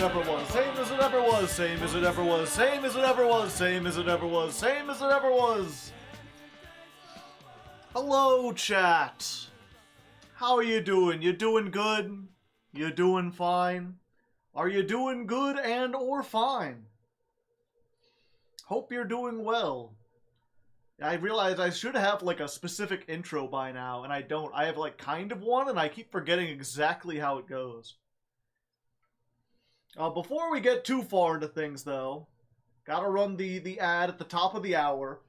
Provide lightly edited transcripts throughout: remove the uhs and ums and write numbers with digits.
ever was, same as it ever was, same as it ever was, same as it ever was, same as it ever was, same as it ever was. Hello, chat. How are you doing? You doing good? You doing fine? Are you doing good and or fine? Hope you're doing well. I realize I should have like a specific intro by now, and I don't. I have like kind of one, and I keep forgetting exactly how it goes. Before we get too far into things, though, gotta run the ad at the top of the hour.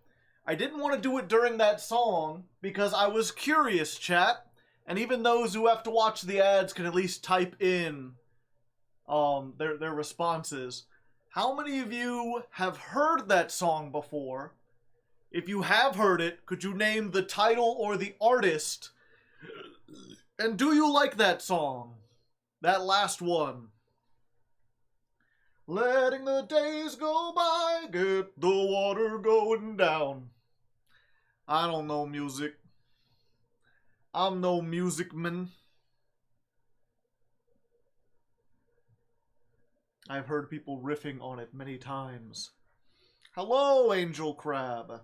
I didn't want to do it during that song because I was curious, chat, and even those who have to watch the ads can at least type in their responses. How many of you have heard that song before? If you have heard it, could you name the title or the artist? And do you like that song? That last one. Letting the days go by, get the water going down. I don't know music. I'm no music man. I've heard people riffing on it many times. Hello, Angel Crab.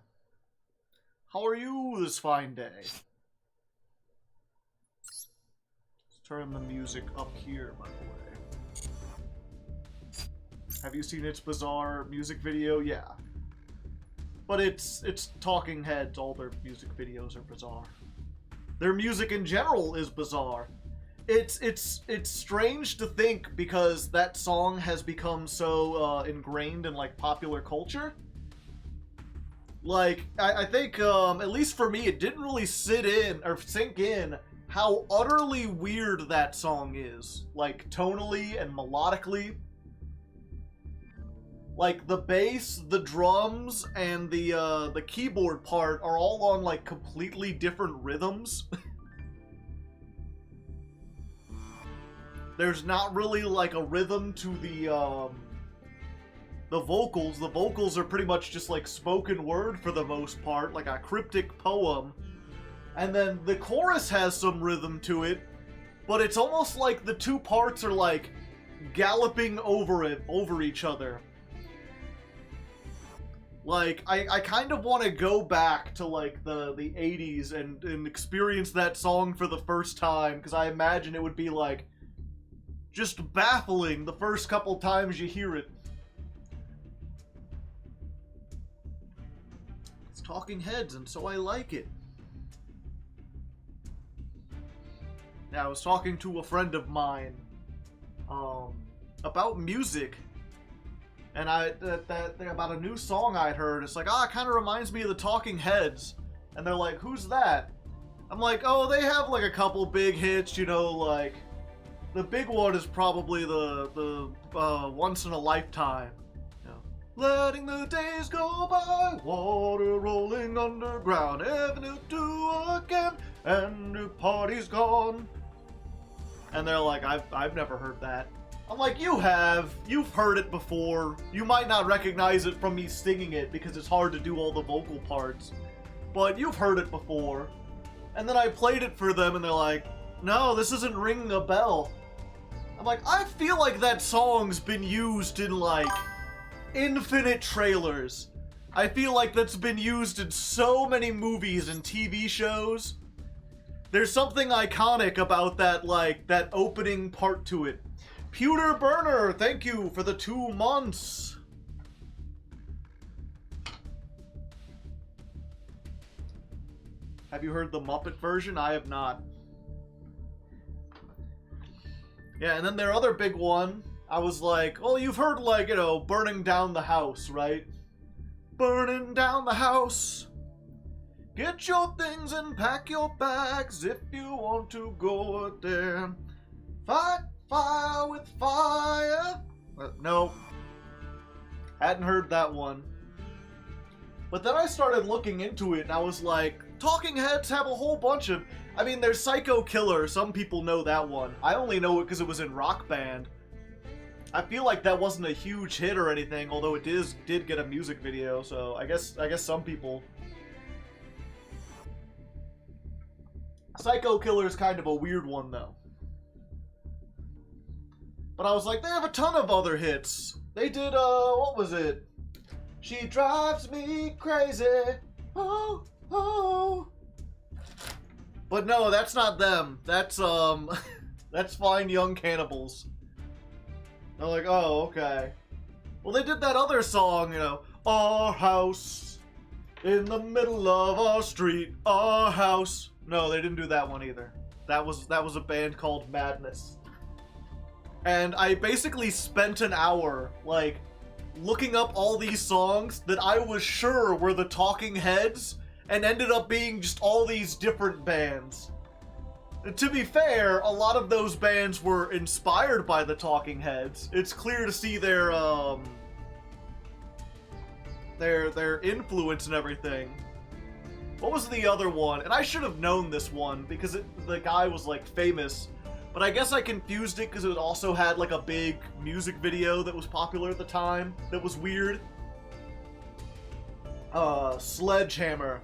How are you this fine day? Let's turn the music up here, by the way. Have you seen its bizarre music video? Yeah. But it's Talking Heads. All their music videos are bizarre. Their music in general is bizarre. It's strange to think because that song has become so ingrained in like popular culture. Like I think at least for me, it didn't really sink in how utterly weird that song is, like tonally and melodically. Like, the bass, the drums, and the keyboard part are all on, like, completely different rhythms. There's not really, like, a rhythm to the vocals. The vocals are pretty much just, like, spoken word for the most part, like a cryptic poem. And then the chorus has some rhythm to it, but it's almost like the two parts are, like, galloping over each other. Like, I kind of want to go back to, like, the 80s and experience that song for the first time, because I imagine it would be, like, just baffling the first couple times you hear it. It's Talking Heads, and so I like it. Yeah, I was talking to a friend of mine, about music. And about a new song I'd heard. It's like, it kind of reminds me of the Talking Heads. And they're like, who's that? I'm like, oh, they have like a couple big hits, you know, like the big one is probably the Once in a Lifetime. You know, letting the days go by, water rolling underground, Avenue 2 again, and the party's gone. And they're like, I've never heard that. I'm like, you have. You've heard it before. You might not recognize it from me singing it because it's hard to do all the vocal parts. But you've heard it before. And then I played it for them and they're like, no, this isn't ringing a bell. I'm like, I feel like that song's been used in like infinite trailers. I feel like that's been used in so many movies and TV shows. There's something iconic about that, like, that opening part to it. Pewter Burner, thank you for the 2 months. Have you heard the Muppet version? I have not. Yeah, and then their other big one, I was like, well, you've heard, like, you know, Burning Down the House, right? Burning down the house. Get your things and pack your bags if you want to go there. Fight fire with fire. No. Hadn't heard that one. But then I started looking into it and I was like, Talking Heads have a whole bunch of... I mean, there's Psycho Killer. Some people know that one. I only know it because it was in Rock Band. I feel like that wasn't a huge hit or anything, although it did get a music video, so I guess some people... Psycho Killer is kind of a weird one, though. But I was like, they have a ton of other hits. They did, what was it? She drives me crazy. Oh, oh. But no, that's not them. That's, that's Fine Young Cannibals. They're like, oh, okay. Well, they did that other song, you know, our house in the middle of our street, our house. No, they didn't do that one either. That was a band called Madness. And I basically spent an hour, like, looking up all these songs that I was sure were the Talking Heads, and ended up being just all these different bands. To be fair, a lot of those bands were inspired by the Talking Heads. It's clear to see their influence and everything. What was the other one? And I should have known this one because the guy was like famous, but I guess I confused it because it also had like a big music video that was popular at the time that was weird. Sledgehammer.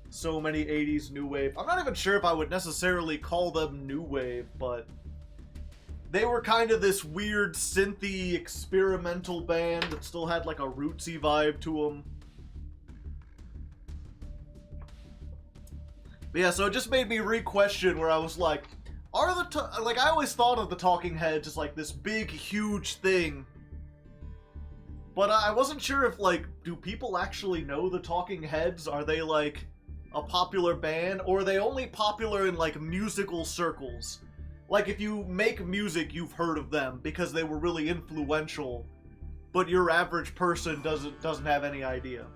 So many 80s new wave. I'm not even sure if I would necessarily call them new wave, but they were kind of this weird synthy experimental band that still had like a rootsy vibe to them. But yeah, so it just made me re-question where I was like, like I always thought of the Talking Heads as like this big, huge thing. But I wasn't sure if like, do people actually know the Talking Heads? Are they like a popular band, or are they only popular in like musical circles? Like if you make music, you've heard of them because they were really influential, but your average person doesn't have any idea.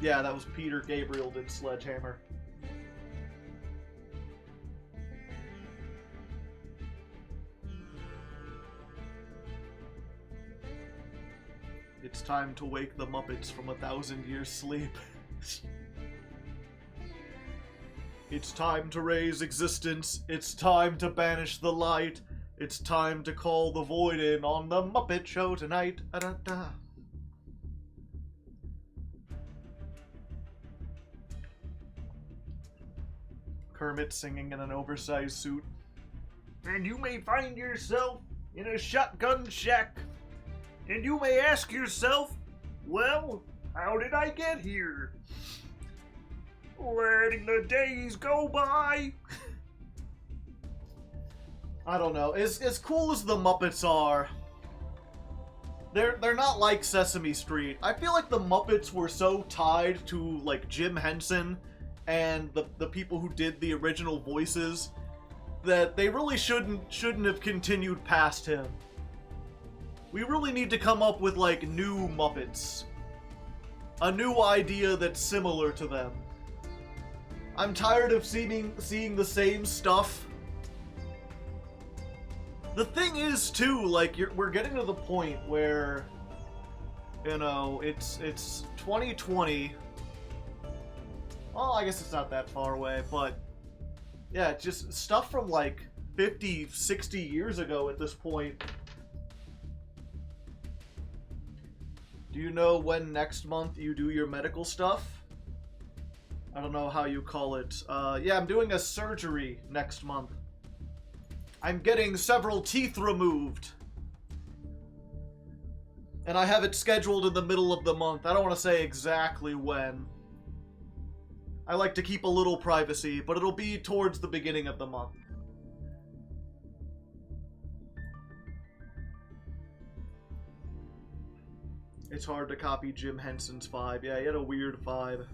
Yeah, that was Peter Gabriel did Sledgehammer. It's time to wake the Muppets from 1,000 years' sleep. It's time to raise existence. It's time to banish the light. It's time to call the void in on the Muppet Show tonight. Da-da-da. Kermit singing in an oversized suit. And you may find yourself in a shotgun shack. And you may ask yourself, well, how did I get here? Letting the days go by. I don't know. As cool as the Muppets are, they're not like Sesame Street. I feel like the Muppets were so tied to like Jim Henson and the people who did the original voices that they really shouldn't have continued past him. We really need to come up with like new Muppets. A new idea that's similar to them. I'm tired of seeing the same stuff. The thing is, too, like, we're getting to the point where, you know, it's 2020. Well, I guess it's not that far away, but yeah, just stuff from like 50, 60 years ago at this point. Do you know when next month you do your medical stuff? I don't know how you call it. Yeah, I'm doing a surgery next month. I'm getting several teeth removed. And I have it scheduled in the middle of the month. I don't want to say exactly when. I like to keep a little privacy, but it'll be towards the beginning of the month. It's hard to copy Jim Henson's vibe. Yeah, he had a weird vibe.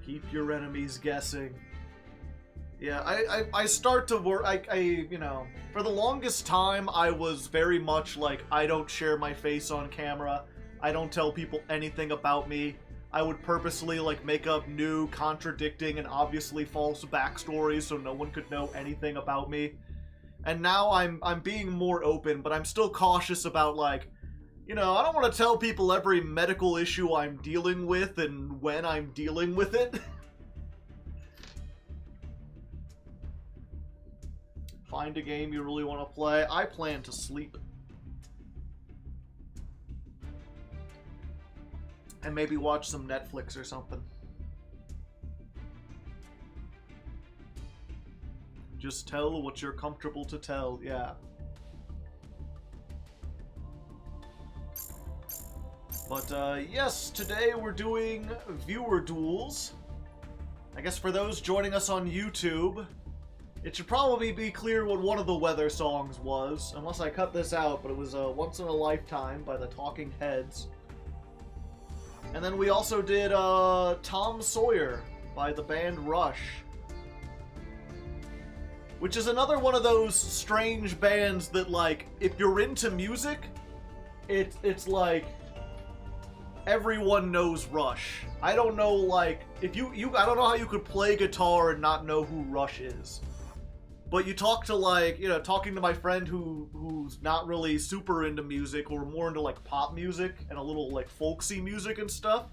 Keep your enemies guessing. Yeah, I start to work, you know, for the longest time, I was very much like, I don't share my face on camera. I don't tell people anything about me. I would purposely, like, make up new, contradicting, and obviously false backstories so no one could know anything about me. And now I'm being more open, but I'm still cautious about, like, you know, I don't want to tell people every medical issue I'm dealing with and when I'm dealing with it. Find a game you really want to play. I plan to sleep. And maybe watch some Netflix or something. Just tell what you're comfortable to tell, yeah. But, yes, today we're doing viewer duels. I guess for those joining us on YouTube, it should probably be clear what one of the weather songs was, unless I cut this out, but it was Once in a Lifetime by the Talking Heads. And then we also did Tom Sawyer by the band Rush, which is another one of those strange bands that, like, if you're into music, it's like everyone knows Rush. I don't know, like, if you I don't know how you could play guitar and not know who Rush is. But you talk to, like, you know, talking to my friend who's not really super into music, or more into, like, pop music and a little, like, folksy music and stuff,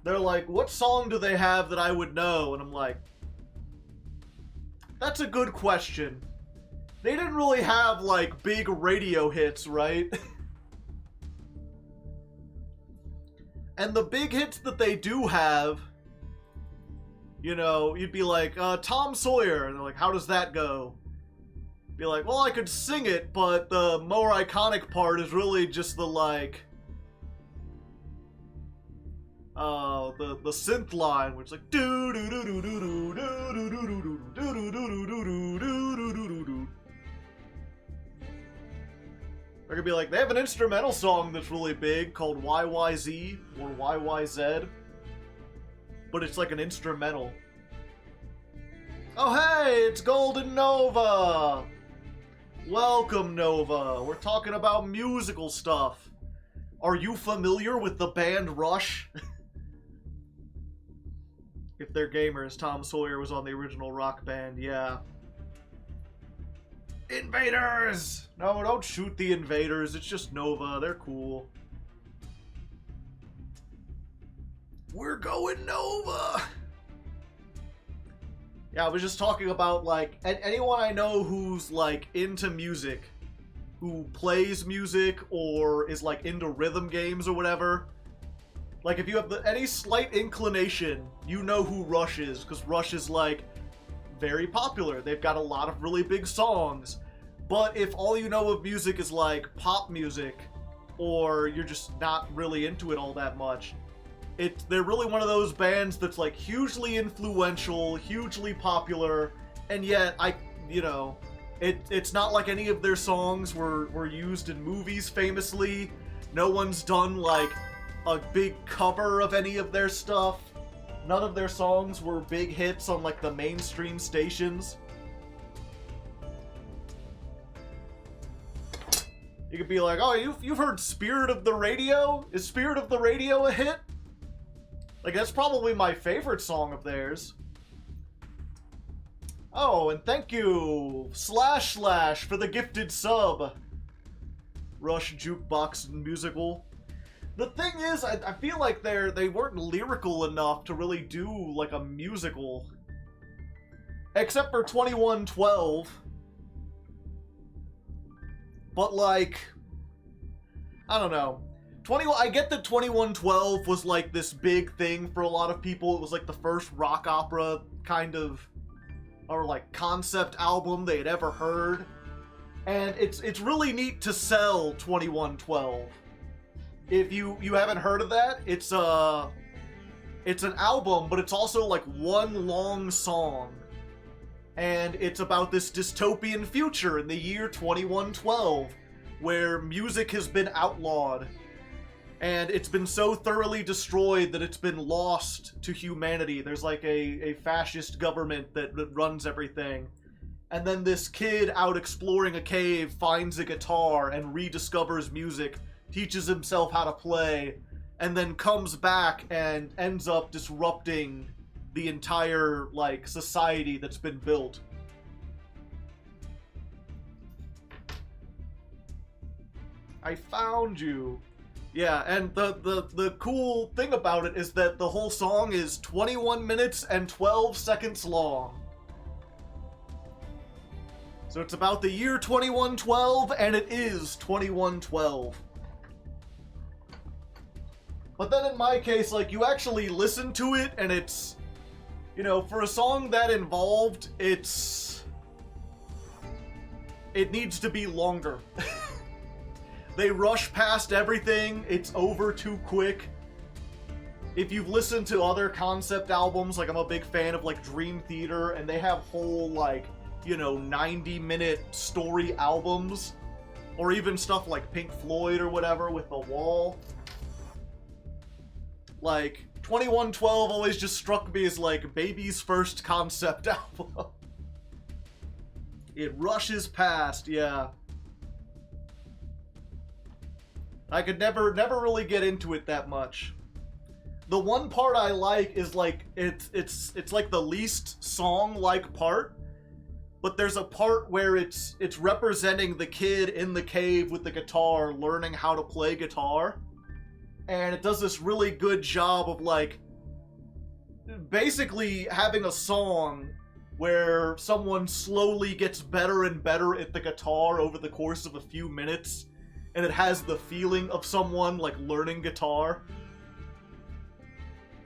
they're like, what song do they have that I would know? And I'm like, that's a good question. They didn't really have, like, big radio hits, right? And the big hits that they do have, you know, you'd be like, Tom Sawyer, and they're like, how does that go? Be like, well, I could sing it, but the more iconic part is really just the, like, the synth line, which is like, do do do do do do do do do do do do do do do do do do. They're gonna be like, they have an instrumental song that's really big called YYZ or YYZ. But it's like an instrumental. Oh hey, it's Golden Nova! Welcome, Nova. We're talking about musical stuff. Are you familiar with the band Rush? If they're gamers, Tom Sawyer was on the original rock band, yeah. Invaders! No, don't shoot the invaders, it's just Nova, they're cool. We're going Nova! Yeah, I was just talking about, like, anyone I know who's, like, into music, who plays music or is, like, into rhythm games or whatever, like, if you have any slight inclination, you know who Rush is, because Rush is, like, very popular. They've got a lot of really big songs. But if all you know of music is, like, pop music, or you're just not really into it all that much, they're really one of those bands that's, like, hugely influential, hugely popular, and yet, it's not like any of their songs were used in movies famously. No one's done, like, a big cover of any of their stuff. None of their songs were big hits on, like, the mainstream stations. You could be like, oh, you've heard Spirit of the Radio? Is Spirit of the Radio a hit? Like, that's probably my favorite song of theirs. Oh, and thank you, Slash for the gifted sub. Rush Jukebox Musical. The thing is, I feel like they weren't lyrical enough to really do, like, a musical. Except for 2112. But, like, I don't know. I get that 2112 was, like, this big thing for a lot of people. It was, like, the first rock opera kind of, or, like, concept album they had ever heard. And it's really neat to sell 2112. If you haven't heard of that, it's an album, but it's also, like, one long song. And it's about this dystopian future in the year 2112, where music has been outlawed. And it's been so thoroughly destroyed that it's been lost to humanity. There's, like, a fascist government that runs everything. And then this kid out exploring a cave finds a guitar and rediscovers music, teaches himself how to play, and then comes back and ends up disrupting the entire, like, society that's been built. I found you. Yeah, and the cool thing about it is that the whole song is 21 minutes and 12 seconds long. So it's about the year 2112, and it is 2112. But then in my case, like, you actually listen to it, and it's, you know, for a song that involved, it's it needs to be longer. They rush past everything, it's over too quick. If you've listened to other concept albums, like I'm a big fan of like Dream Theater, and they have whole like, you know, 90-minute story albums, or even stuff like Pink Floyd or whatever with The Wall. Like, 2112 always just struck me as like Baby's first concept album. It rushes past, yeah. I could never really get into it that much. The one part I like is like it's like the least song-like part, but there's a part where it's representing the kid in the cave with the guitar learning how to play guitar, and it does this really good job of like basically having a song where someone slowly gets better and better at the guitar over the course of a few minutes, and it has the feeling of someone like learning guitar.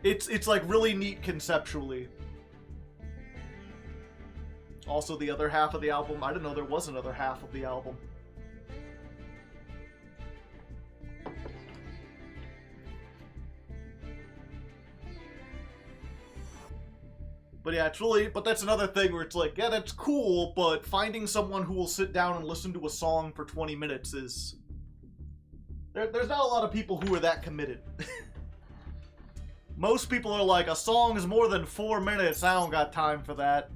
It's like really neat conceptually. Also, the other half of the album, I didn't know there was another half of the album. But yeah, it's really, but that's another thing where it's like, yeah, that's cool, but finding someone who will sit down and listen to a song for 20 minutes is... There's not a lot of people who are that committed. Most people are like, a song is more than 4 minutes, I don't got time for that.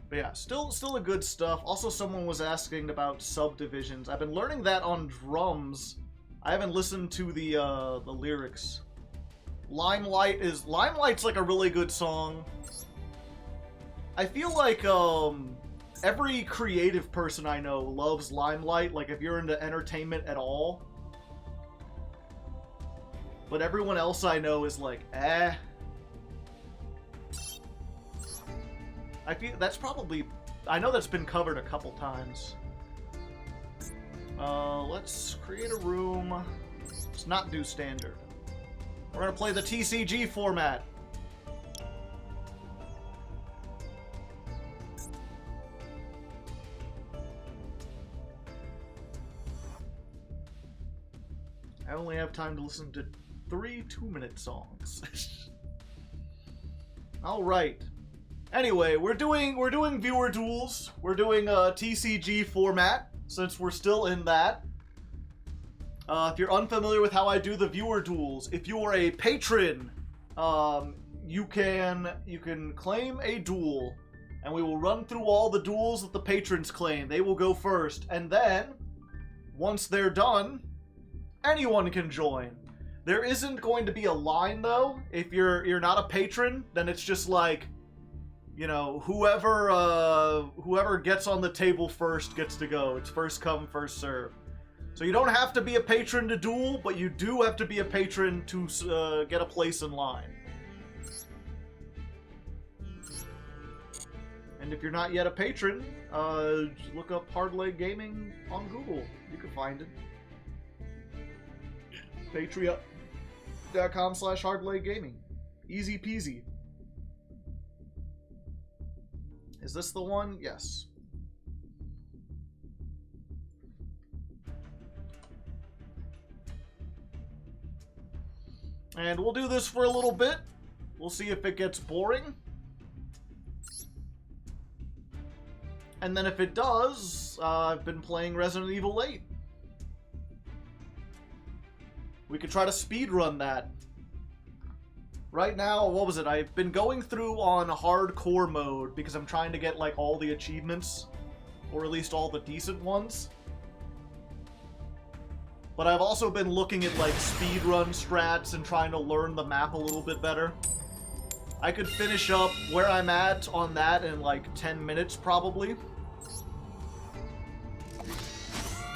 But yeah, still a good stuff. Also, someone was asking about subdivisions. I've been learning that on drums. I haven't listened to the lyrics. Limelight's like a really good song. I feel like every creative person I know loves Limelight, like if you're into entertainment at all. But everyone else I know is like, eh. I feel that's probably... I know that's been covered a couple times. Let's create a room. Let's not do standard. We're gonna play the TCG format. I only have time to listen to 3 2-minute songs. All-right. Anyway, we're doing viewer duels. We're doing a TCG format since we're still in that. If you're unfamiliar with how I do the viewer duels, if you are a patron, you can claim a duel, and we will run through all the duels that the patrons claim. They will go first, and then once they're done, anyone can join. There isn't going to be a line though. If you're not a patron, then it's just like, you know, whoever gets on the table first gets to go. It's first come, first serve. So you don't have to be a patron to duel, but you do have to be a patron to get a place in line. And if you're not yet a patron, look up Hardleg Gaming on Google. You can find it. Patreon.com/hardleggaming. Easy peasy. Is this the one? Yes. And we'll do this for a little bit. We'll see if it gets boring. And then if it does, I've been playing Resident Evil 8. We could try to speedrun that. Right now, what was it? I've been going through on hardcore mode because I'm trying to get like all the achievements, or at least all the decent ones. But I've also been looking at like speedrun strats and trying to learn the map a little bit better. I could finish up where I'm at on that in like 10 minutes probably.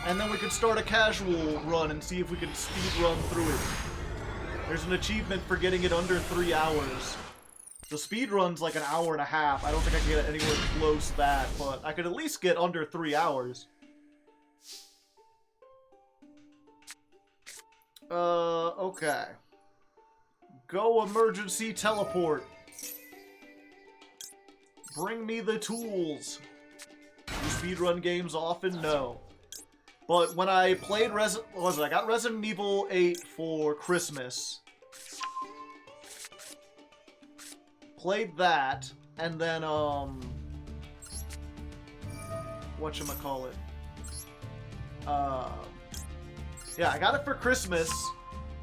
And then we could start a casual run and see if we can speedrun through it. There's an achievement for getting it under 3 hours. The speedrun's like an hour and a half. I don't think I can get it anywhere close to that, but I could at least get under 3 hours. Okay. Go emergency teleport. Bring me the tools. Do speedrun games often? No. But when I played I got Resident Evil 8 for Christmas. Played that, and then, whatchamacallit? Yeah, I got it for Christmas,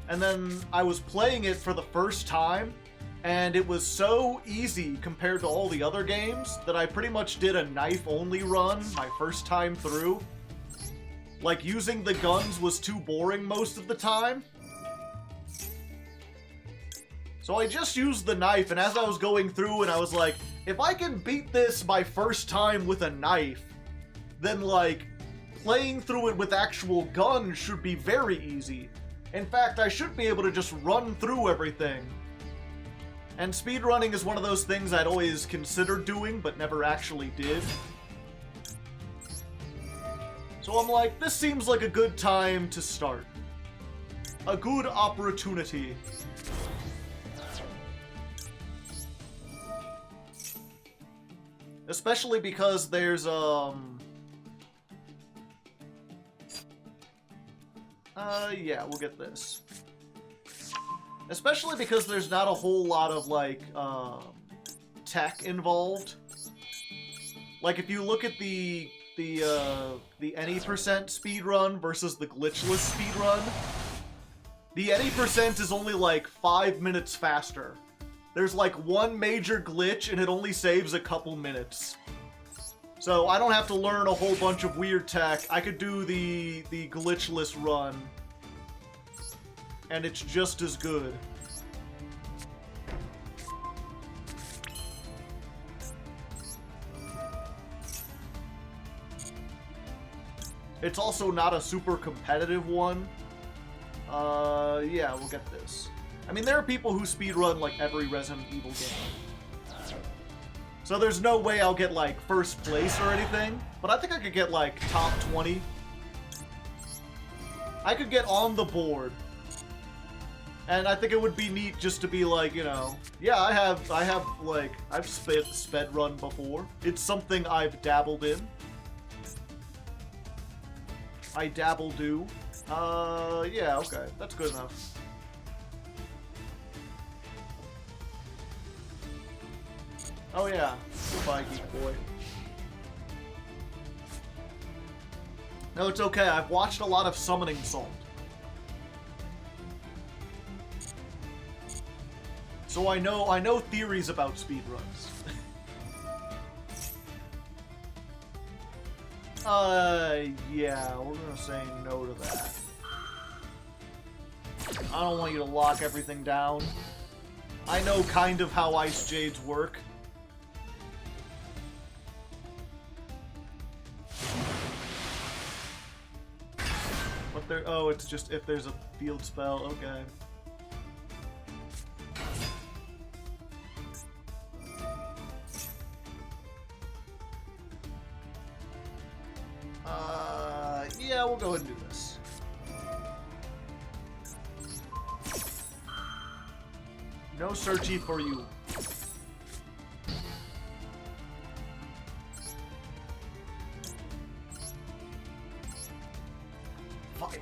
and then I was playing it for the first time, and it was so easy compared to all the other games that I pretty much did a knife-only run my first time through. Like, using the guns was too boring most of the time. So I just used the knife, and as I was going through, and I was like, if I can beat this my first time with a knife, then, like, playing through it with actual guns should be very easy. In fact, I should be able to just run through everything. And speedrunning is one of those things I'd always considered doing, but never actually did. So I'm like, this seems like a good time to start. A good opportunity. Especially because there's, yeah, we'll get this. Especially because there's not a whole lot of, like, tech involved. Like, if you look at the any percent speedrun versus the glitchless speedrun, the any percent is only, like, 5 minutes faster. There's like one major glitch and it only saves a couple minutes. So I don't have to learn a whole bunch of weird tech. I could do the glitchless run. And it's just as good. It's also not a super competitive one. Yeah, we'll get this. I mean, there are people who speedrun, like, every Resident Evil game. So there's no way I'll get, like, first place or anything. But I think I could get, like, top 20. I could get on the board. And I think it would be neat just to be like, you know, yeah, I've sped run before. It's something I've dabbled in. I dabble do. Yeah, okay. That's good enough. Oh yeah, goodbye, Geek Boy. No, it's okay. I've watched a lot of Summoning Salt. So I know theories about speedruns. Yeah, we're gonna say no to that. I don't want you to lock everything down. I know kind of how Ice Jades work. But there, oh, it's just if there's a field spell, okay. Yeah, we'll go ahead and do this. No searchy for you. Fuck.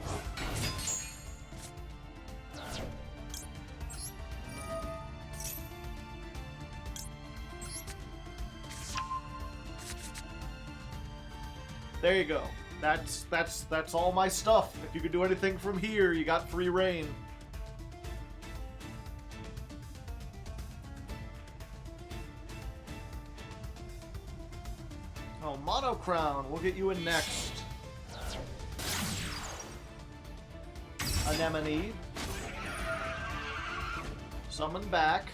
There you go. That's all my stuff. If you could do anything from here, you got free reign. Oh, Mono Crown. We'll get you in next. Anemone. Summon back.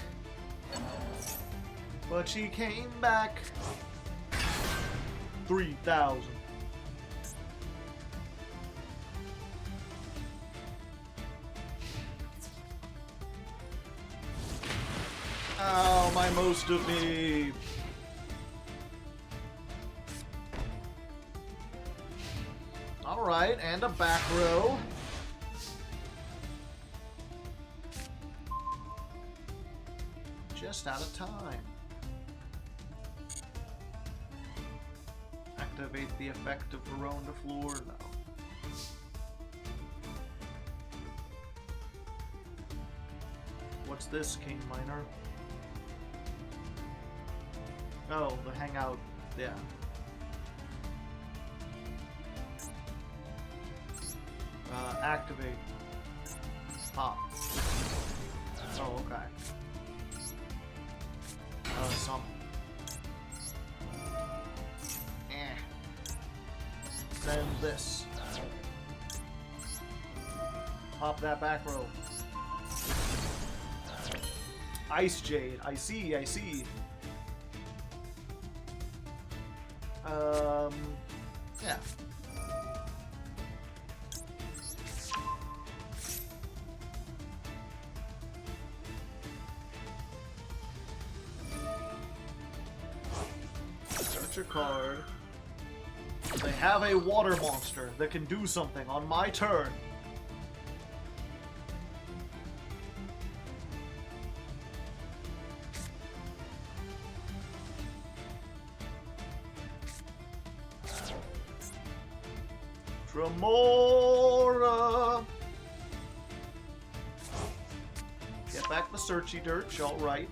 But she came back. 3,000. Ow, my most of me. Alright, and a back row. just out of time. Activate the effect of Verone to floor? No. What's this, King Minor? Oh, the hangout, yeah. Activate. Pop. Oh, okay. Summon. Send this. Pop that back row. Ice Jade. I see, I see. Yeah. Search a card. They have a water monster that can do something on my turn. Tremora! Get back the searchy dirt, alright.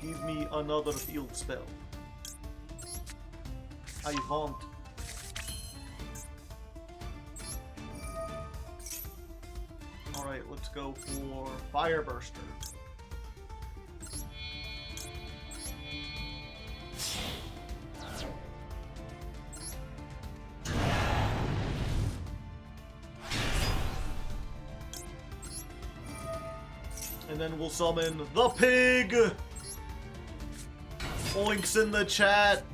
Give me another field spell. I want. Alright, let's go for Fire Burster. And then we'll summon the pig! Oinks in the chat!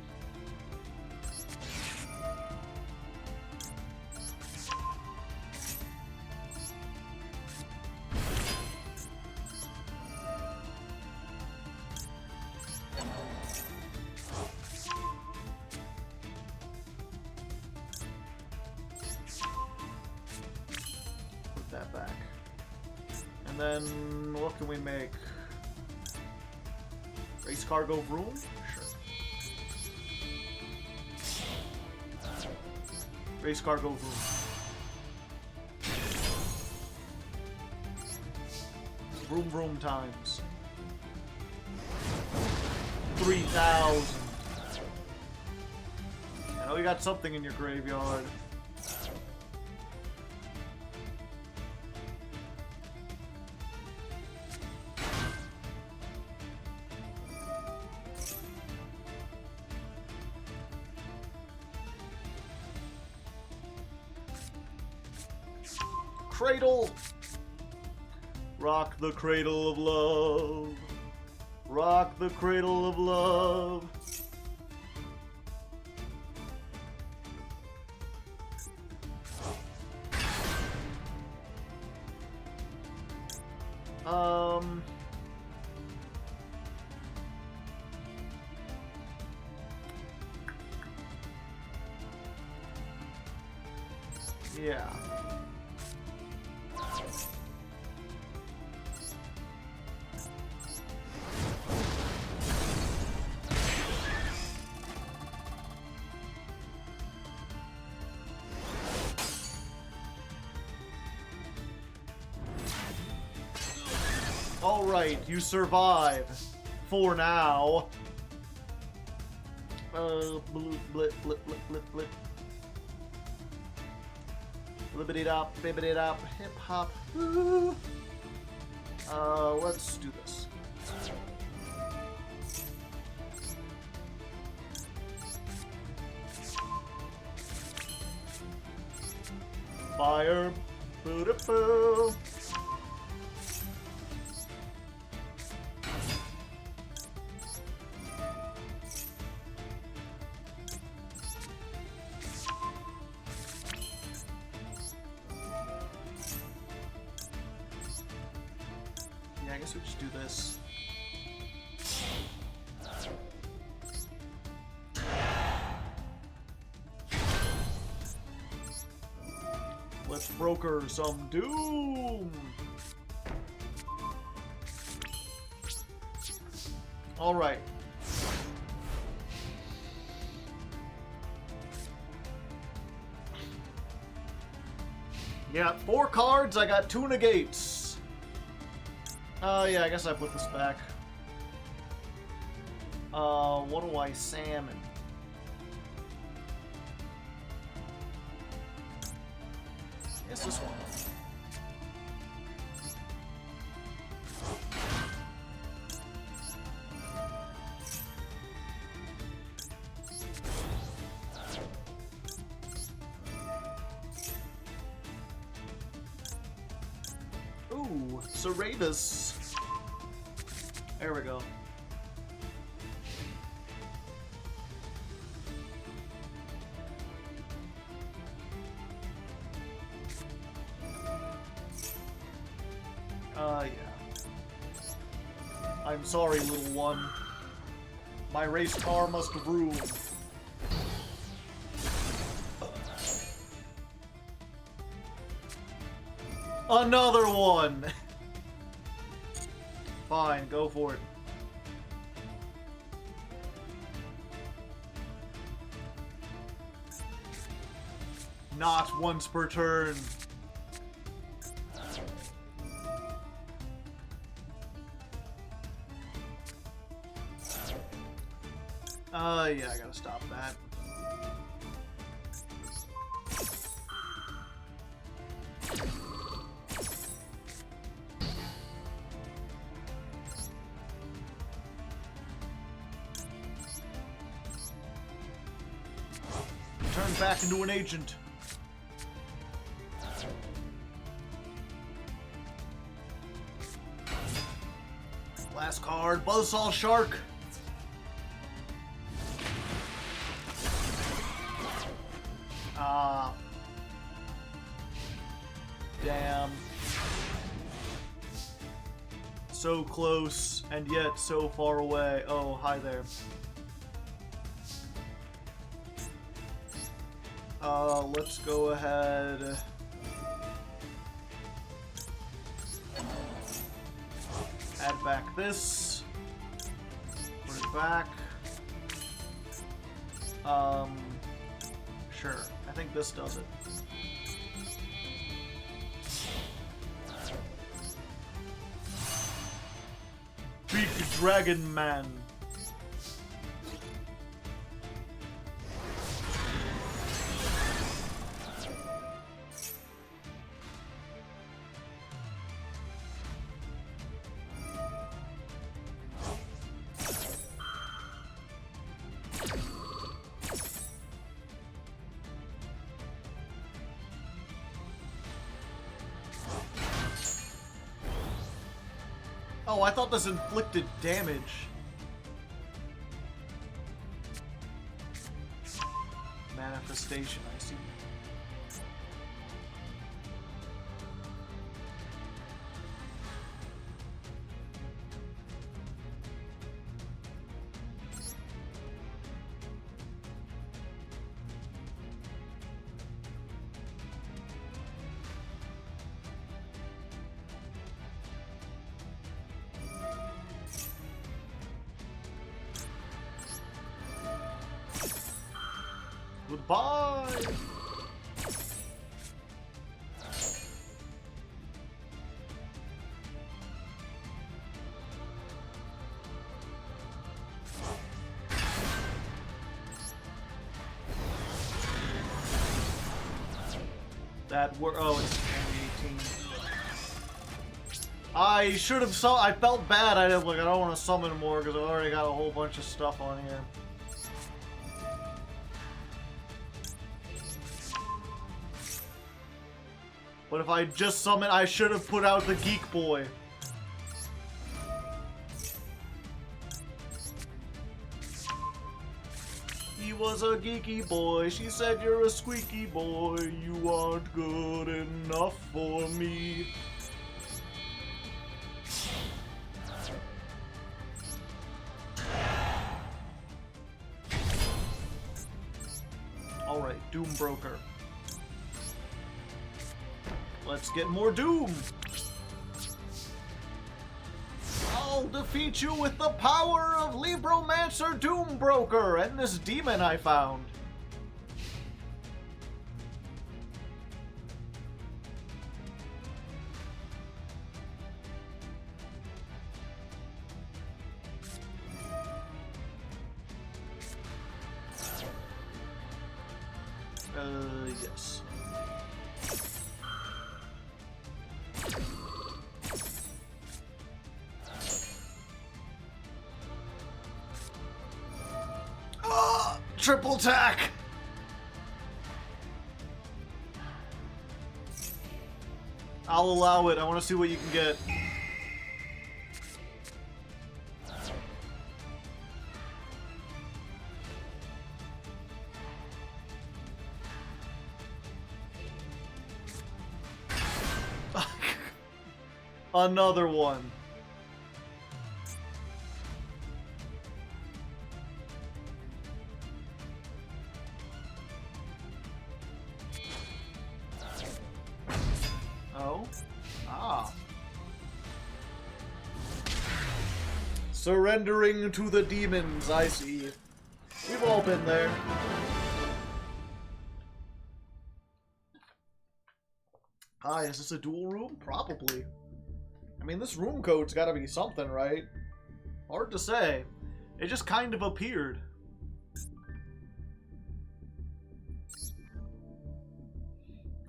Put that back. And then, what can we make? Race Cargo Vroom? Sure. Race Cargo Vroom. Vroom Vroom times. 3,000. I know you got something in your graveyard. Cradle! Rock the cradle of love. Rock the cradle of love. Yeah. Alright, you survive. For now. Blip, blip, blip, blip, blip. Blibbity-dop, bibbity-dop, hip-hop. Let's do this. Fire. Boo-da-boo. Yeah, I guess we just do this. Let's broker some doom. All right. Yeah, 4 cards. I got 2 negates. Yeah, I guess I put this back. What do I salmon? It's this one. Ooh, Serratus. There we go. Yeah. I'm sorry, little one. My race car must rule. Another one! Fine, go for it. Not once per turn. Yeah, I gotta stop that. Turn back into an agent. Last card, Buzzsaw Shark. Damn. So close, and yet so far away. Oh, hi there. Let's go ahead. Add back this. Put it back. Sure. I think this does it. Big Dragon Man. Oh, I thought this inflicted damage. Manifestation, I see. Goodbye! Oh, it's 2018. I should have I felt bad. I don't want to summon more because I already got a whole bunch of stuff on here. But if I just summon, I should have put out the Geek Boy. He was a geeky boy. She said you're a squeaky boy. You aren't good enough for me. Alright, Doom Broker. Let's get more Doom. I'll defeat you with the power of Libromancer Doombroker and this demon I found. Yes. Triple attack! I'll allow it. I want to see what you can get. Another one. Oh. Ah. Surrendering to the demons, I see. We've all been there. Ah, is this a duel room? Probably. I mean, this room code's gotta be something, right? Hard to say. It just kind of appeared.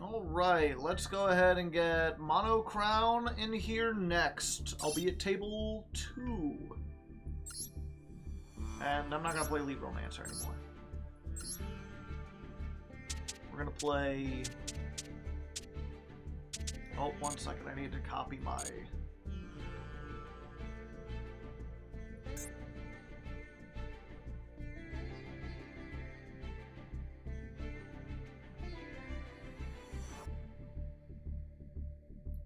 Alright, let's go ahead and get Mono Crown in here next. I'll be at table 2. And I'm not gonna play Libromancer anymore. We're gonna play... Oh, 1 second, I need to copy my...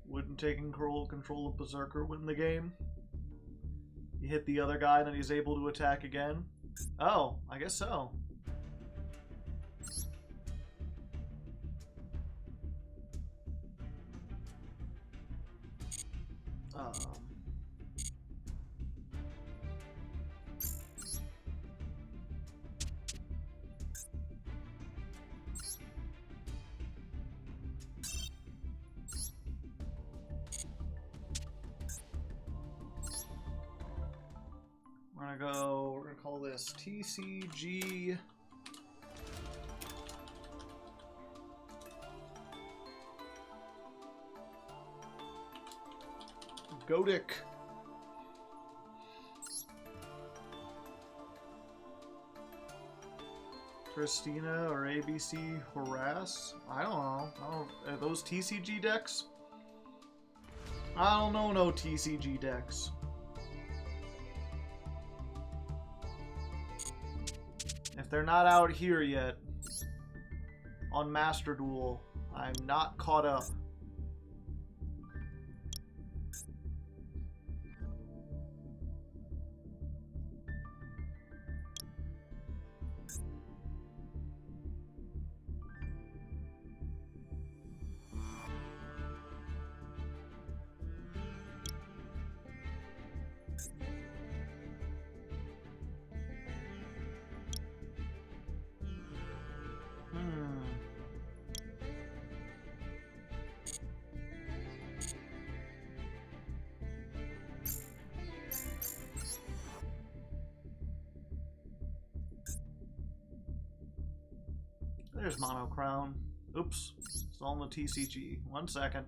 Wouldn't taking control of Berserker win the game? You hit the other guy, then he's able to attack again? Oh, I guess so. We're gonna call this TCG. Godic. Christina or ABC Harass? I don't know. Are those TCG decks? I don't know no TCG decks. If they're not out here yet on Master Duel, I'm not caught up. There's Mono Crown. Oops. It's on the TCG. 1 second.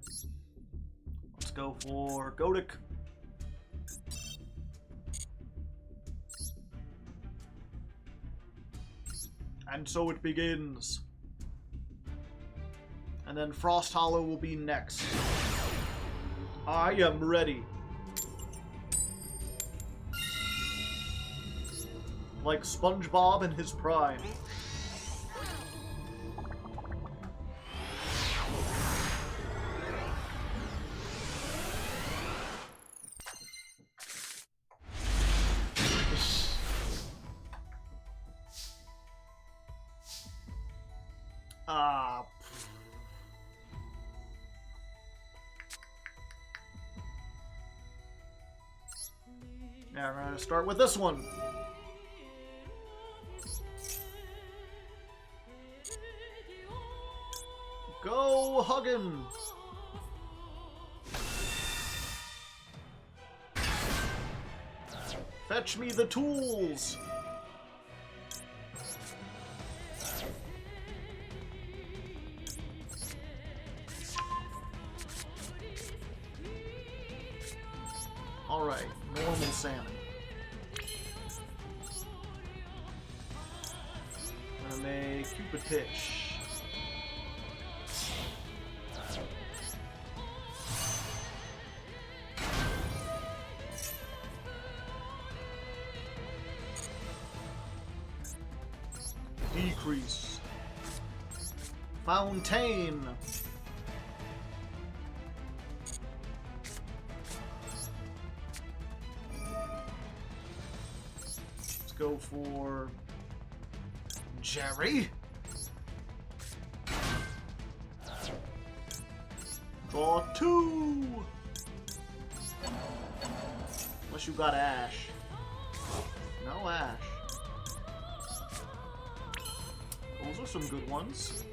Let's go for Godic. And so it begins. And then Frost Hollow will be next. I am ready. Like SpongeBob in his prime. Yeah, we're gonna start with this one. Go huggin'! Fetch me the tools! Alright, normal salmon. I'm gonna make Cupid Pitch. Decrease. Fountain. Let's go for Jerry. Draw 2. Unless you got Ash. No Ash. Those are some good ones.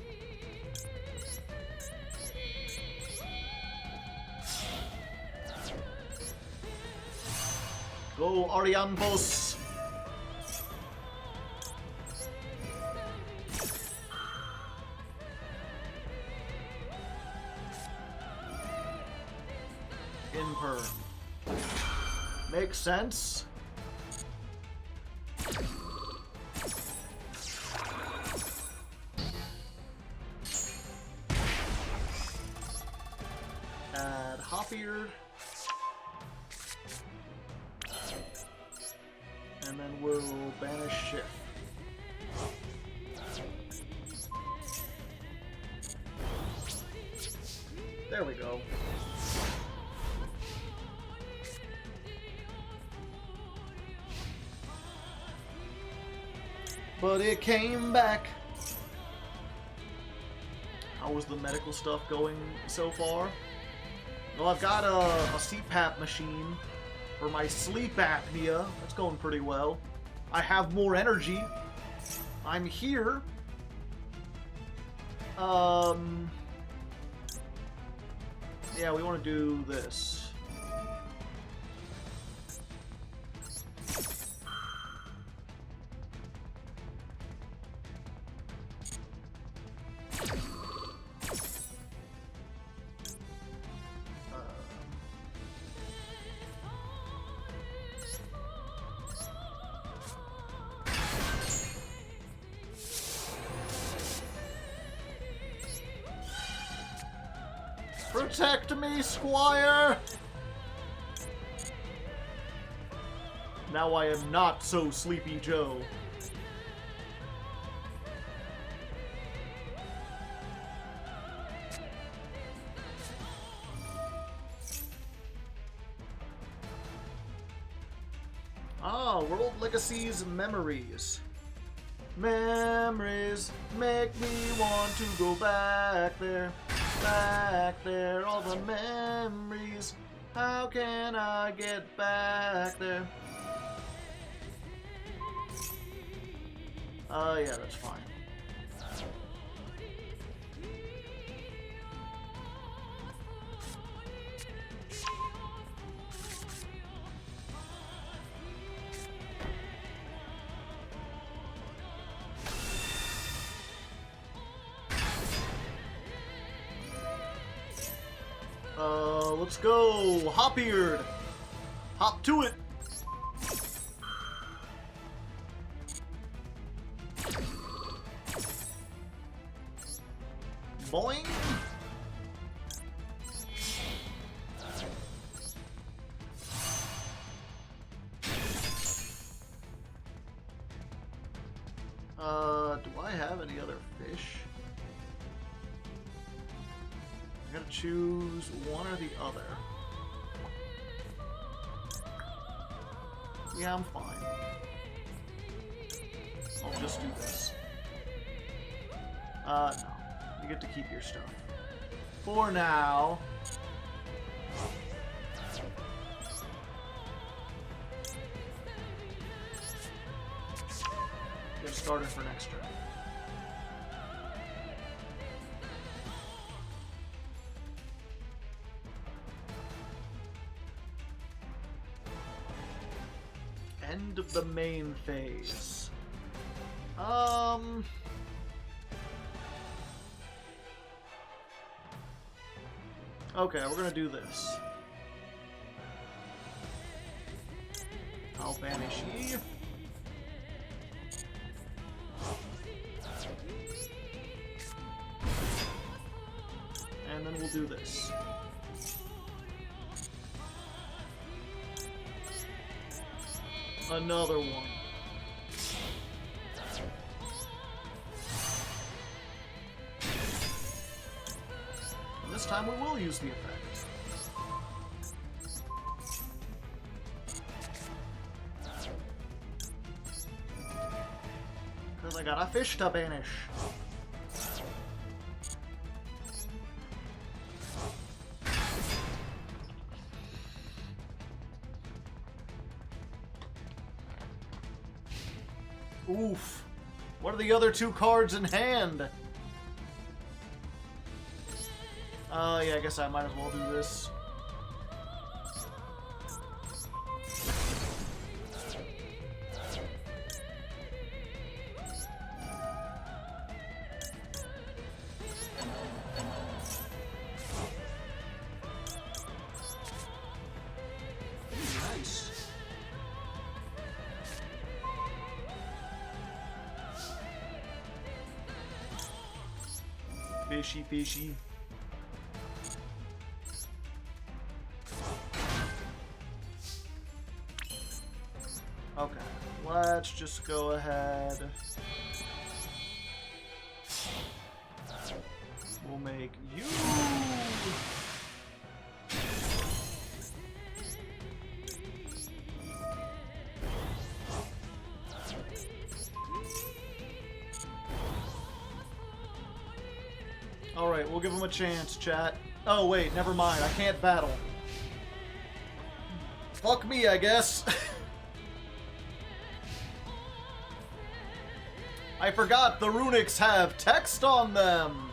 Go Ariambos! Imper. Makes sense. Add Hop-Eared. And then we'll banish Shift. There we go. But it came back. How was the medical stuff going so far? Well, I've got a CPAP machine for my sleep apnea. That's going pretty well. I have more energy. I'm here. Yeah, we want to do this. Protect me, Squire! Now I am not so Sleepy Joe. Ah, World Legacy's Memories. Memories make me want to go back there. Back there, all the memories. How can I get back there? Yeah, that's fine. Let's go! Hop-Eared! Hop to it! Boing! Do I have any other fish? I gotta choose one or the other. Yeah, I'm fine. I'll just do this. No. You get to keep your stuff. For now. get started for next turn. End of the main phase. Okay, we're gonna do this. I'll banish ye. And then we'll do this. Another one. And this time we will use the effect. Because I got a fish to banish. Oof. What are the other two cards in hand? Yeah, I guess I might as well do this. Nice. Fishy, fishy. Okay, let's just go ahead. We'll make you. Alright, we'll give him a chance, chat. Oh, wait, never mind. I can't battle. Fuck me, I guess. I forgot the runics have text on them.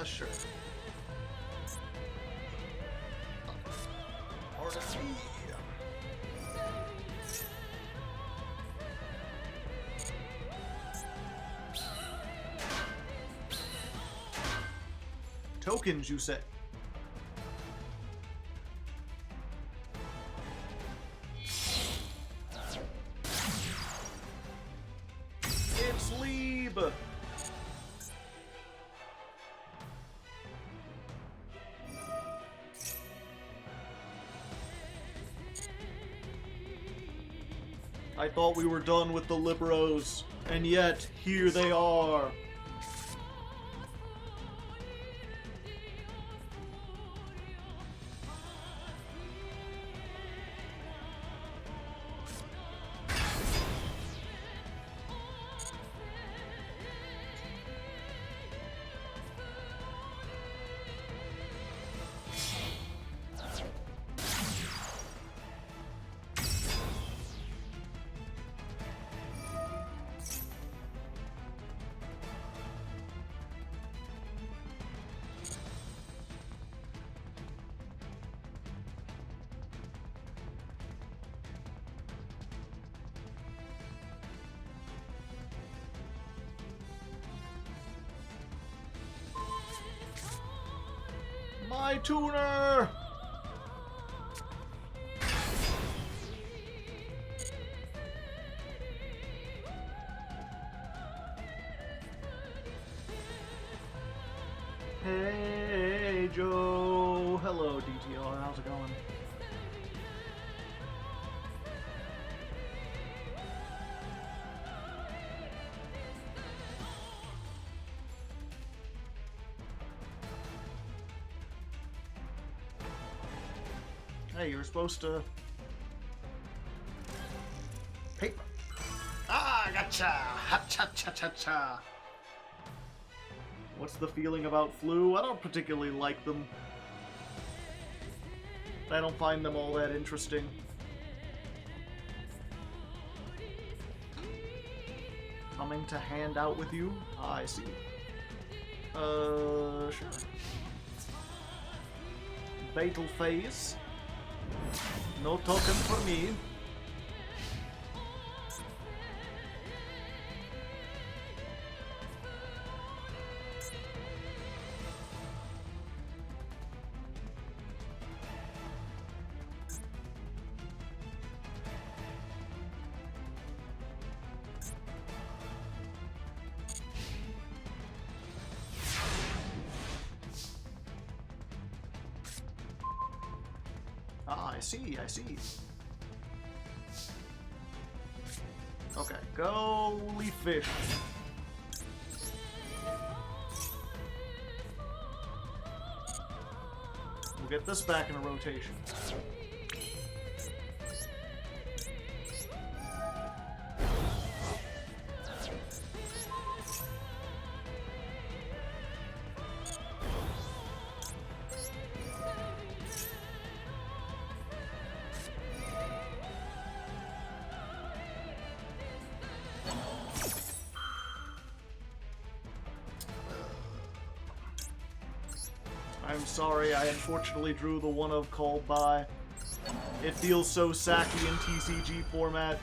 Sure. Tokens, you say? It's Lieb! I thought we were done with the Liberos, and yet, here they are. My tuner! Joe. Hello, DTR. How's it going? Hey, you were supposed to... Paper. Ah, gotcha! Ha-cha-cha-cha-cha! What's the feeling about flu? I don't particularly like them. I don't find them all that interesting. Coming to hand out with you? Ah, I see. Sure. Fatal phase. No token for me. Ah, I see, I see. Okay, go leaf fish. We'll get this back in a rotation. I'm sorry, I unfortunately drew the one of called by. It feels so sacky in TCG format.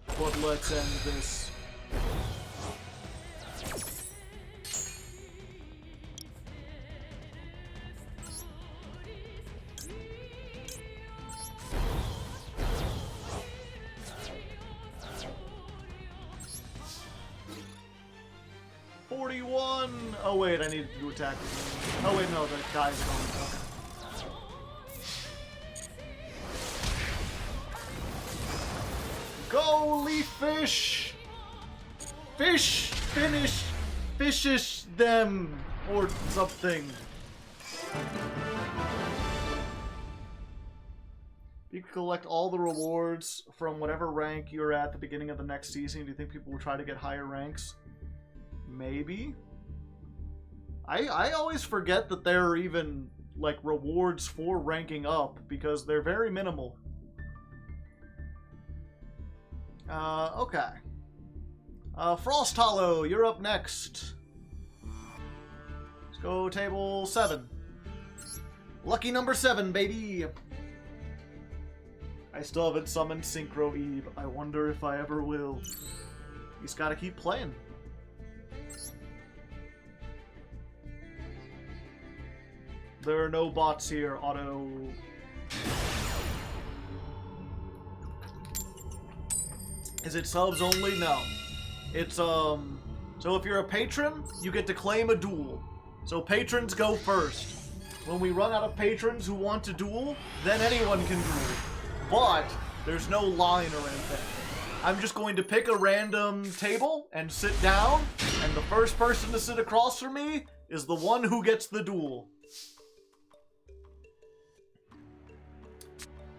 But let's end this. Oh wait, I needed to attack. Oh wait, no, the guy's gone. Okay. Go, leaf fish! Fish! Finish! Fishish them! Or something. You can collect all the rewards from whatever rank you're at the beginning of the next season. Do you think people will try to get higher ranks? Maybe? I always forget that there are even, like, rewards for ranking up, because they're very minimal. Okay. Frost Hollow, you're up next. Let's go table 7. Lucky number 7, baby! I still haven't summoned Synchro Eve. I wonder if I ever will. You just gotta keep playing. There are no bots here, Auto. Is it subs only? No. It's, so if you're a patron, you get to claim a duel. So patrons go first. When we run out of patrons who want to duel, then anyone can duel. But there's no line or anything. I'm just going to pick a random table and sit down, and the first person to sit across from me is the one who gets the duel.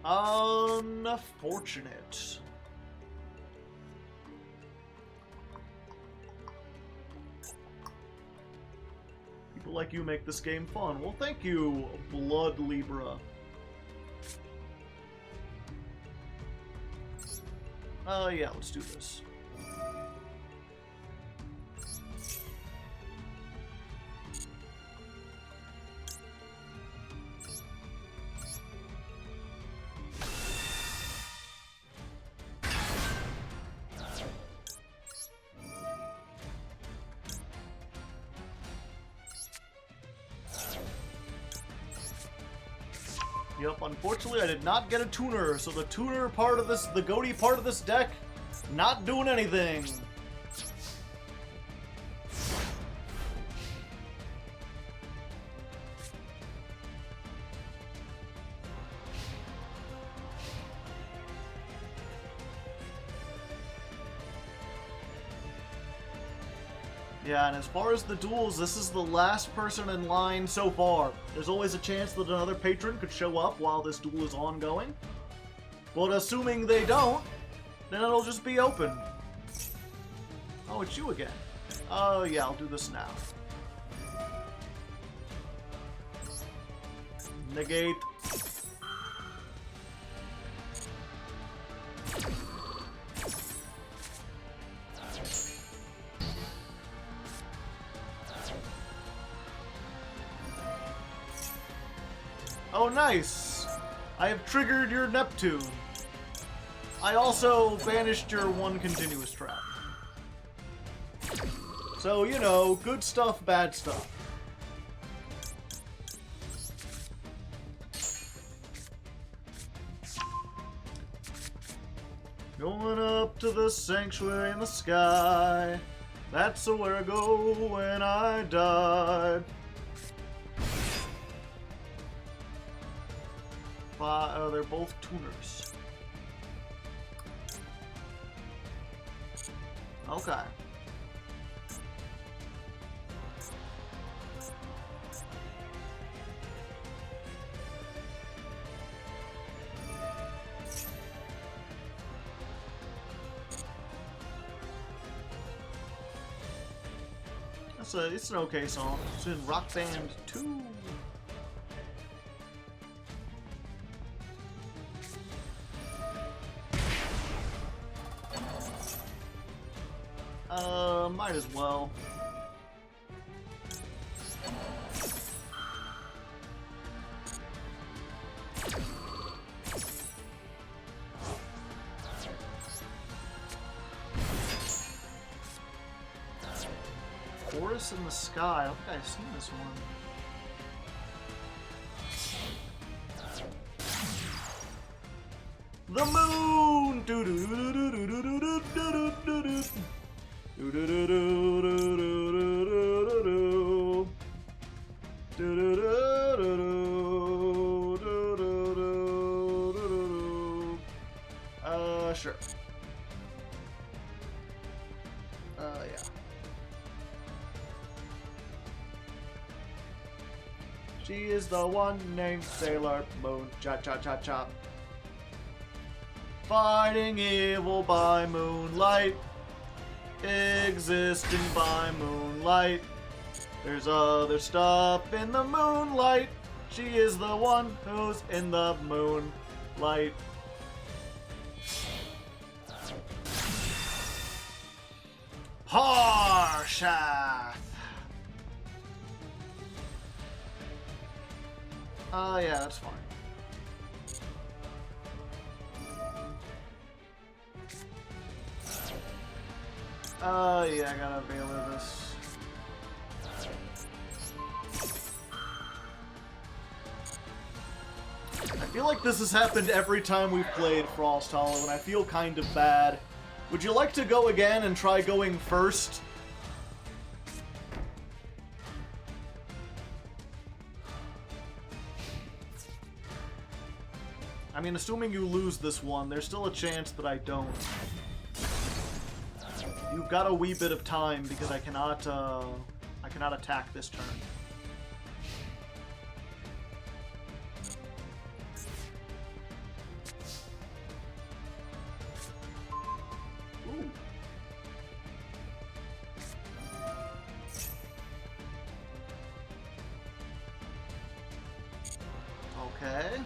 Unfortunate. People like you make this game fun. Well, thank you, Blood Libra. Yeah, let's do this. Yep, unfortunately I did not get a tuner, so the tuner part of this, the goatee part of this deck, not doing anything. Yeah, and as far as the duels, this is the last person in line so far. There's always a chance that another patron could show up while this duel is ongoing. But assuming they don't, then it'll just be open. Oh, it's you again. Oh, yeah, I'll do this now. Negate. Oh, nice! I have triggered your Neptune. I also banished your one continuous trap. So, you know, good stuff, bad stuff. Going up to the sanctuary in the sky. That's where I go when I die. Oh, they're both tuners. Okay. It's an okay song. It's in Rock Band 2. Might as well. Chorus in the Sky. I don't think I've seen this one. The moon. Do do do do do do do do do do do. Do do do do do do do do do do. Sure. Yeah. She is the one named Sailor Moon. Cha cha cha cha. Fighting evil by moonlight. Existing by moonlight. There's other stuff in the moonlight. She is the one who's in the moonlight. Harshath. Yeah, that's fine. Yeah, I gotta Veiler this. I feel like this has happened every time we've played Frost Hollow, and I feel kind of bad. Would you like to go again and try going first? I mean, assuming you lose this one, there's still a chance that I don't. You've got a wee bit of time because I cannot attack this turn. Ooh. Okay.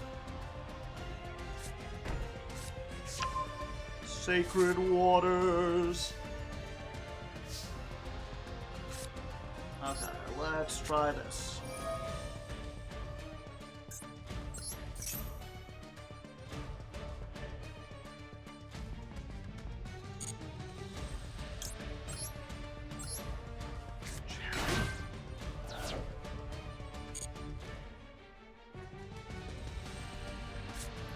Sacred waters. Okay, let's try this.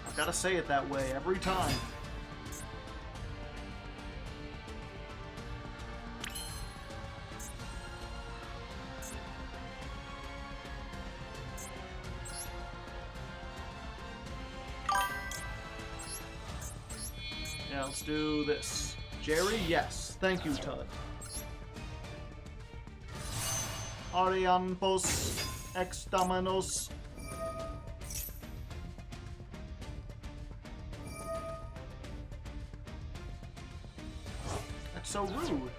I've got to say it that way every time. Let's do this. Jerry, yes. Thank you, Todd. Ariampos extamanos. That's so rude.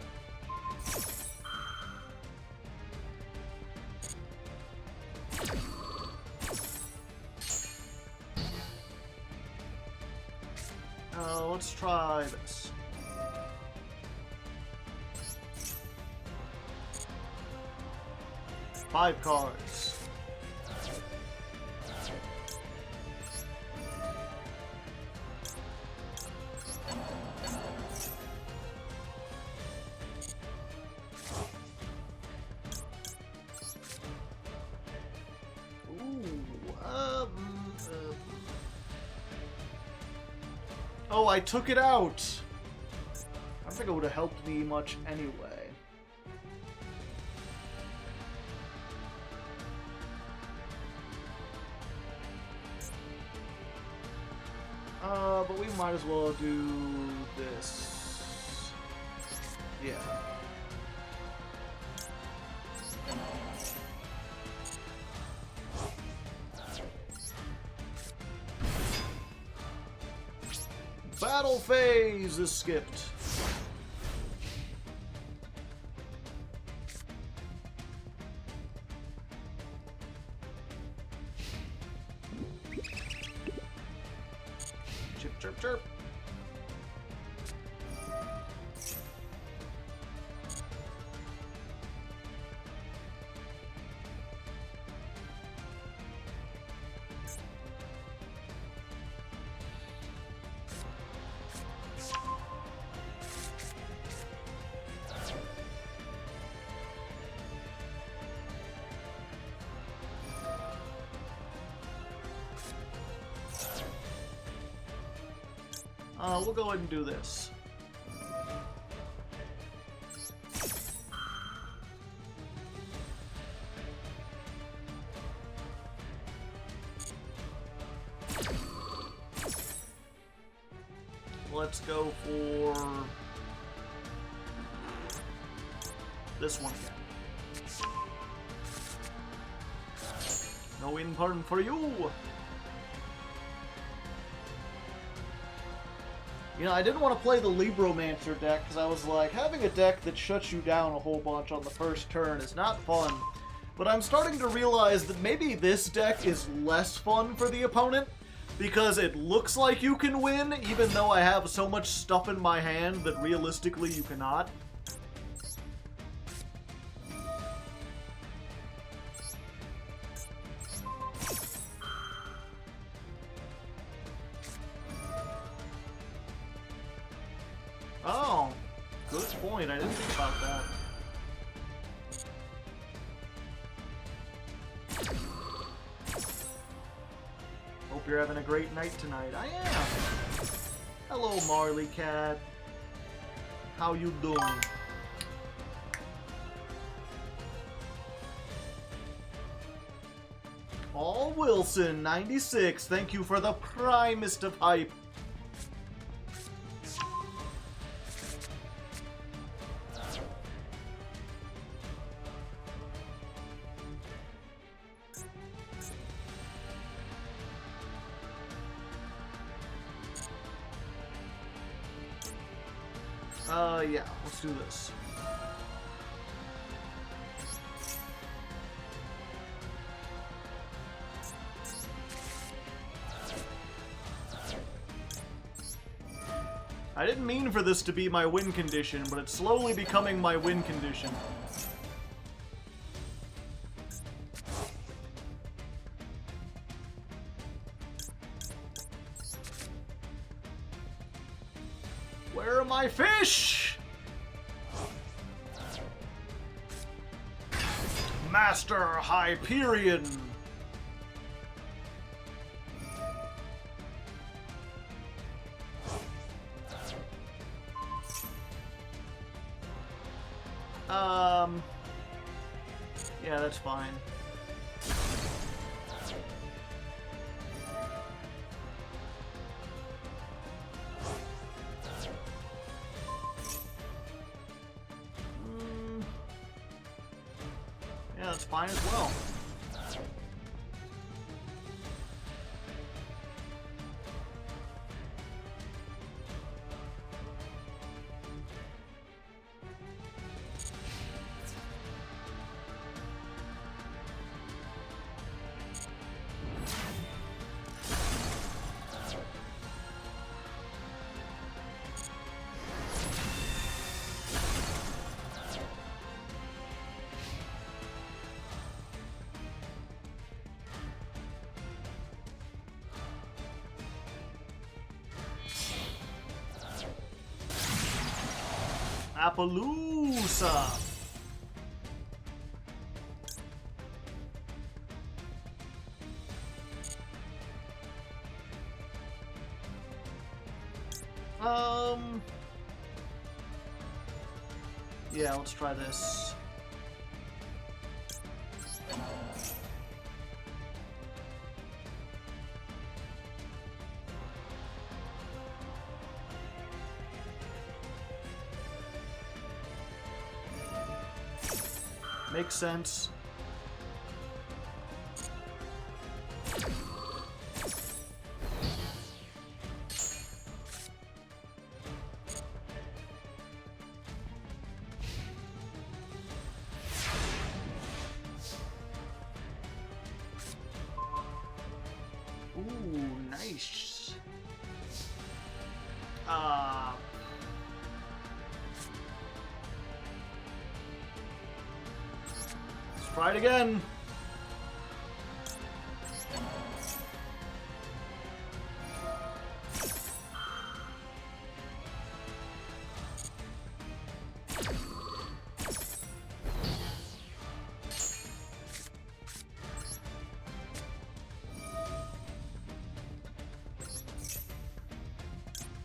Let's try this. Five cards. Oh, I took it out! I don't think it would have helped me much anyway. But we might as well do this. Yeah. Battle phase is skipped. Chirp, chirp, chirp. We'll go ahead and do this. Let's go for this one again. No win pardon for you! You know, I didn't want to play the Libromancer deck because I was like, having a deck that shuts you down a whole bunch on the first turn is not fun. But I'm starting to realize that maybe this deck is less fun for the opponent because it looks like you can win even though I have so much stuff in my hand that realistically you cannot. Oh, good point. I didn't think about that. Hope you're having a great night tonight. I am. Hello, Marley Cat. How you doing? All Wilson, 96. Thank you for the primest of hype. Yeah, let's do this. I didn't mean for this to be my win condition, but it's slowly becoming my win condition. Where are my fish? Master Hyperion. Yeah, that's fine. Yeah, that's fine as well. Appaloosa! Yeah, let's try this. Makes sense. Ooh, nice. Let's try it again.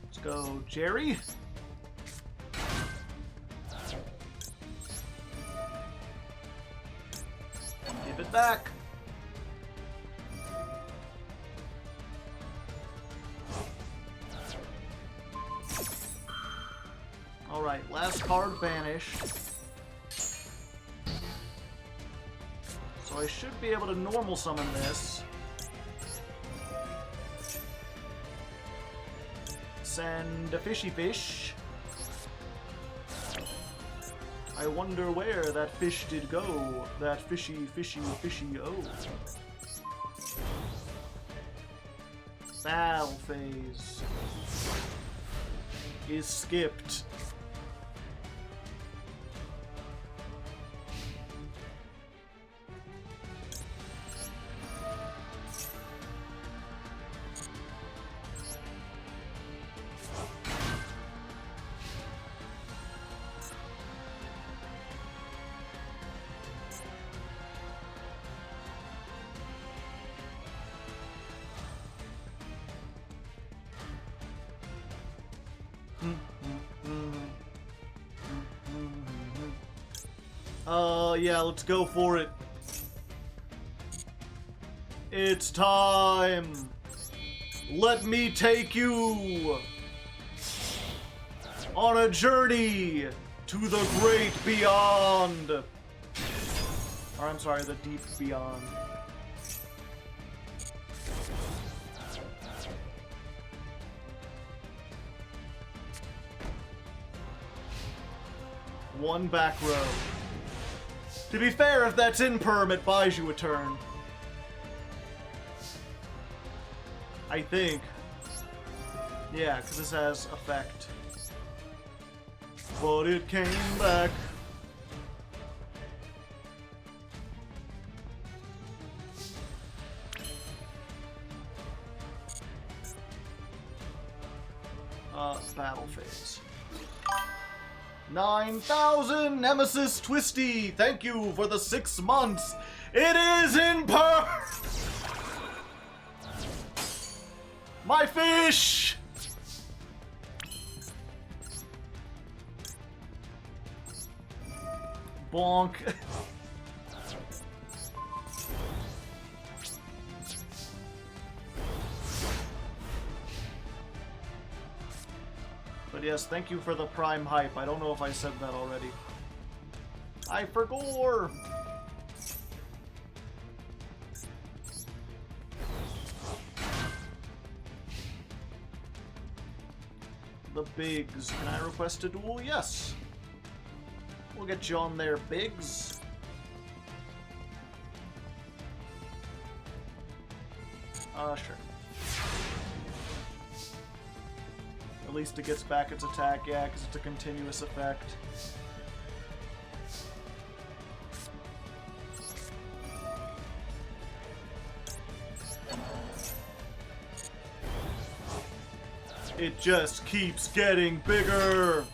Let's go, Jerry. Give it back. Alright, last card banished. So I should be able to normal summon this. Send a fishy fish. I wonder where that fish did go. That fishy, fishy, fishy, oh. Battle phase is skipped. Yeah, let's go for it. It's time. Let me take you on a journey to the great beyond. Or I'm sorry, the deep beyond. One back row. To be fair, if that's in perm, it buys you a turn. I think. Yeah, because this has effect. But it came back. Battle phase. 9,000 Nemesis Twisty, thank you for the 6 months. It is in per. My fish. Bonk. But yes, thank you for the prime hype. I don't know if I said that already. I forgot. the Biggs. Can I request a duel? Yes. We'll get you on there, Biggs. Sure. At least it gets back its attack, yeah, because it's a continuous effect. It just keeps getting bigger!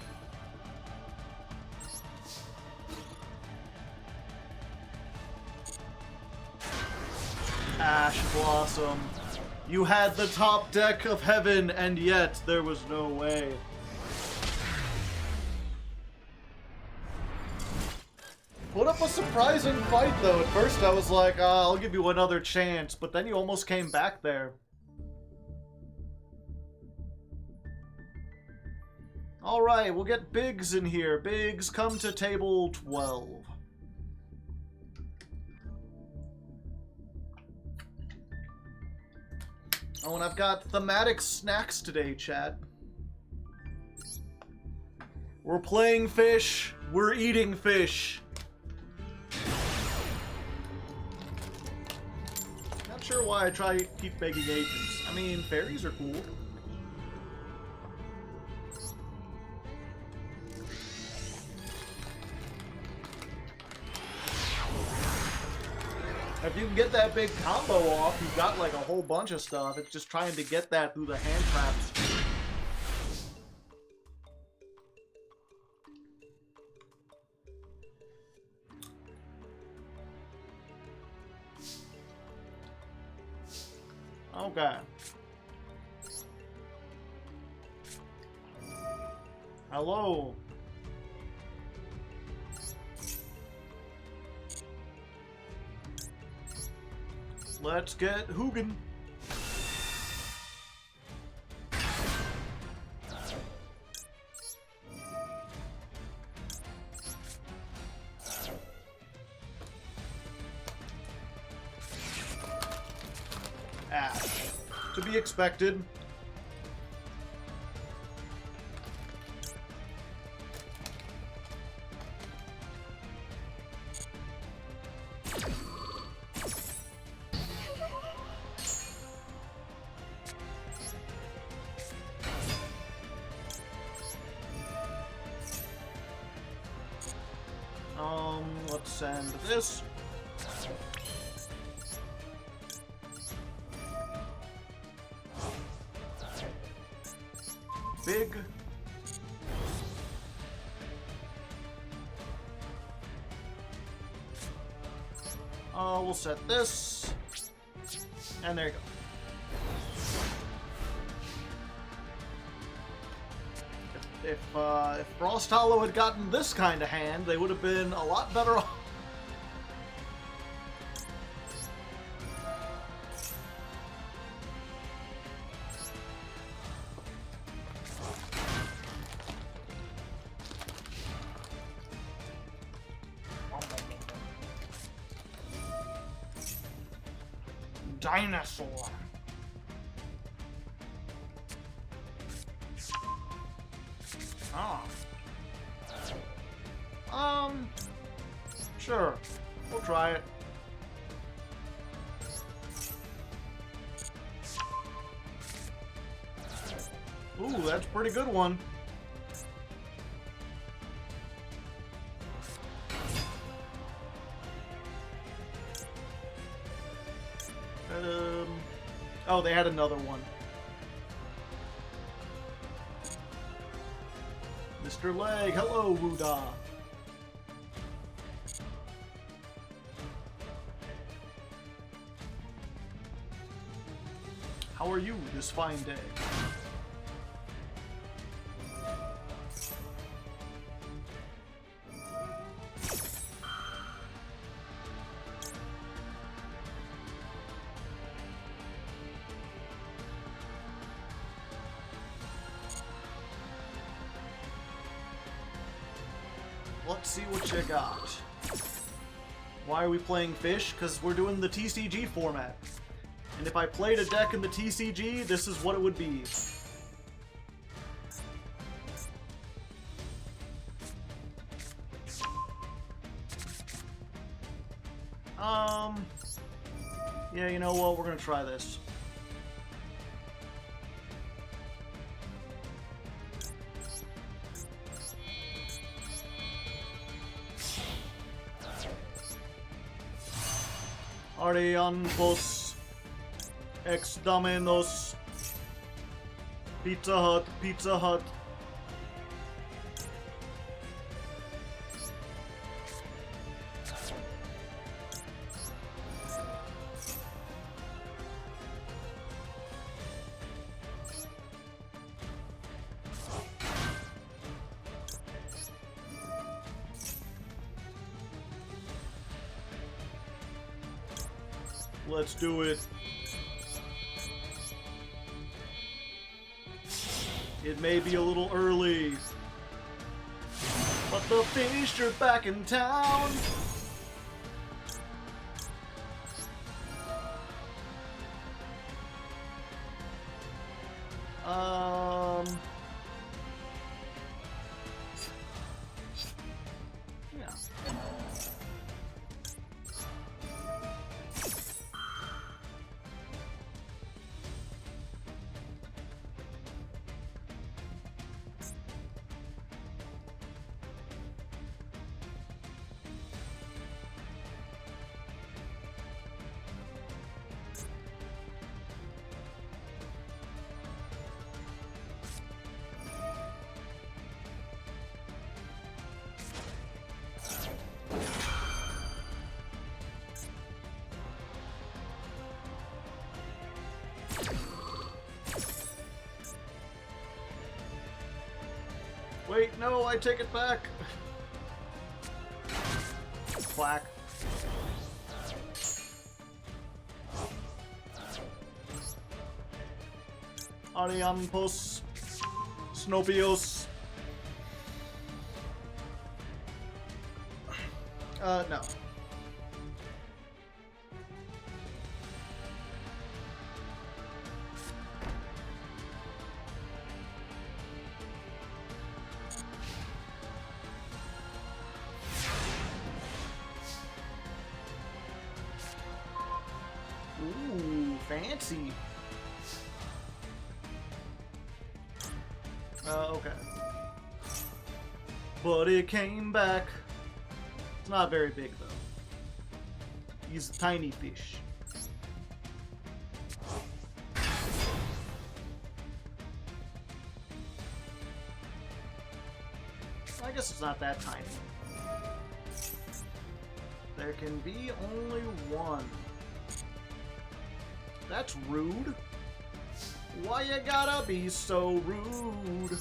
Ash Blossom. You had the top deck of heaven, and yet there was no way. Put up a surprising fight, though. At first I was like, I'll give you another chance, but then you almost came back there. Alright, we'll get Biggs in here. Biggs, come to table 12. Oh, and I've got thematic snacks today, chat. We're playing fish. We're eating fish. Not sure why I keep begging agents. I mean, fairies are cool. If you can get that big combo off, you've got like a whole bunch of stuff. It's just trying to get that through the hand traps. Okay. Hello. Let's get Hugin. Ash. To be expected. Let's send this. Big. We'll set this. And there you go. If Frost Hollow had gotten this kind of hand, they would have been a lot better off. Dinosaur. Sure. We'll try it. Ooh, that's a pretty good one. Oh, they had another one. Mr. Leg, hello, Wooda. How are you this fine day? Let's see what you got. Why are we playing fish? Because we're doing the TCG format. And if I played a deck in the TCG, this is what it would be. Yeah, you know what? We're gonna try this. Arianpos ex Dominos. Pizza Hut, Pizza Hut. Let's do it. It may be a little early, but the fish are back in town. Yeah. Wait, no, I take it back. Clack. Ariampos. Snopios. No. Ooh, fancy. Okay. But it came back. It's not very big, though. He's a tiny fish. I guess it's not that tiny. There can be only one. That's rude. Why you gotta be so rude?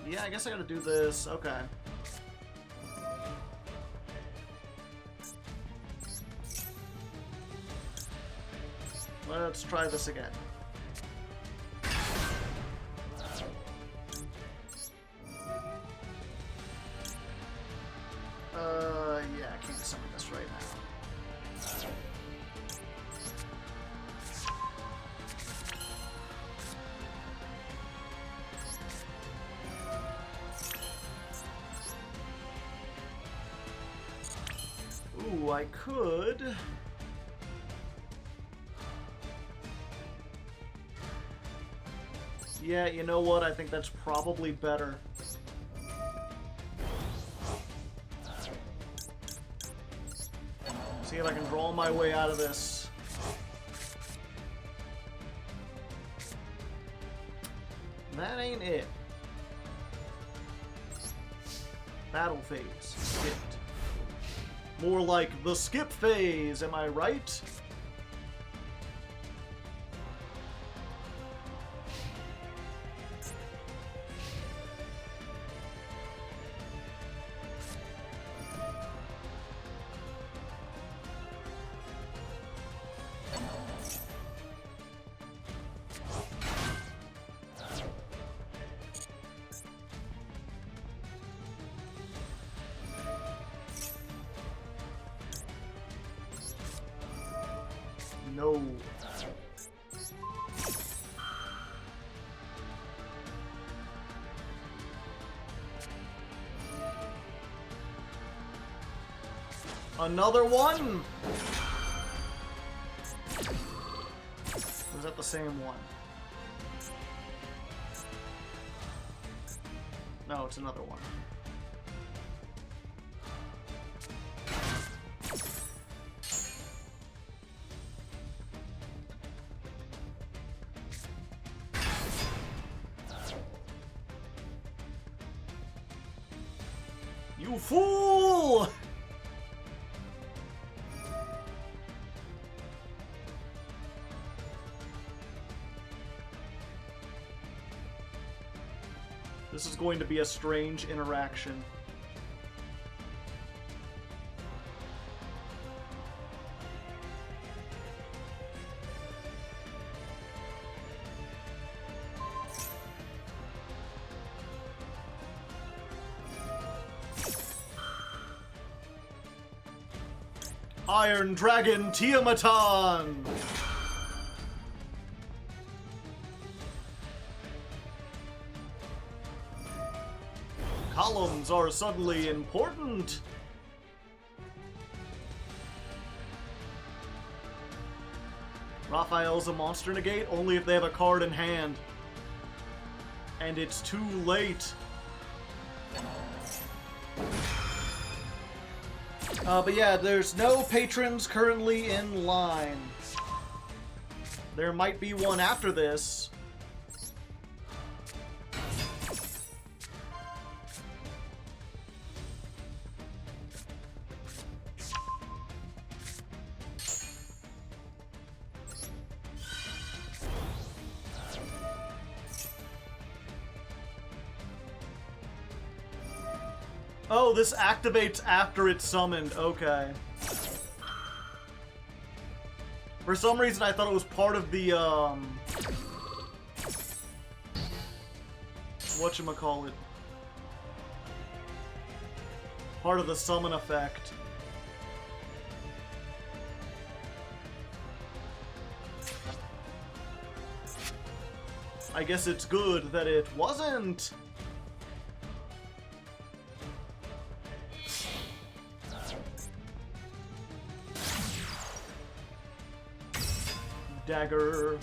Yeah, I guess I gotta do this. Okay. Let's try this again. Yeah, I can't summon this right now. Ooh, I could... Yeah, you know what? I think that's probably better. See if I can draw my way out of this. That ain't it. Battle phase. Skipped. More like the skip phase, am I right? No. Another one? Or is that the same one? No, it's another one. You fool! This is going to be a strange interaction. Iron Dragon Tiamatan! Columns are suddenly important. Raphael's a monster negate only if they have a card in hand. And it's too late. But yeah, there's no patrons currently in line. There might be one after this. Oh, this activates after it's summoned. Okay. For some reason, I thought it was part of the, whatchamacallit? Part of the summon effect. I guess it's good that it wasn't. Dagger.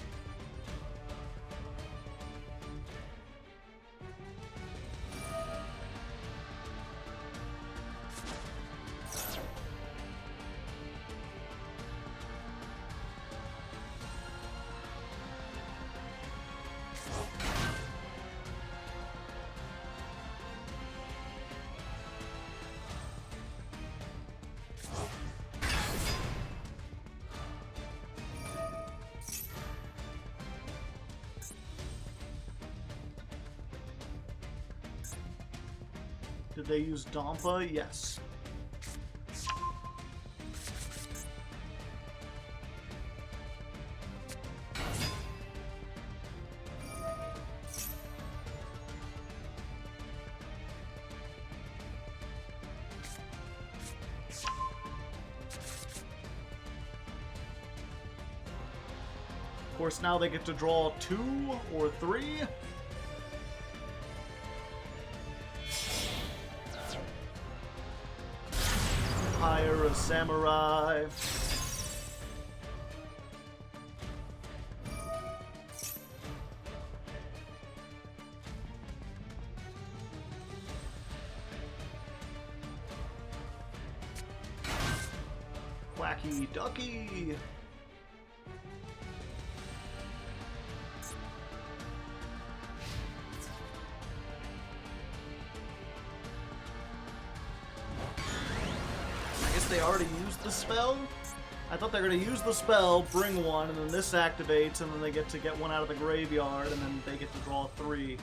Did they use Dampa? Yes. Of course, now they get to draw 2 or 3. Hire a samurai. Quacky ducky. They already used the spell? I thought they were going to use the spell, bring one, and then this activates, and then they get to get one out of the graveyard, and then they get to draw 3.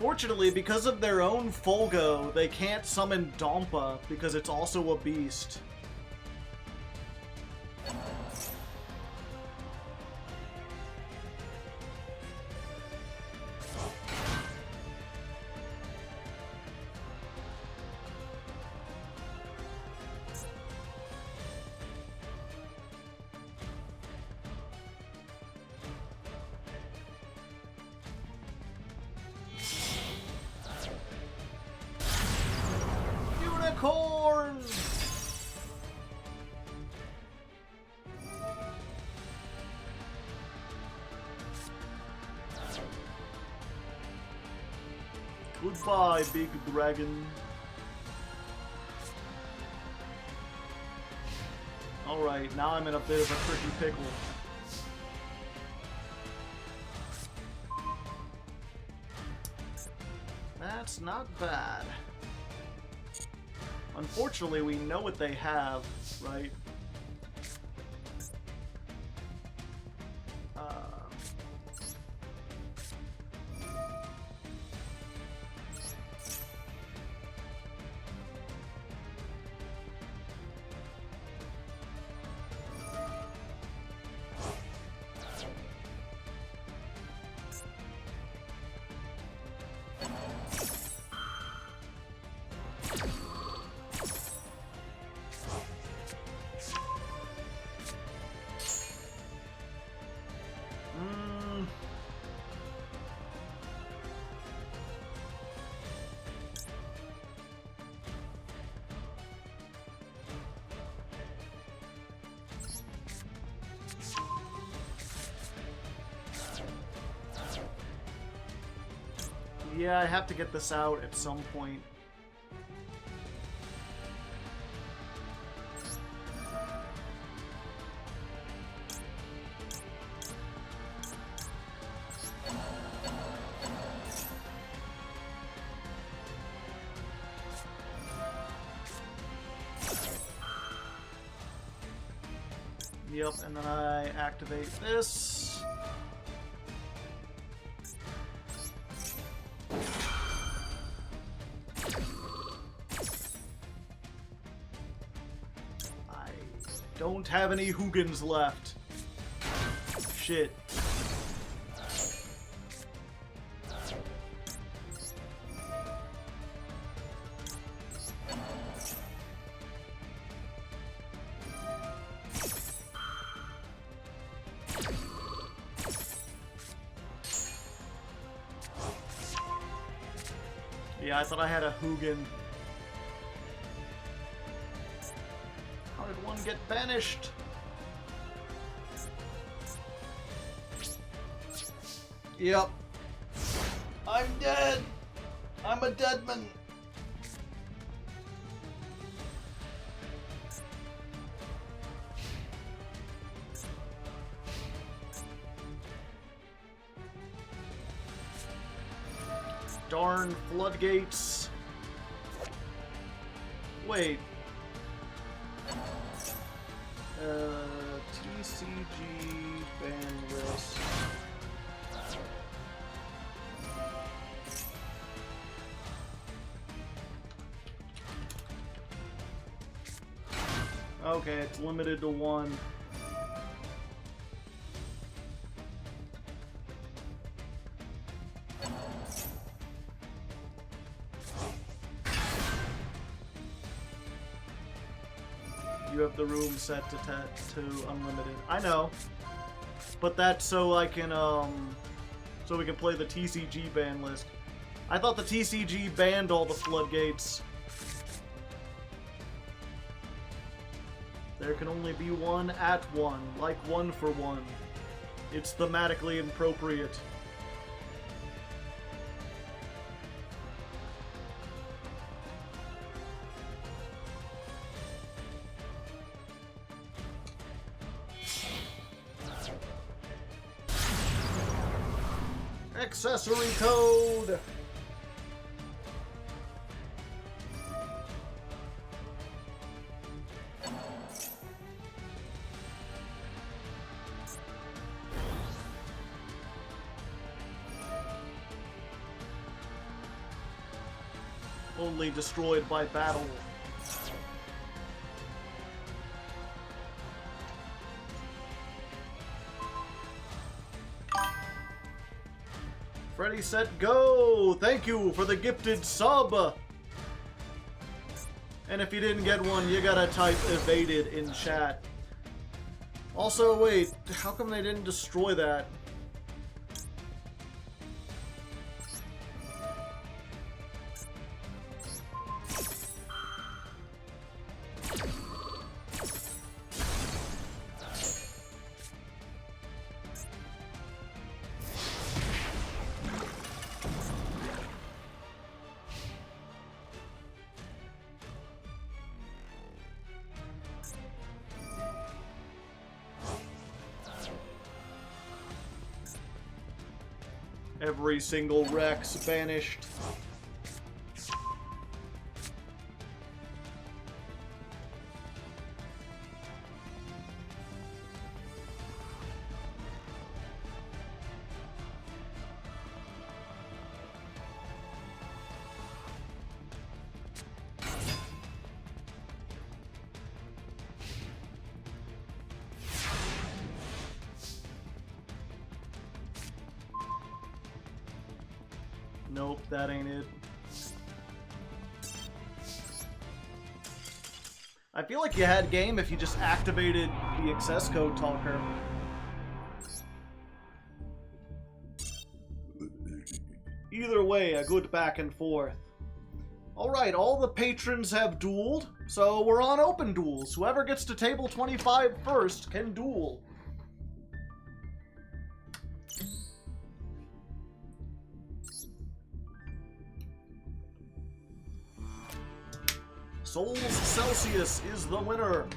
Unfortunately, because of their own Folgo, they can't summon Dompa because it's also a beast. Unicorn! Goodbye, big dragon. Alright, now I'm in a bit of a tricky pickle. That's not bad. Unfortunately, we know what they have, right? Yeah, I have to get this out at some point. Yep, and then I activate this. Don't have any Hoogans left. Shit. Yeah, I thought I had a Hoogan. How did one get banished? Yep. I'm dead! I'm a dead man! Darn floodgates. Wait. TCG bandwidth. Okay, it's limited to one. You have the room set to unlimited. I know, but that's so I can so we can play the TCG ban list. I thought the TCG banned all the floodgates. There can only be one at one, like one for one. It's thematically appropriate. Accessory code! Only destroyed by battle. Ready, set, go! Thank you for the gifted sub! And if you didn't get one, you gotta type evaded in chat. Also, wait, how come they didn't destroy that? Every single Rex banished. Nope, that ain't it. I feel like you had game if you just activated the access code talker. Either way, a good back and forth. Alright, all the patrons have dueled, so we're on open duels. Whoever gets to table 25 first can duel. Souls Celsius is the winner.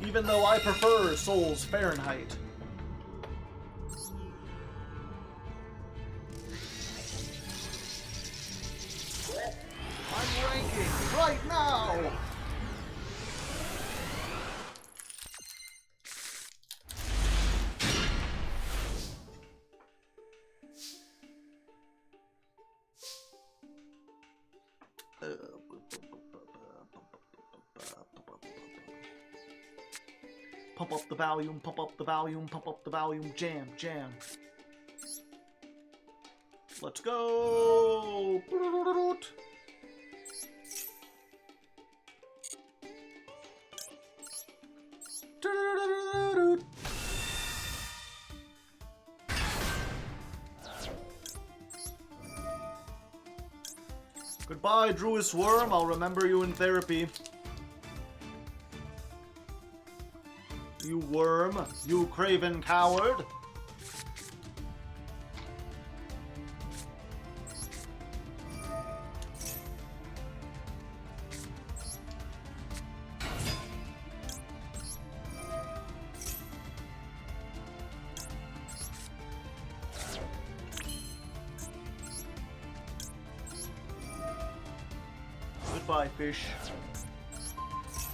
Even though I prefer Souls Fahrenheit. I'm ranking right now! Pump up the volume, pump up the volume, pump up the volume, jam, jam. Let's go! Goodbye, Druis Worm. I'll remember you in therapy. You worm. You craven coward. Goodbye, fish.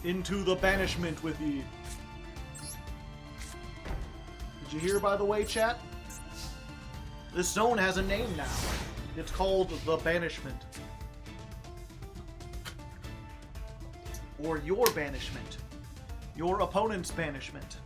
Into the banishment with ye. Did you hear, by the way, chat? This zone has a name now. It's called the Banishment. Or your banishment. Your opponent's banishment.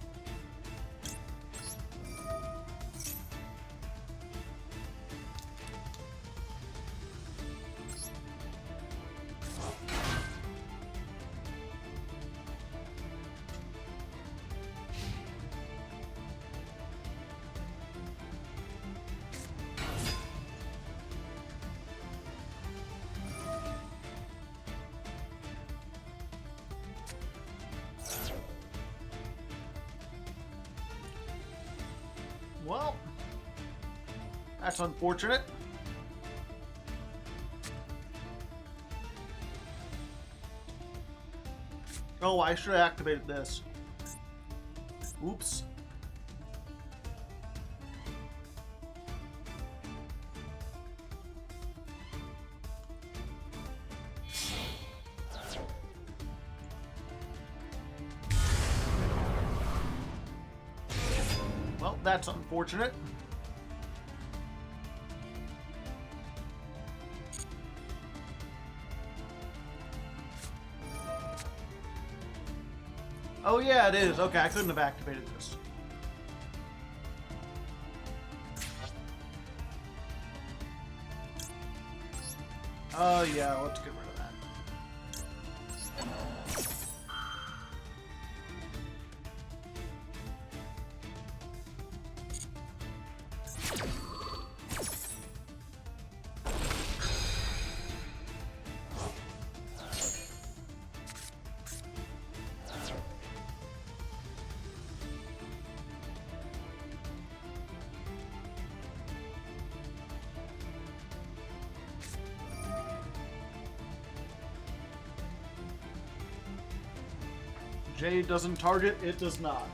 Well, that's unfortunate. Oh, I should have activated this. Oops. Well, that's unfortunate. Oh yeah, it is. Okay, I couldn't have activated this. Oh yeah, let's get rid of that. J doesn't target, it does not.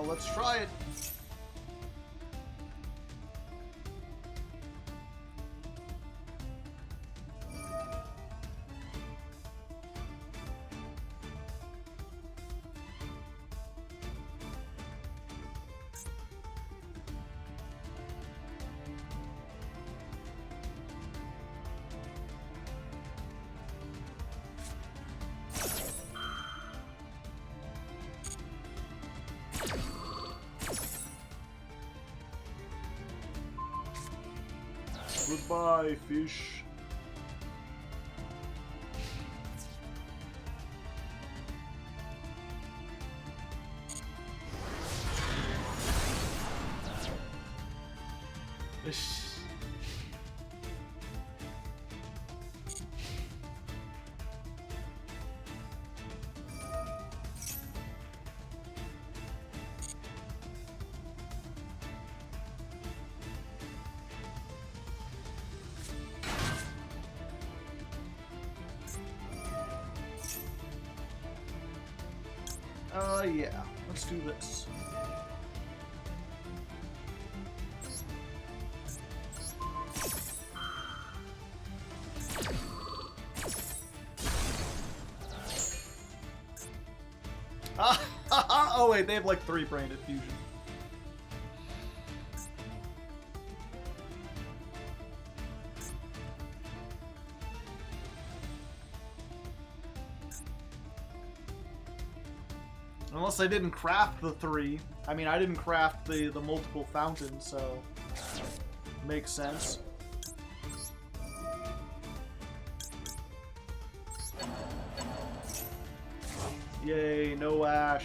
Let's try it. Goodbye, fish. Yeah, let's do this. Oh wait, they have like 3 branded fusion. Unless I didn't craft the 3. I mean, I didn't craft the multiple fountains, so makes sense. Yay, no ash.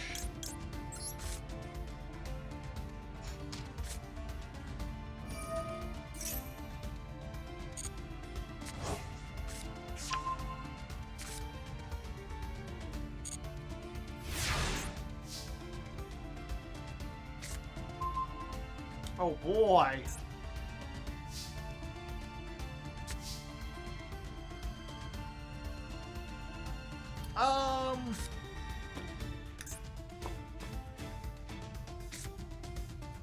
Oh boy.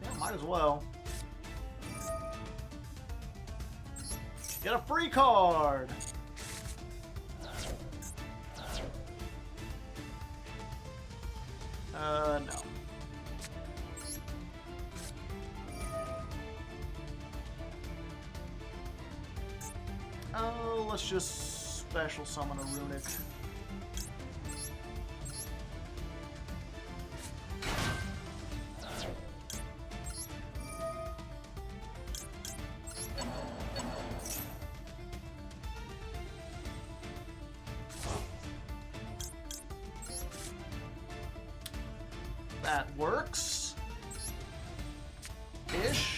Yeah, might as well. Get a free card. No. Oh, let's just special summon a runic. That works. Ish.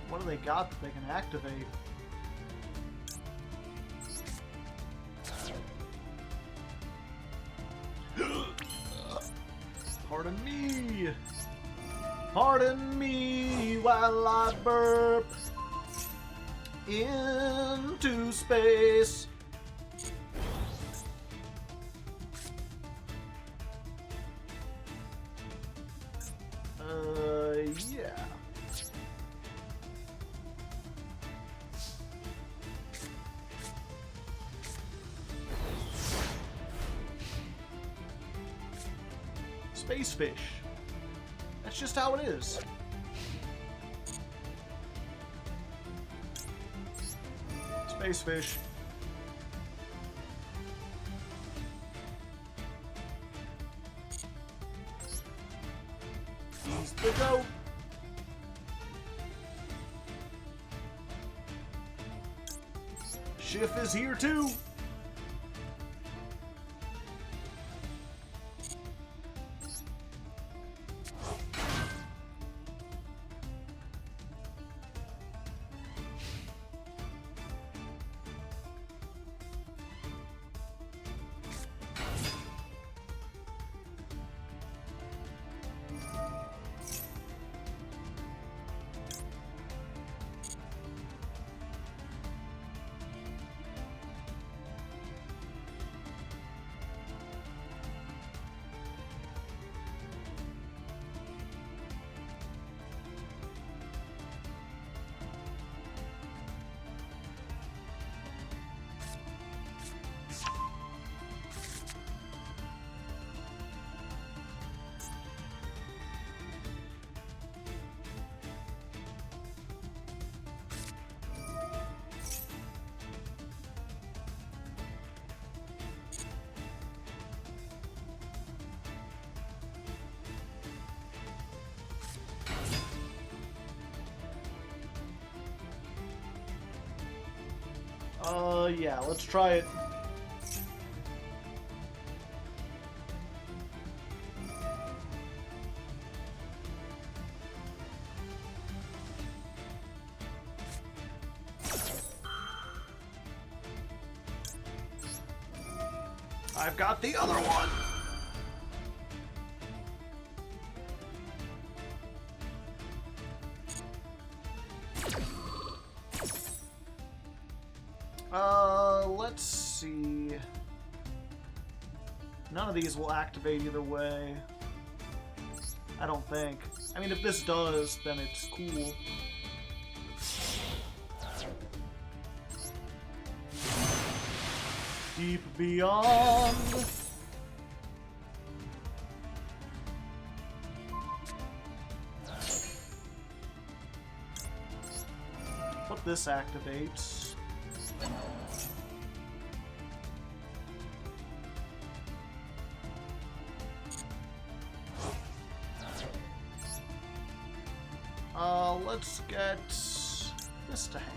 What do they got that they can activate? Pardon me. Pardon me while I burp into space. Yeah. Space fish. That's just how it is. Space fish. He's the goat. Schiff is here too. Yeah, let's try it. I've got the other one. Let's see. None of these will activate either way. I don't think. I mean, if this does, then it's cool. Deep beyond. What this activates. Let's get this to hand.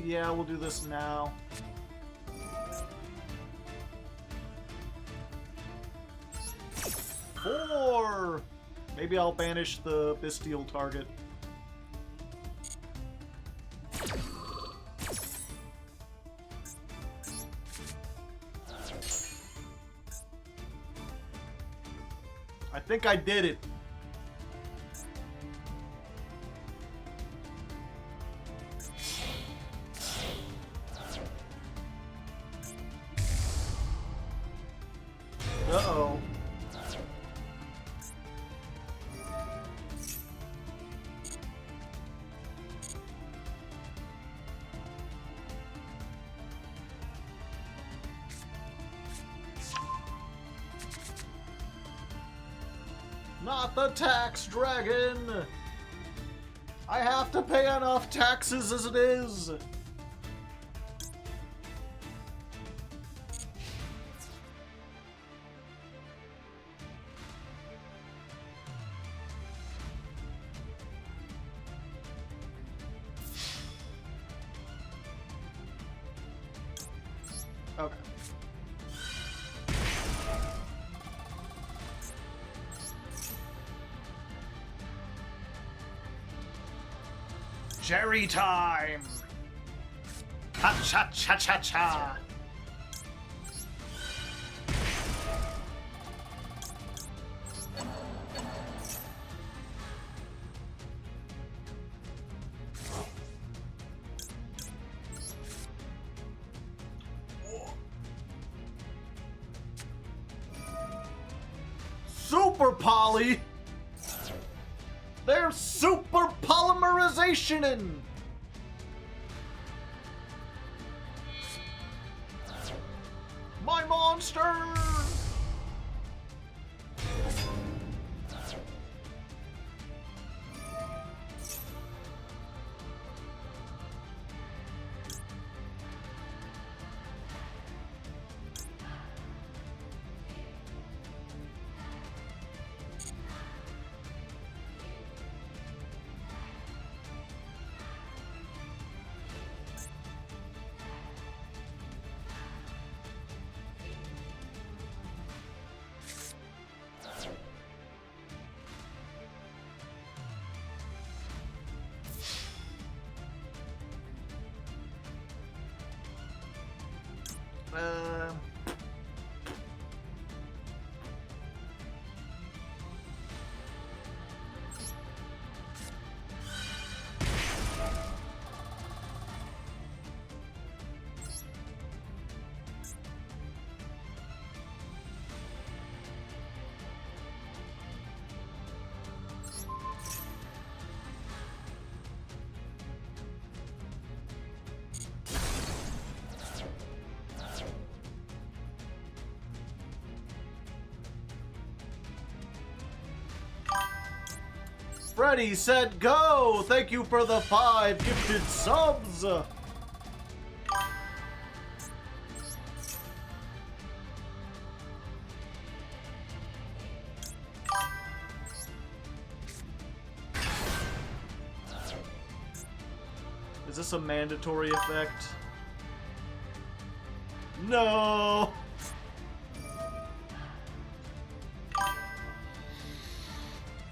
Yeah, we'll do this now. Four! Maybe I'll banish the bestial target. I think I did it. Uh-oh. Not the tax dragon! I have to pay enough taxes as it is! Okay. Cherry time! Ha cha cha cha cha! Super poly! They're super polymerization-ing! My monster! Freddy said go! Thank you for the 5 gifted subs! Is this a mandatory effect? No!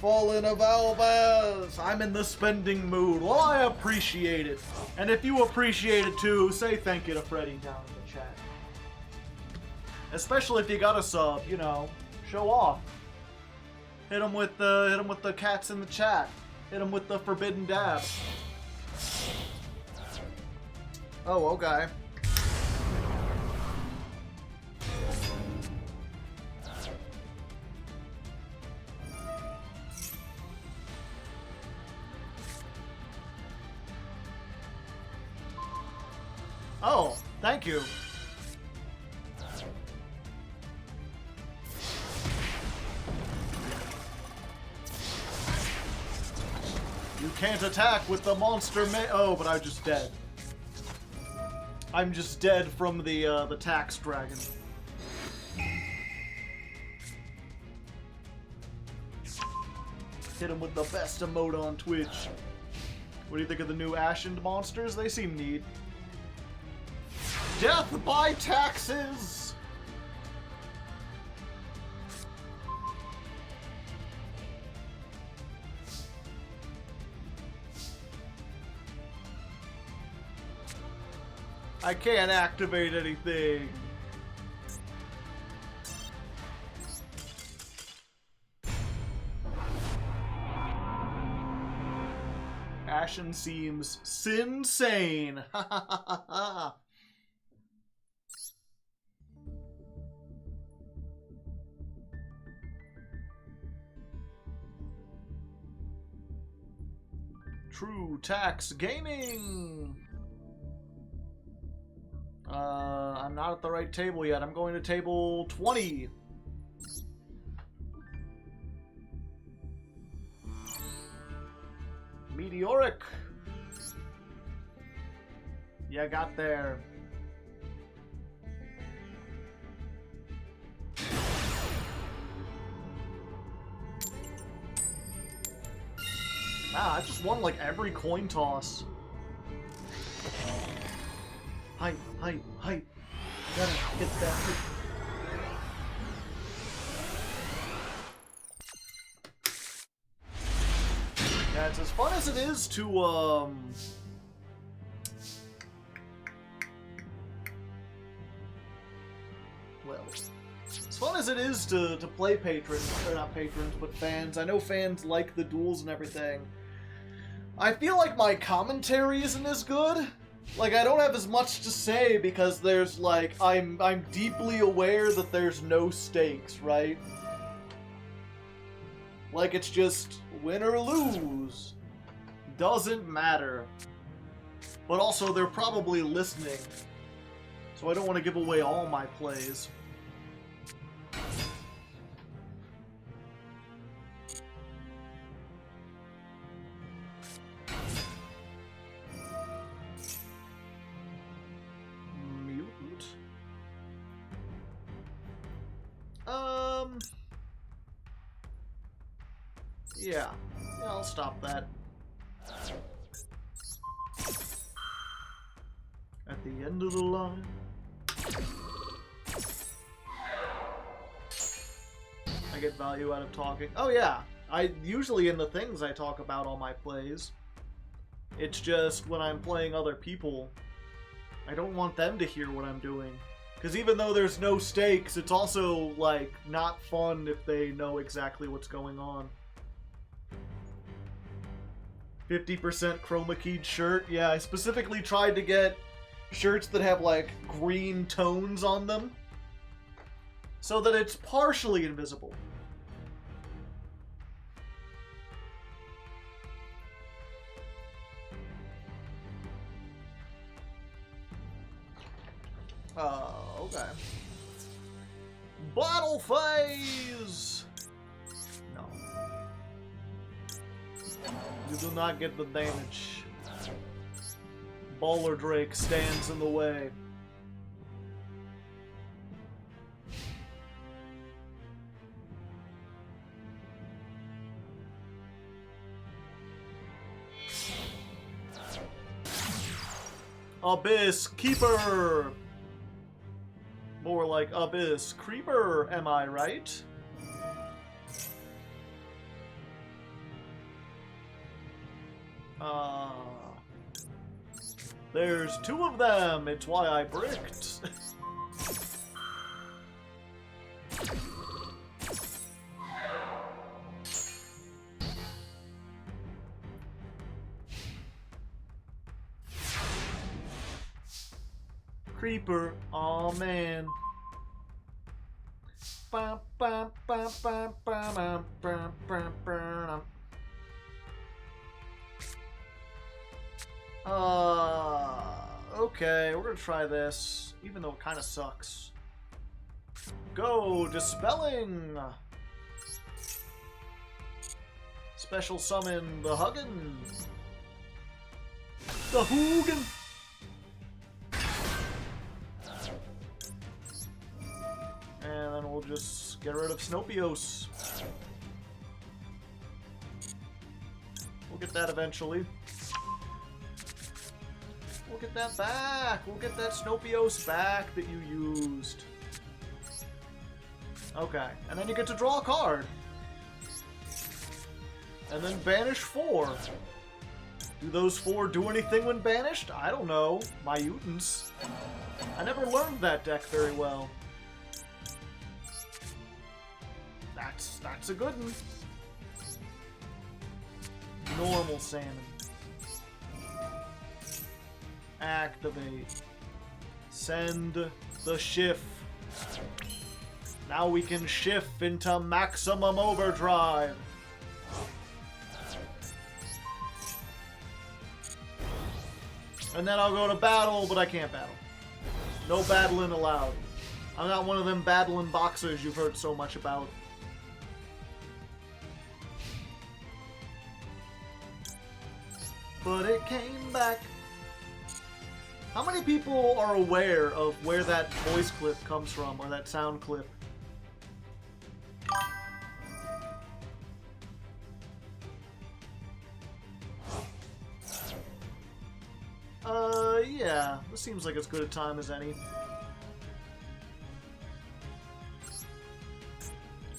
Fallen of Albaz! I'm in the spending mood. Well, I appreciate it. And if you appreciate it too, say thank you to Freddy down in the chat. Especially if you got a sub, you know, show off. Hit him with the cats in the chat. Hit him with the forbidden dab. Oh, okay. Oh, thank you. You can't attack with the monster oh, but I'm just dead. I'm just dead from the tax dragon. Hit him with the best emote on Twitch. What do you think of the new Ashened monsters? They seem neat. Death by taxes! I can't activate anything. Ashen seems sinsane. Ha ha ha ha ha. True Tax Gaming. I'm not at the right table yet. I'm going to table 20. Meteoric. You got there. Ah, I just won like every coin toss. Hype, hype, hype. Gotta get that. Yeah, it's as fun as it is to, well, as fun as it is to play patrons, or not patrons, but fans. I know fans like the duels and everything. I feel like my commentary isn't as good. Like, I don't have as much to say because there's, like, I'm deeply aware that there's no stakes, right? Like, it's just win or lose. Doesn't matter. But also, they're probably listening. So I don't want to give away all my plays. Mutant? Yeah, I'll stop that. At the end of the line. I get value out of talking. Oh yeah, I usually in the things I talk about all my plays. It's just when I'm playing other people, I don't want them to hear what I'm doing. Because even though there's no stakes, it's also, like, not fun if they know exactly what's going on. 50% chroma keyed shirt. Yeah, I specifically tried to get shirts that have, like, green tones on them so that it's partially invisible. Okay. Bottle phase! No. You do not get the damage. Baller Drake stands in the way. Abyss Keeper! More like Abyss Creeper, am I right? There's two of them, it's why I bricked. Creeper, oh man. Okay, we're gonna try this, even though it kind of sucks. Go, Dispelling! Special summon the Huggin! The Hoogan! And then we'll just get rid of Snopios. We'll get that eventually. We'll get that back. We'll get that Snopios back that you used. Okay, and then you get to draw a card. And then banish 4. Do those 4 do anything when banished? I don't know. My mutants. I never learned that deck very well. That's a good one. Normal salmon. Activate. Send the shift. Now we can shift into maximum overdrive. And then I'll go to battle, but I can't battle. No battling allowed. I'm not one of them battling boxers you've heard so much about. but it came back. How many people are aware of where that voice clip comes from, or that sound clip? Yeah, this seems like as good a time as any.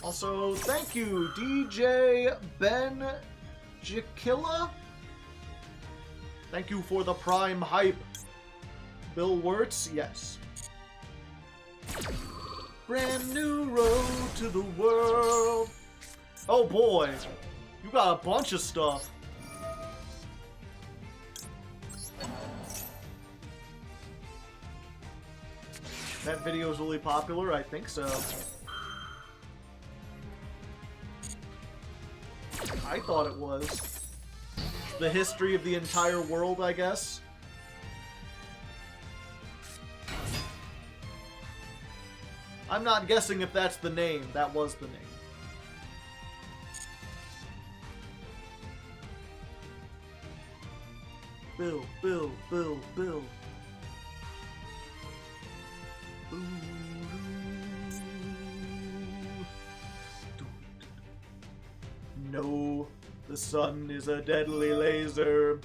Also, thank you, DJ Ben Jakilla. Thank you for the Prime Hype. Bill Wirtz, yes. Brand new road to the world. Oh boy, you got a bunch of stuff. That video is really popular, I think so. I thought it was. The history of the entire world, I guess. I'm not guessing if that's the name. That was the name. Bill, Bill, Bill, Bill. No, the sun is a deadly laser.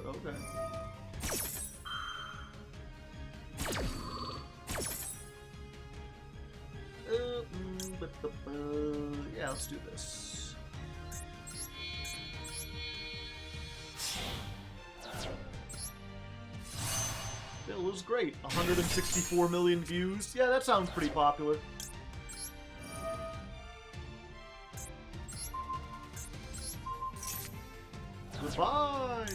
Okay. Yeah, let's do this. Bill was great. 164 million views. Yeah, that sounds pretty popular. Goodbye!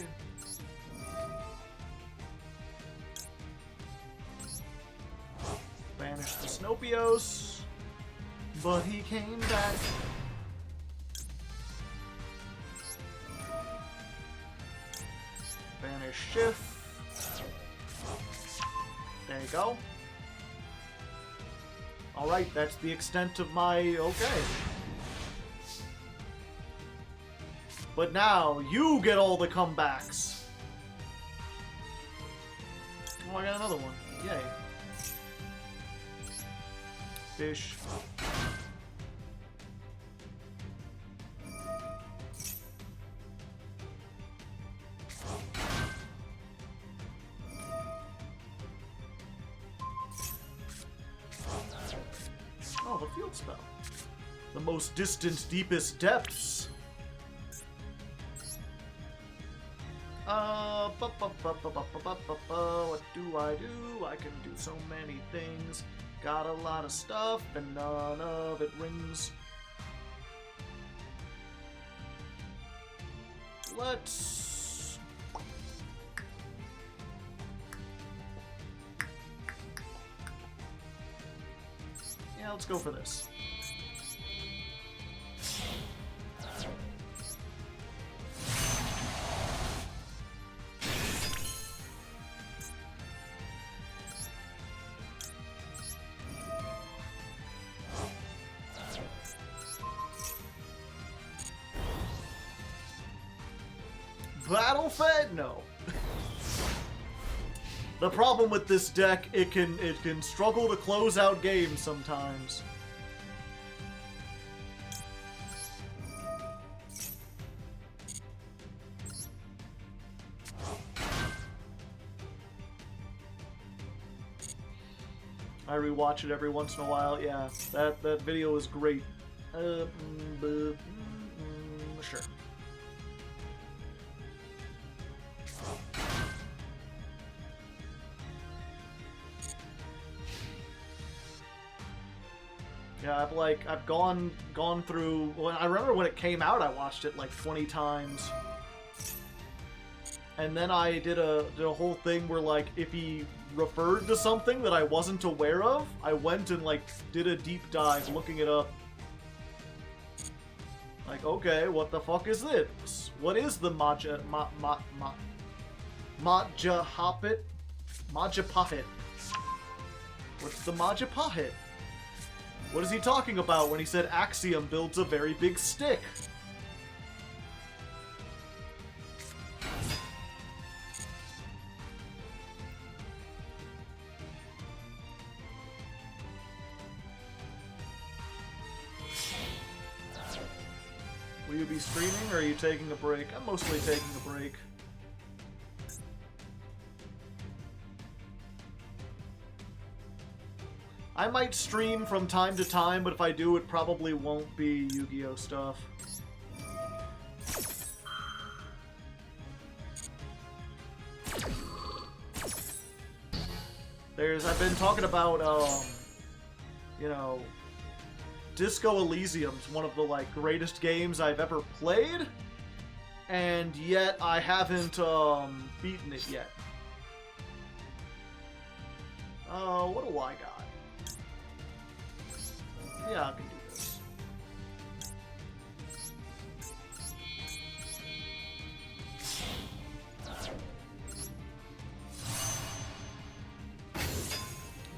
Banished the Snopios, but he came back. Banish Shift. There you go. Alright, that's the extent of my... okay. But now, you get all the comebacks! Oh, I got another one. Yay. Fish. Oh, the field spell. The most distant, deepest depths. What do? I can do so many things. Got a lot of stuff, and none of it rings. Let's... yeah, let's go for this. Battle Fed? No. The problem with this deck, it can struggle to close out games sometimes. I rewatch it every once in a while. Yeah, that video is great. Sure. Yeah, I've gone through. Well, I remember when it came out, I watched it like 20 times, and then I did a whole thing where like if he referred to something that I wasn't aware of, I went and like did a deep dive looking it up. Like, okay, what the fuck is this? What is the Majapahit? What's the Majapahit? What is he talking about when he said Axiom builds a very big stick? Will you be streaming or are you taking a break? I'm mostly taking a break. I might stream from time to time, but if I do, it probably won't be Yu-Gi-Oh! Stuff. I've been talking about, you know, Disco Elysium's one of the, like, greatest games I've ever played, and yet I haven't, beaten it yet. What do I got? Yeah, I can do this.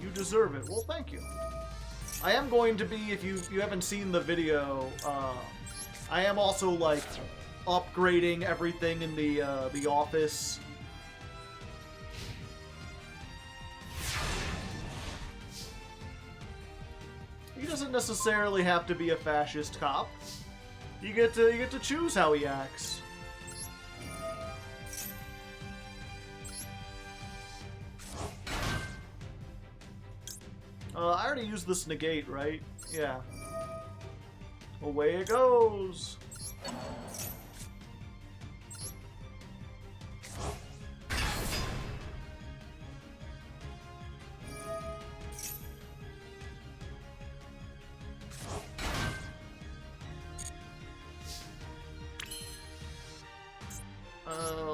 You deserve it. Well, thank you. I am going to be, if you haven't seen the video, I am also, like, upgrading everything in the office. He doesn't necessarily have to be a fascist cop. You get to choose how he acts. I already used this negate, right? Yeah. Away it goes.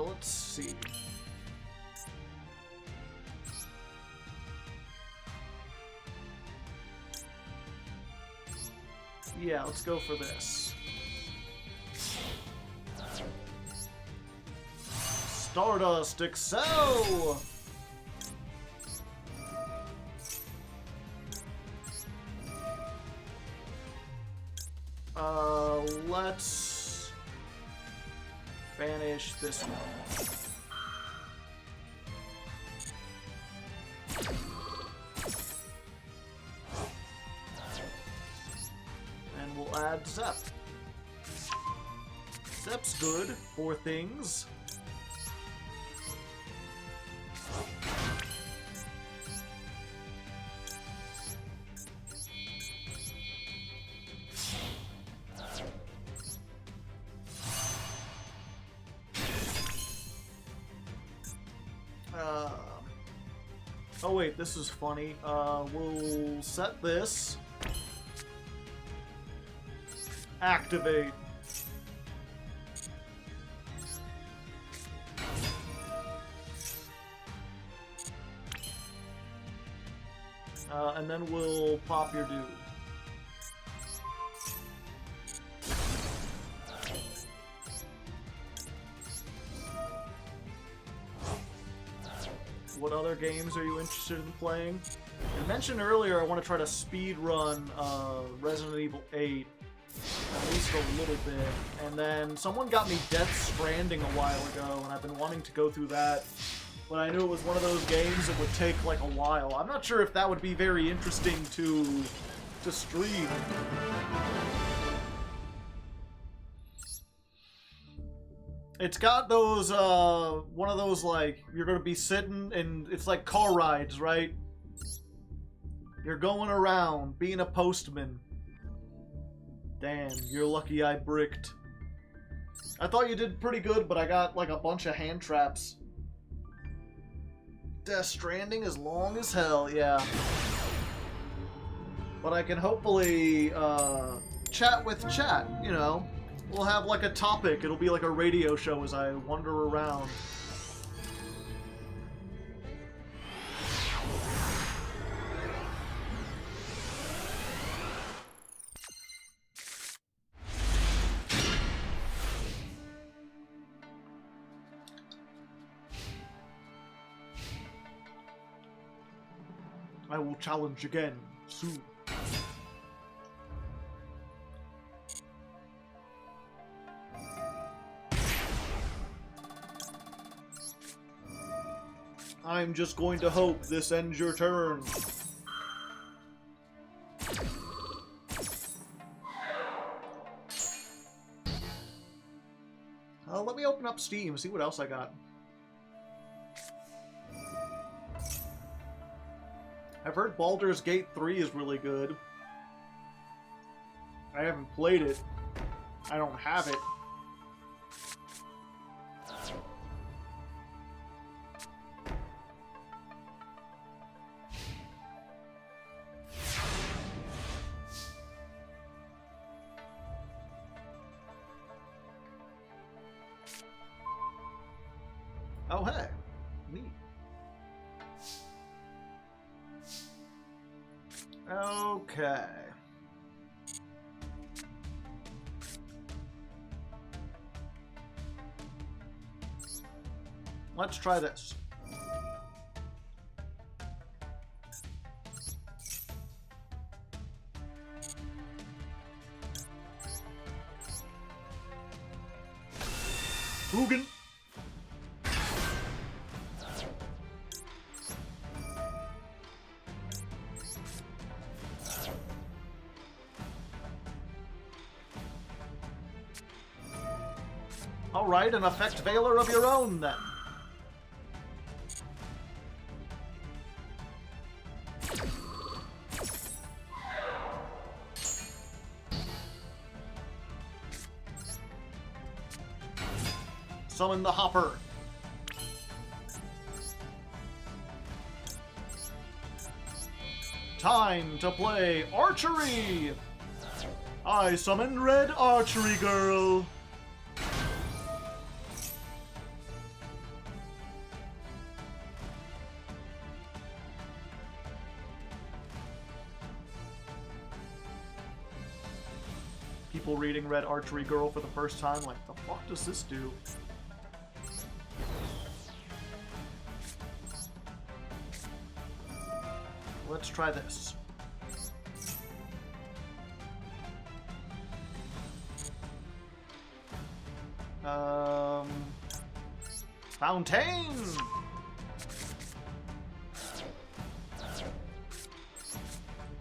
Let's see. Yeah, let's go for this. Stardust Excel! Let's banish this one. And we'll add Zep. Zep's good for things. Oh wait, this is funny. We'll set this. Activate. And then we'll pop your dude. What other games are you interested in playing? I mentioned earlier I want to try to speed run Resident Evil 8, at least a little bit. And then someone got me Death Stranding a while ago, and I've been wanting to go through that. But I knew it was one of those games that would take like a while. I'm not sure if that would be very interesting to stream. It's got those, one of those, like, you're gonna be sitting, and it's like car rides, right? You're going around, being a postman. Damn, you're lucky I bricked. I thought you did pretty good, but I got, like, a bunch of hand traps. Death Stranding is long as hell, yeah. But I can hopefully, chat with chat, you know? We'll have like a topic. It'll be like a radio show as I wander around. I will challenge again soon. I'm just going to hope this ends your turn. Let me open up Steam, see what else I got. I've heard Baldur's Gate 3 is really good. I haven't played it. I don't have it. Oh, hey. Neat. Okay. Let's try this. Hugin. Alright, an effect veiler of your own, then. Summon the Hopper. Time to play archery! I summon Red Archery Girl. People reading Red Archery Girl for the first time, like, the fuck does this do? Let's try this. Fontaine!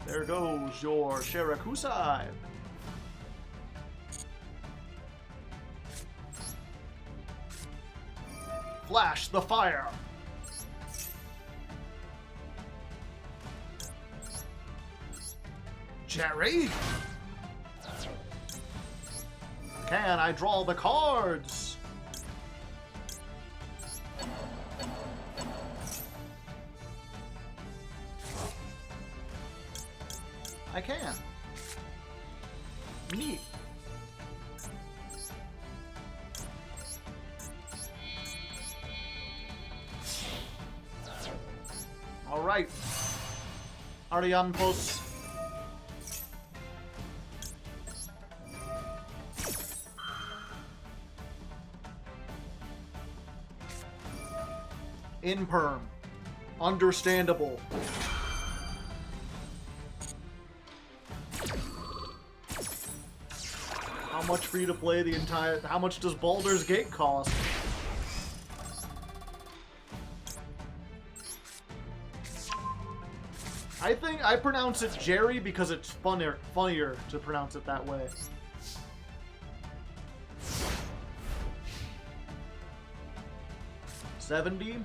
There goes your Shirakusai. Flash the fire! Jerry? Can I draw the cards? I can. Neat. All right. Ariampos. Imperm. Understandable. How much for you to play the entire... How much does Baldur's Gate cost? I think I pronounce it Jerry because it's funnier to pronounce it that way. $70?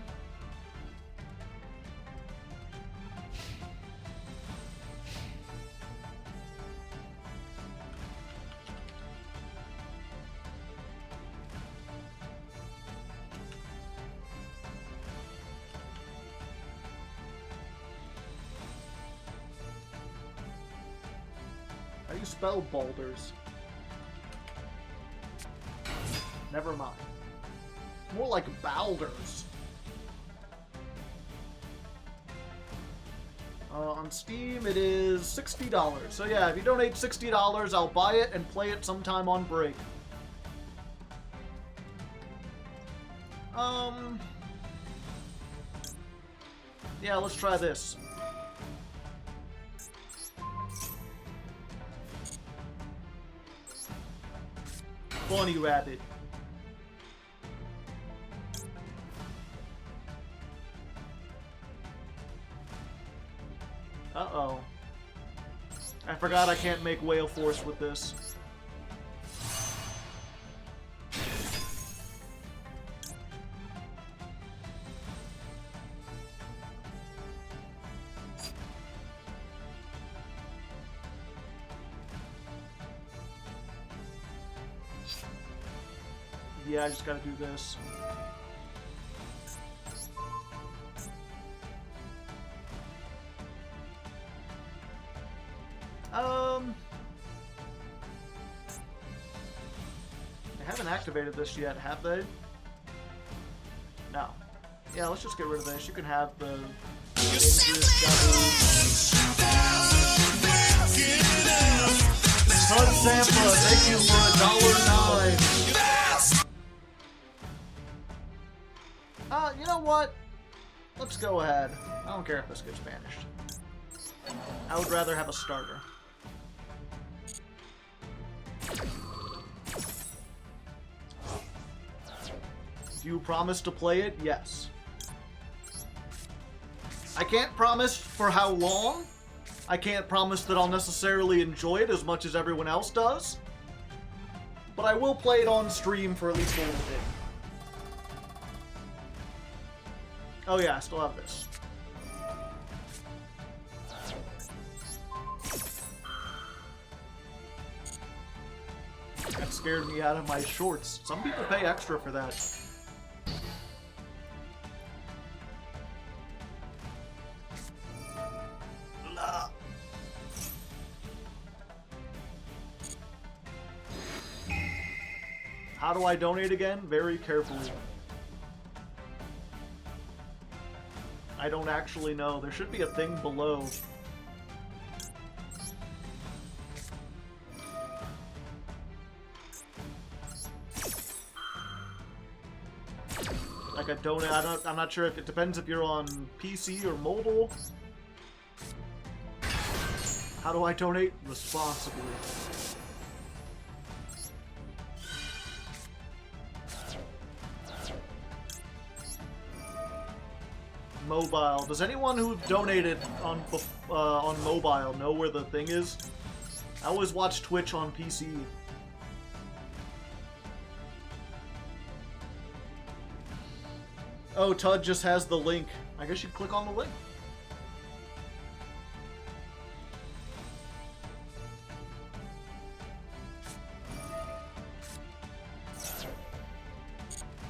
How do you spell Baldur's? Never mind. More like Baldur's. On Steam, it is $60. So yeah, if you donate $60, I'll buy it and play it sometime on break. Yeah, let's try this. Bunny Rabbit. Uh-oh. I forgot I can't make Whale Force with this. Yeah, I just gotta do this. They haven't activated this yet, have they? No. Yeah, let's just get rid of this. You can have the... Todd Sampa, thank you for $1.09. You know what? Let's go ahead. I don't care if this gets banished. I would rather have a starter. Do you promise to play it? Yes. I can't promise for how long. I can't promise that I'll necessarily enjoy it as much as everyone else does. But I will play it on stream for at least a little bit. Oh yeah, I still have this. That scared me out of my shorts. Some people pay extra for that. How do I donate again? Very carefully. I don't actually know. There should be a thing below. Like a donate. I'm not sure if it depends if you're on PC or mobile. How do I donate responsibly? Mobile. Does anyone who donated on mobile know where the thing is? I always watch Twitch on PC. Oh, Tud just has the link. I guess you click on the link.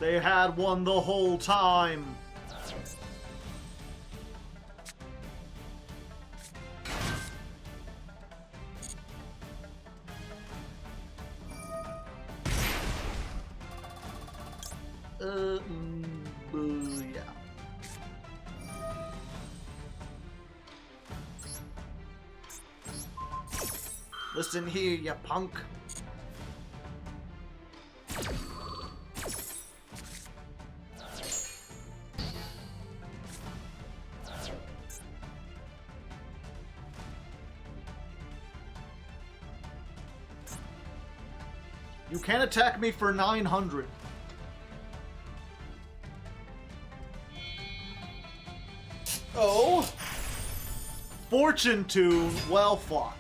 They had one the whole time. Yeah. Listen here, you punk. You can't attack me for 900. Oh, Fortune Tune. Well, fuck.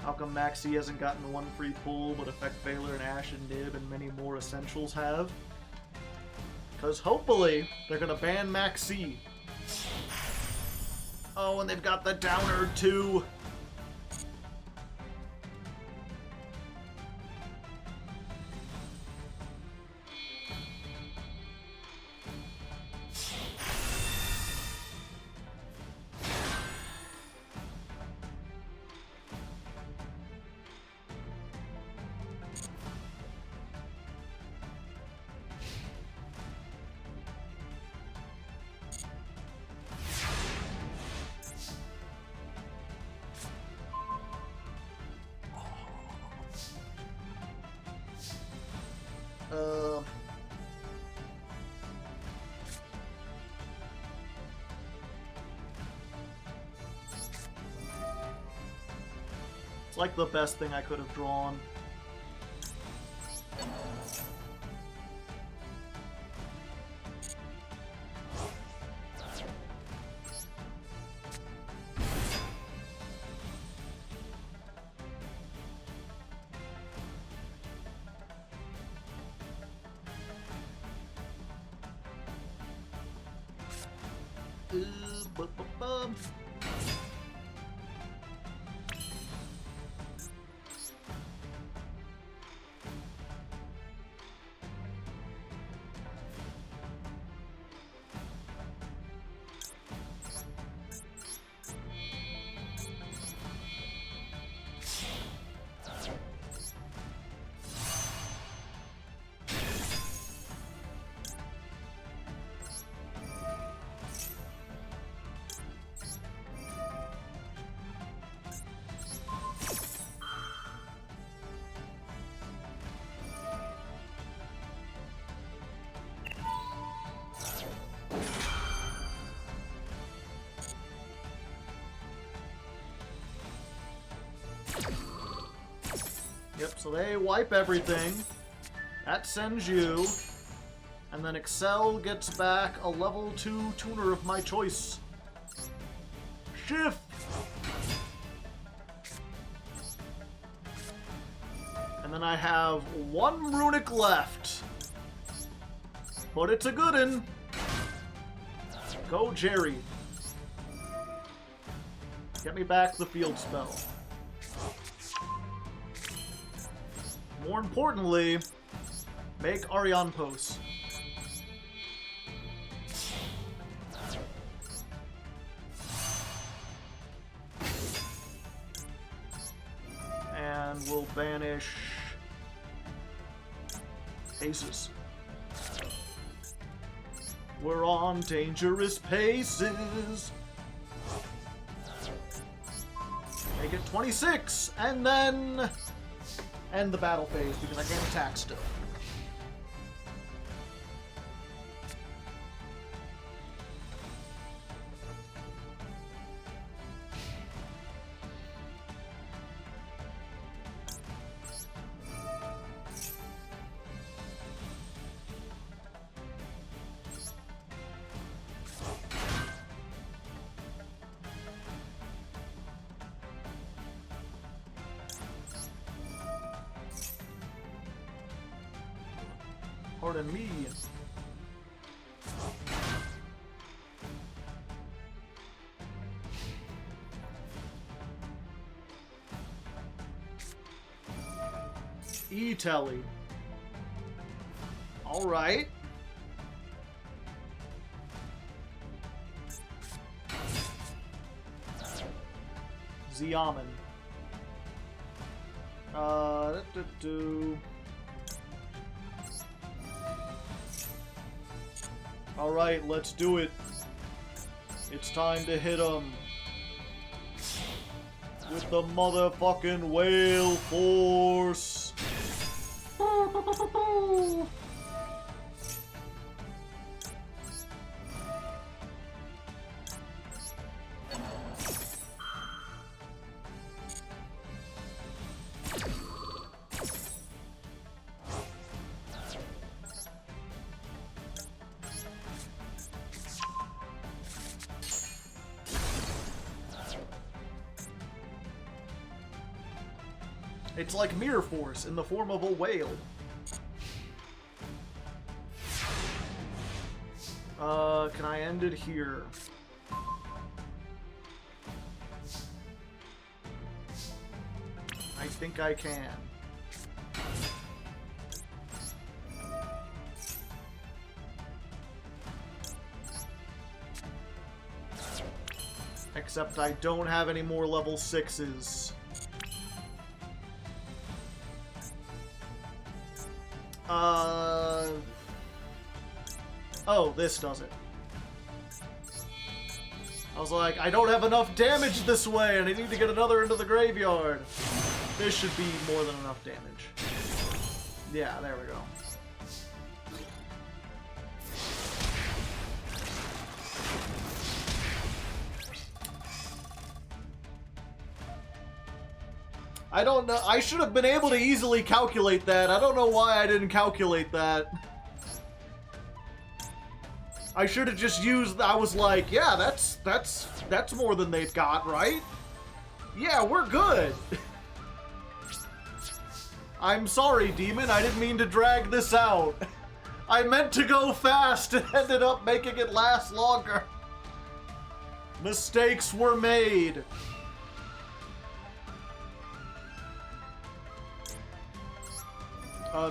How come Maxi hasn't gotten one free pull, but Effect Veiler and Ash and Nib and many more Essentials have? Because hopefully, they're gonna ban Maxi. Oh, and they've got the Downer too. It's like the best thing I could have drawn. Yep, so they wipe everything. That sends you. And then Excel gets back a level 2 tuner of my choice. Shift! And then I have 1 runic left. But it's a good one. Go, Jerry. Get me back the field spell. More importantly, make Ariane Pose. And we'll banish Aces. We're on dangerous paces. Make it 26, and then end the battle phase because I can't attack still. Pardon me. E-Telly. All right. Xiamen. Alright, let's do it. It's time to hit him. With the motherfucking whale force. It's like Mirror Force in the form of a whale. Can I end it here? I think I can. Except I don't have any more level 6s. Oh, this does it. I was like, I don't have enough damage this way, and I need to get another into the graveyard. This should be more than enough damage. Yeah, there we go. I don't know. I should have been able to easily calculate that. I don't know why I didn't calculate that. I should have just used... I was like, yeah, that's more than they've got, right? Yeah, we're good. I'm sorry, Demon. I didn't mean to drag this out. I meant to go fast and ended up making it last longer. Mistakes were made.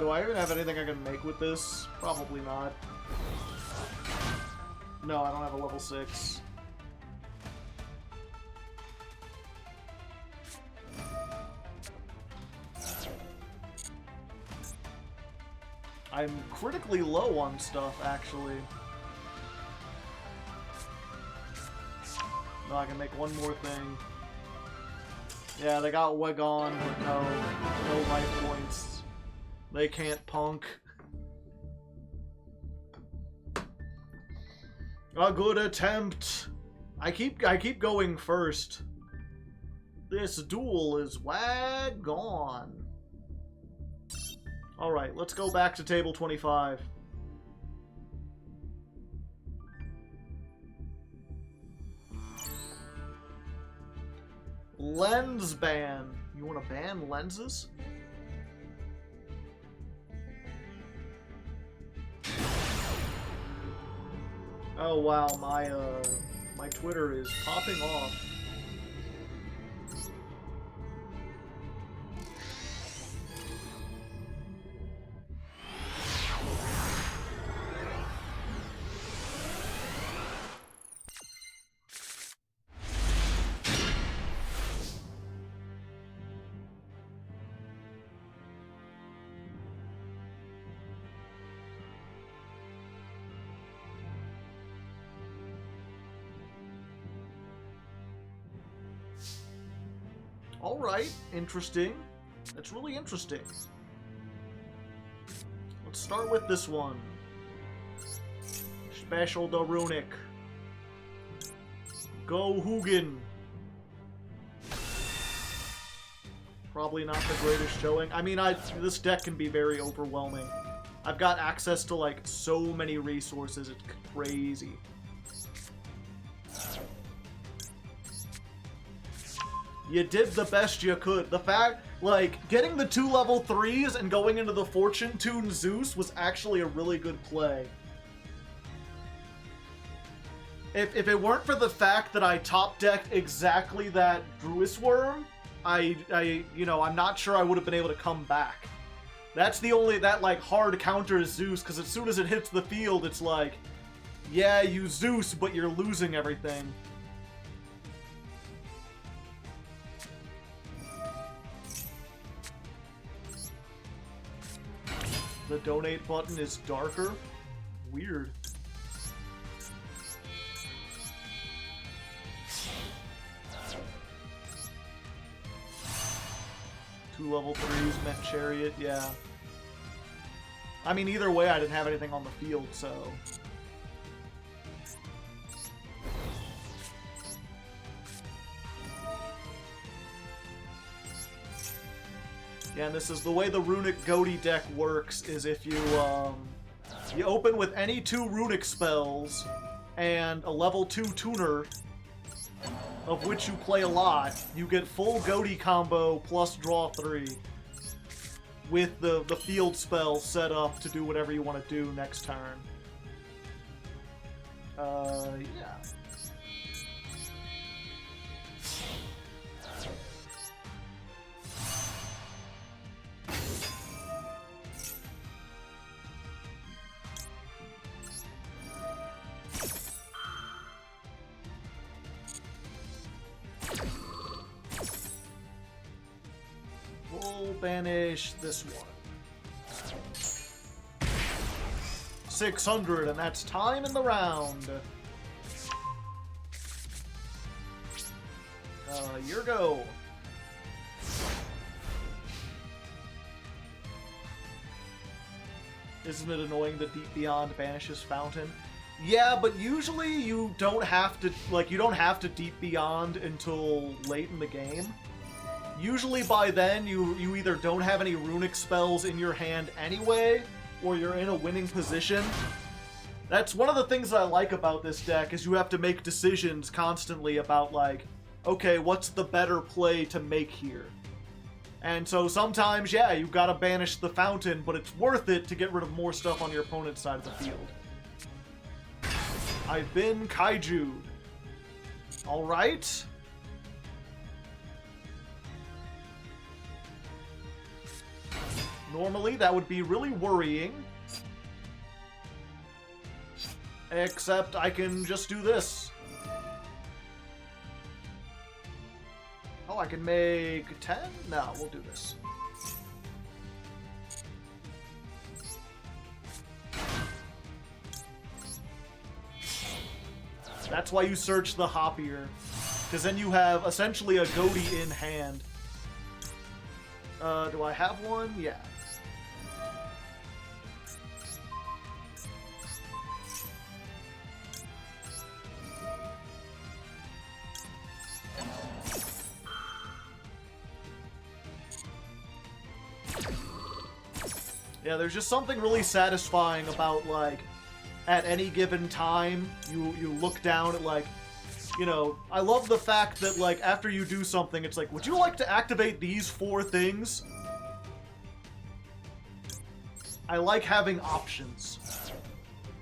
Do I even have anything I can make with this? Probably not. No, I don't have a level 6. I'm critically low on stuff, actually. No, I can make one more thing. Yeah, they got Wagon, but no life points. They can't punk. A good attempt. I keep going first. This duel is Wagon. Alright, let's go back to table 25. Lens ban. You want to ban lenses? Oh wow, my Twitter is popping off. Alright, interesting. That's really interesting. Let's start with this one. Special the Runic. Go Hugin. Probably not the greatest showing. I mean, this deck can be very overwhelming. I've got access to, like, so many resources, it's crazy. You did the best you could. The fact, like, getting the 2 level 3s and going into the Fortune Tune Zeus was actually a really good play. If it weren't for the fact that I top decked exactly that Druis Worm, you know, I'm not sure I would have been able to come back. That's the only, that, like, hard counter is Zeus, because as soon as it hits the field, it's like, yeah, you Zeus, but you're losing everything. The donate button is darker? Weird. Two level 3s, Met Chariot, yeah. I mean, either way, I didn't have anything on the field, so... Yeah, and this is the way the Runic Goatee deck works, is if you, you open with any 2 Runic spells and a level 2 tuner, of which you play a lot, you get full Goatee combo plus draw 3 with the field spell set up to do whatever you want to do next turn. Yeah. We'll banish this one. 600, and that's time in the round. Your go. Isn't it annoying that Deep Beyond banishes Fountain? Yeah, but usually you don't have to, like, you don't have to Deep Beyond until late in the game. Usually by then, you either don't have any runic spells in your hand anyway, or you're in a winning position. That's one of the things that I like about this deck, is you have to make decisions constantly about, like, okay, what's the better play to make here? And so sometimes, yeah, you've got to banish the fountain, but it's worth it to get rid of more stuff on your opponent's side of the field. I've been kaiju'd. Alright. Normally, that would be really worrying. Except I can just do this. Oh, I can make 10? No, we'll do this. That's why you search the Hoppier. Because then you have essentially a goatee in hand. Do I have one? Yeah. Yeah, there's just something really satisfying about, like, at any given time, you look down at, like, you know, I love the fact that, like, after you do something, it's like, would you like to activate these 4 things? I like having options.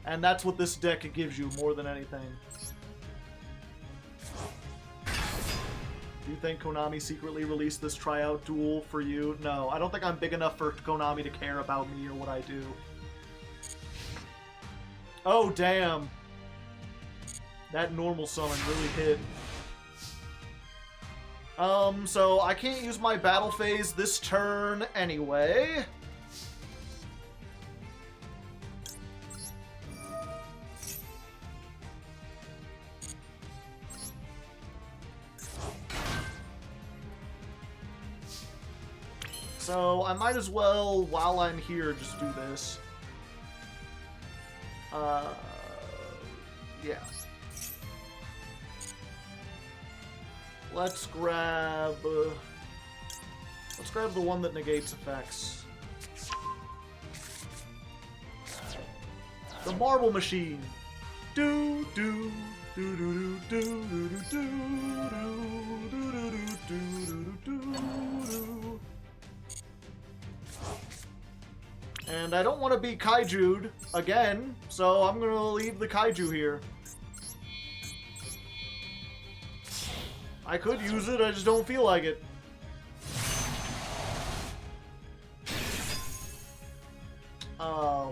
And that's what this deck gives you more than anything. Do you think Konami secretly released this tryout duel for you? No, I don't think I'm big enough for Konami to care about me or what I do. Oh, damn. That normal summon really hit. So I can't use my battle phase this turn anyway. So I might as well, while I'm here, just do this. Yeah. Let's grab the one that negates effects. The Marble Machine. Do do do do do do do do do do do do. And I don't want to be kaiju'd again, so I'm gonna leave the kaiju here. I could use it, I just don't feel like it.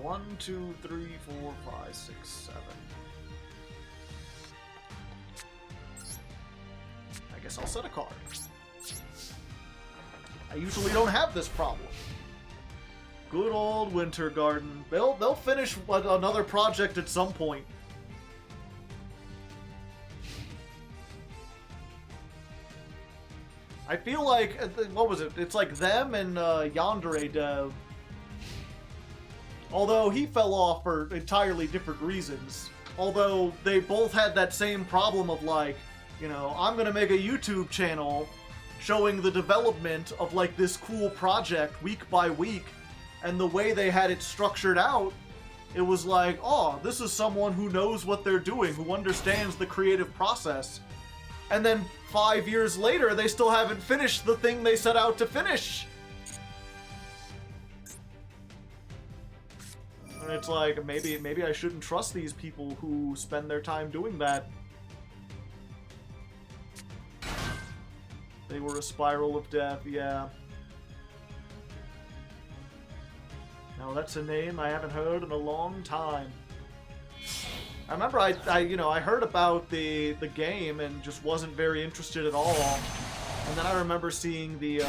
One, two, three, 4, 5, 6, 7. I guess I'll set a card. I usually don't have this problem. Good old Winter Garden. They'll finish another project at some point. I feel like, what was it? It's like them and Yandere Dev. Although he fell off for entirely different reasons. Although they both had that same problem of, like, you know, I'm gonna make a YouTube channel showing the development of, like, this cool project week by week. And the way they had it structured out, it was like, oh, this is someone who knows what they're doing, who understands the creative process. And then 5 years later, they still haven't finished the thing they set out to finish. And it's like, maybe I shouldn't trust these people who spend their time doing that. They were a spiral of death, yeah. Now that's a name I haven't heard in a long time. I remember I heard about the game and just wasn't very interested at all. And then I remember seeing the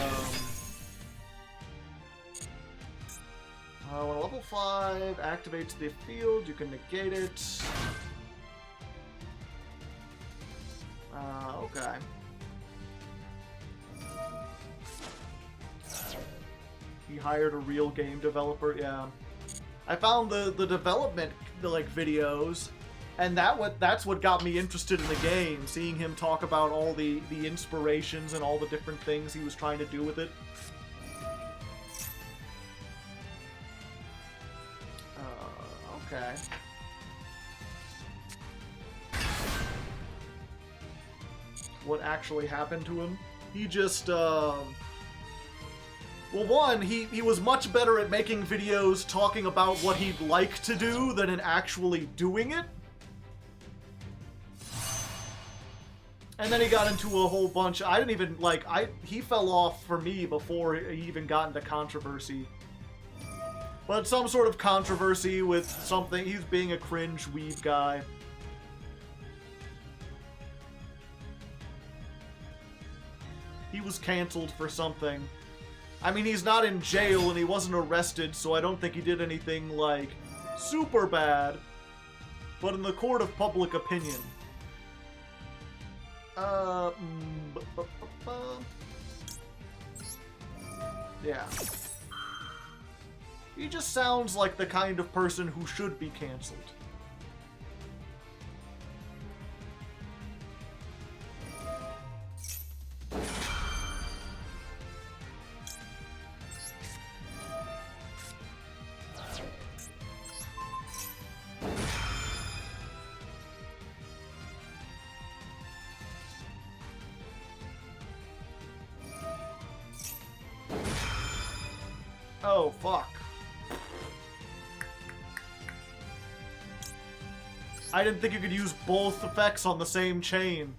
when a level 5 activates the field, you can negate it. Okay. He hired a real game developer, yeah. I found the development, like, videos, And that's what got me interested in the game, seeing him talk about all the inspirations and all the different things he was trying to do with it. Okay. What actually happened to him? He just, well, one, he was much better at making videos talking about what he'd like to do than in actually doing it. And then he got into a whole bunch. I didn't even, like, he fell off for me before he even got into controversy. But some sort of controversy with something. He's being a cringe weeb guy. He was canceled for something. I mean, he's not in jail and he wasn't arrested, so I don't think he did anything, like, super bad. But in the court of public opinion. Yeah. He just sounds like the kind of person who should be canceled. Oh, fuck. I didn't think you could use both effects on the same chain.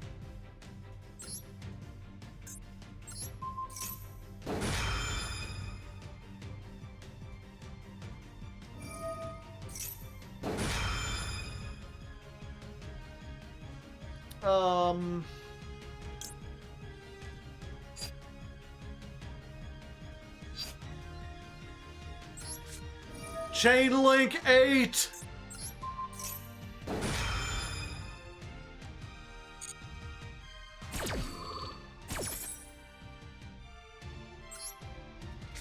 Chain Link 8!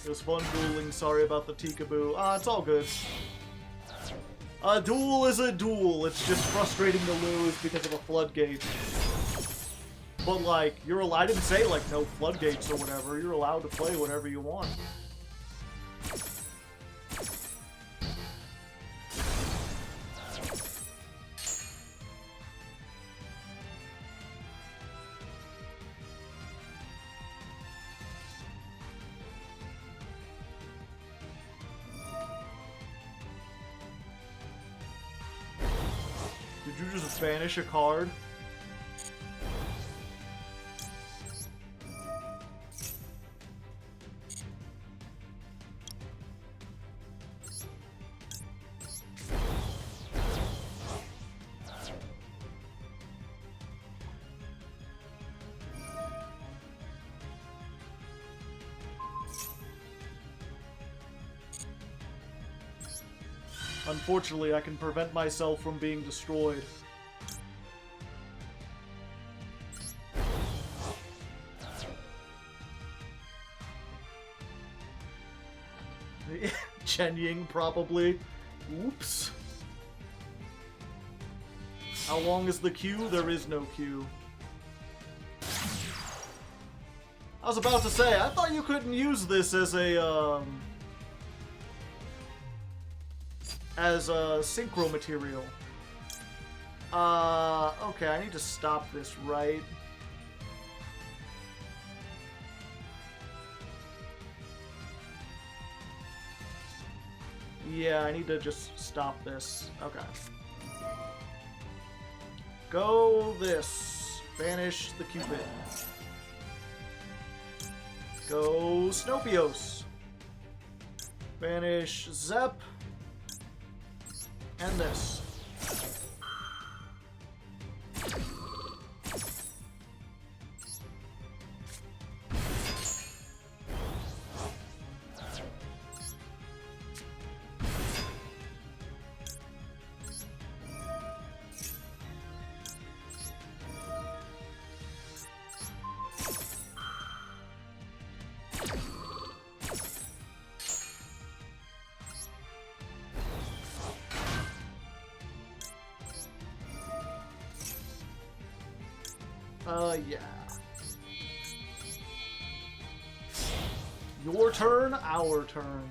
It was fun dueling, sorry about the Tikaboo. It's all good. A duel is a duel, it's just frustrating to lose because of a floodgate. But like, you're allowed, I didn't say like no floodgates or whatever, you're allowed to play whatever you want. Did you just banish a card? Unfortunately, I can prevent myself from being destroyed. Chen Ying, probably. Oops. How long is the queue? There is no queue. I was about to say, I thought you couldn't use this as a, synchro material. Okay, I need to stop this, right? Yeah, I need to just stop this. Okay. Go this. Banish the Cupid. Go Snopios. Banish Zep. And this. Yeah. Your turn, our turn.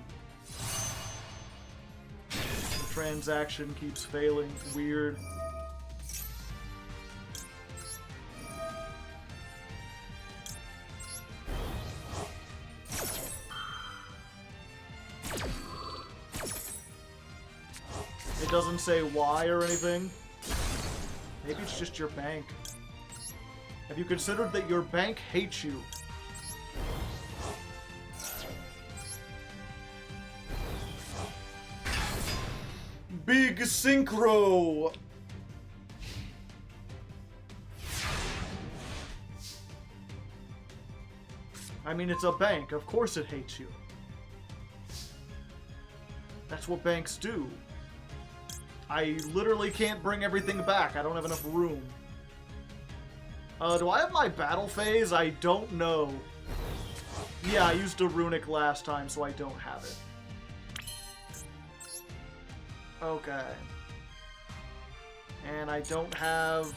The transaction keeps failing. Weird. It doesn't say why or anything. Maybe it's just your bank. Have you considered that your bank hates you? Big synchro! I mean, it's a bank. Of course it hates you. That's what banks do. I literally can't bring everything back. I don't have enough room. Do I have my battle phase? I don't know. Yeah, I used a runic last time, so I don't have it. Okay. And I don't have...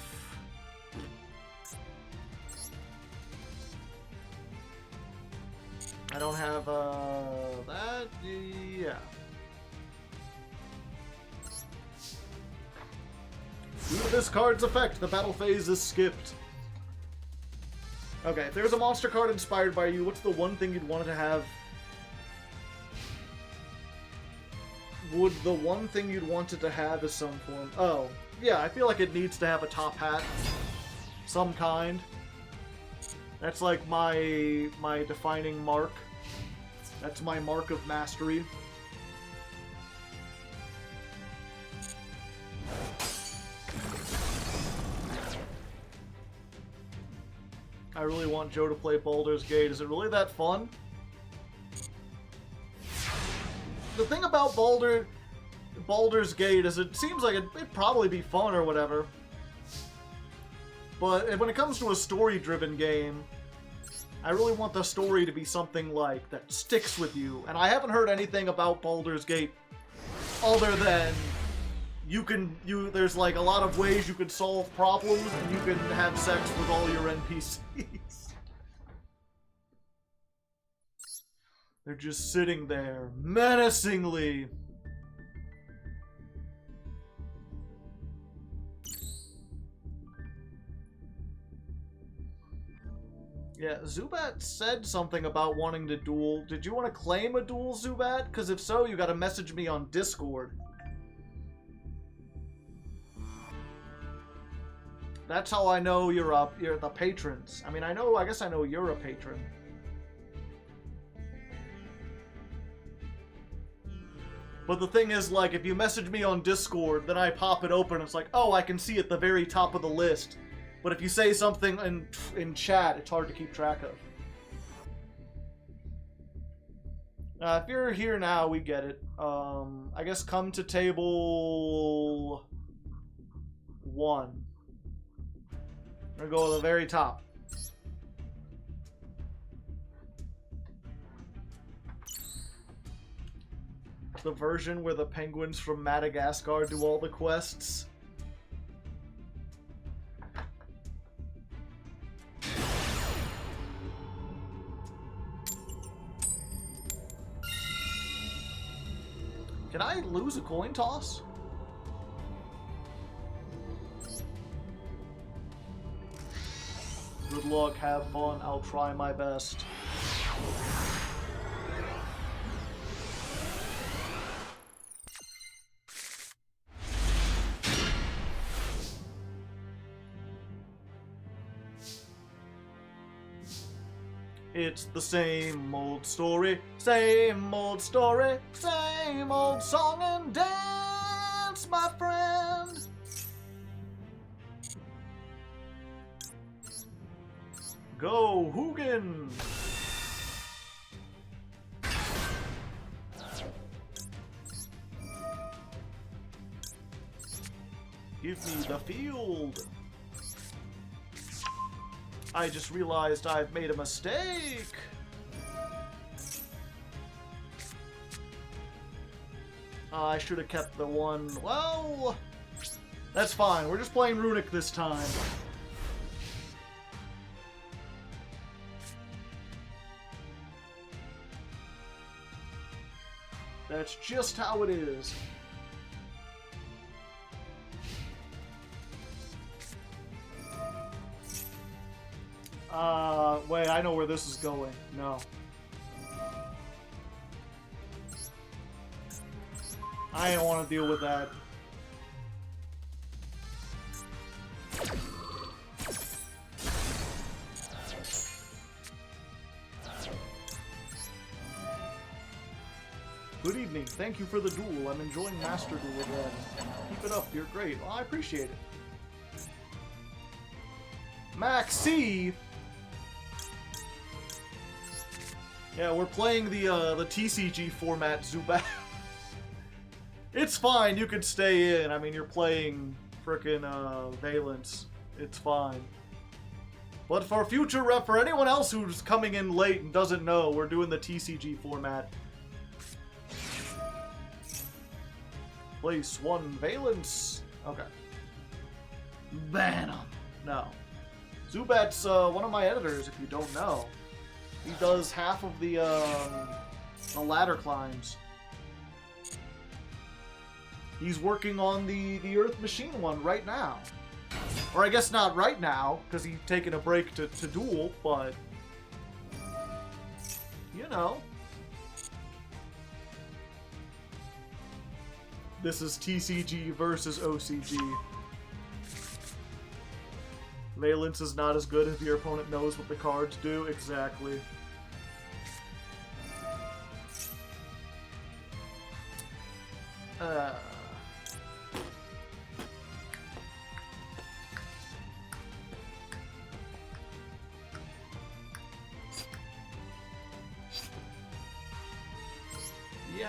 I don't have, that, yeah. Due to this card's effect, the battle phase is skipped. Okay, if there's a monster card inspired by you, what's the one thing you'd want it to have? Would the one thing you'd want it to have is some form... Oh, yeah, I feel like it needs to have a top hat. Some kind. That's like my defining mark. That's my mark of mastery. I really want Joe to play Baldur's Gate. Is it really that fun? The thing about Baldur's Gate is it seems like it'd probably be fun or whatever. But when it comes to a story-driven game, I really want the story to be something like that sticks with you. And I haven't heard anything about Baldur's Gate other than there's like a lot of ways you could solve problems and you can have sex with all your NPCs. They're just sitting there menacingly. Yeah, Zubat said something about wanting to duel. Did you want to claim a duel, Zubat? Because if so, you gotta message me on Discord. That's how I know you're the patrons. I mean, I guess I know you're a patron. But the thing is, like, if you message me on Discord, then I pop it open, and it's like, oh, I can see at the very top of the list. But if you say something in chat, it's hard to keep track of. If you're here now, we get it. I guess come to table 1. We're gonna go to the very top. The version where the penguins from Madagascar do all the quests. Can I lose a coin toss? Good luck, have fun, I'll try my best. It's the same old story, same old story, same old song and dance, my friend. Go, Hugin! Give me the field. I just realized I've made a mistake. I should have kept the one. Well, that's fine. We're just playing Runic this time. That's just how it is. Wait, I know where this is going. No. I don't want to deal with that. Good evening. Thank you for the duel. I'm enjoying Master Duel again. Keep it up. You're great. Well, I appreciate it. Maxi! Yeah, we're playing the TCG format, Zubat. It's fine, you can stay in. I mean, you're playing frickin' Valence. It's fine. But for for anyone else who's coming in late and doesn't know, we're doing the TCG format. Place 1 Valence. Okay. Ban him. No. Zubat's one of my editors, if you don't know. He does half of the ladder climbs. He's working on the Earth Machine one right now. Or I guess not right now, because he's taking a break to duel, but... You know. This is TCG versus OCG. Valence is not as good if your opponent knows what the cards do. Exactly. Yeah,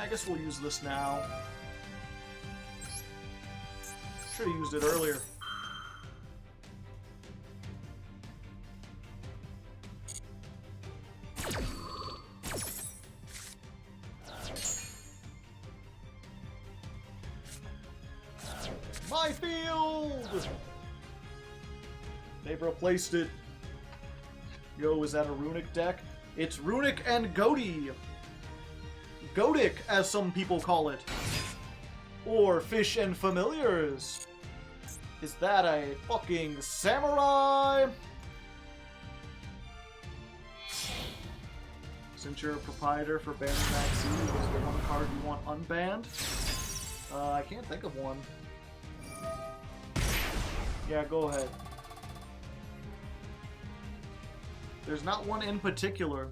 I guess we'll use this now. Should have used it earlier. My field! They've replaced it. Yo, is that a runic deck? It's Runic and Goaty. Goatic, as some people call it. Or Fish and Familiars. Is that a fucking samurai? Since you're a proprietor for banning Maxi, is there one card you want unbanned? I can't think of one. Yeah, go ahead. There's not one in particular.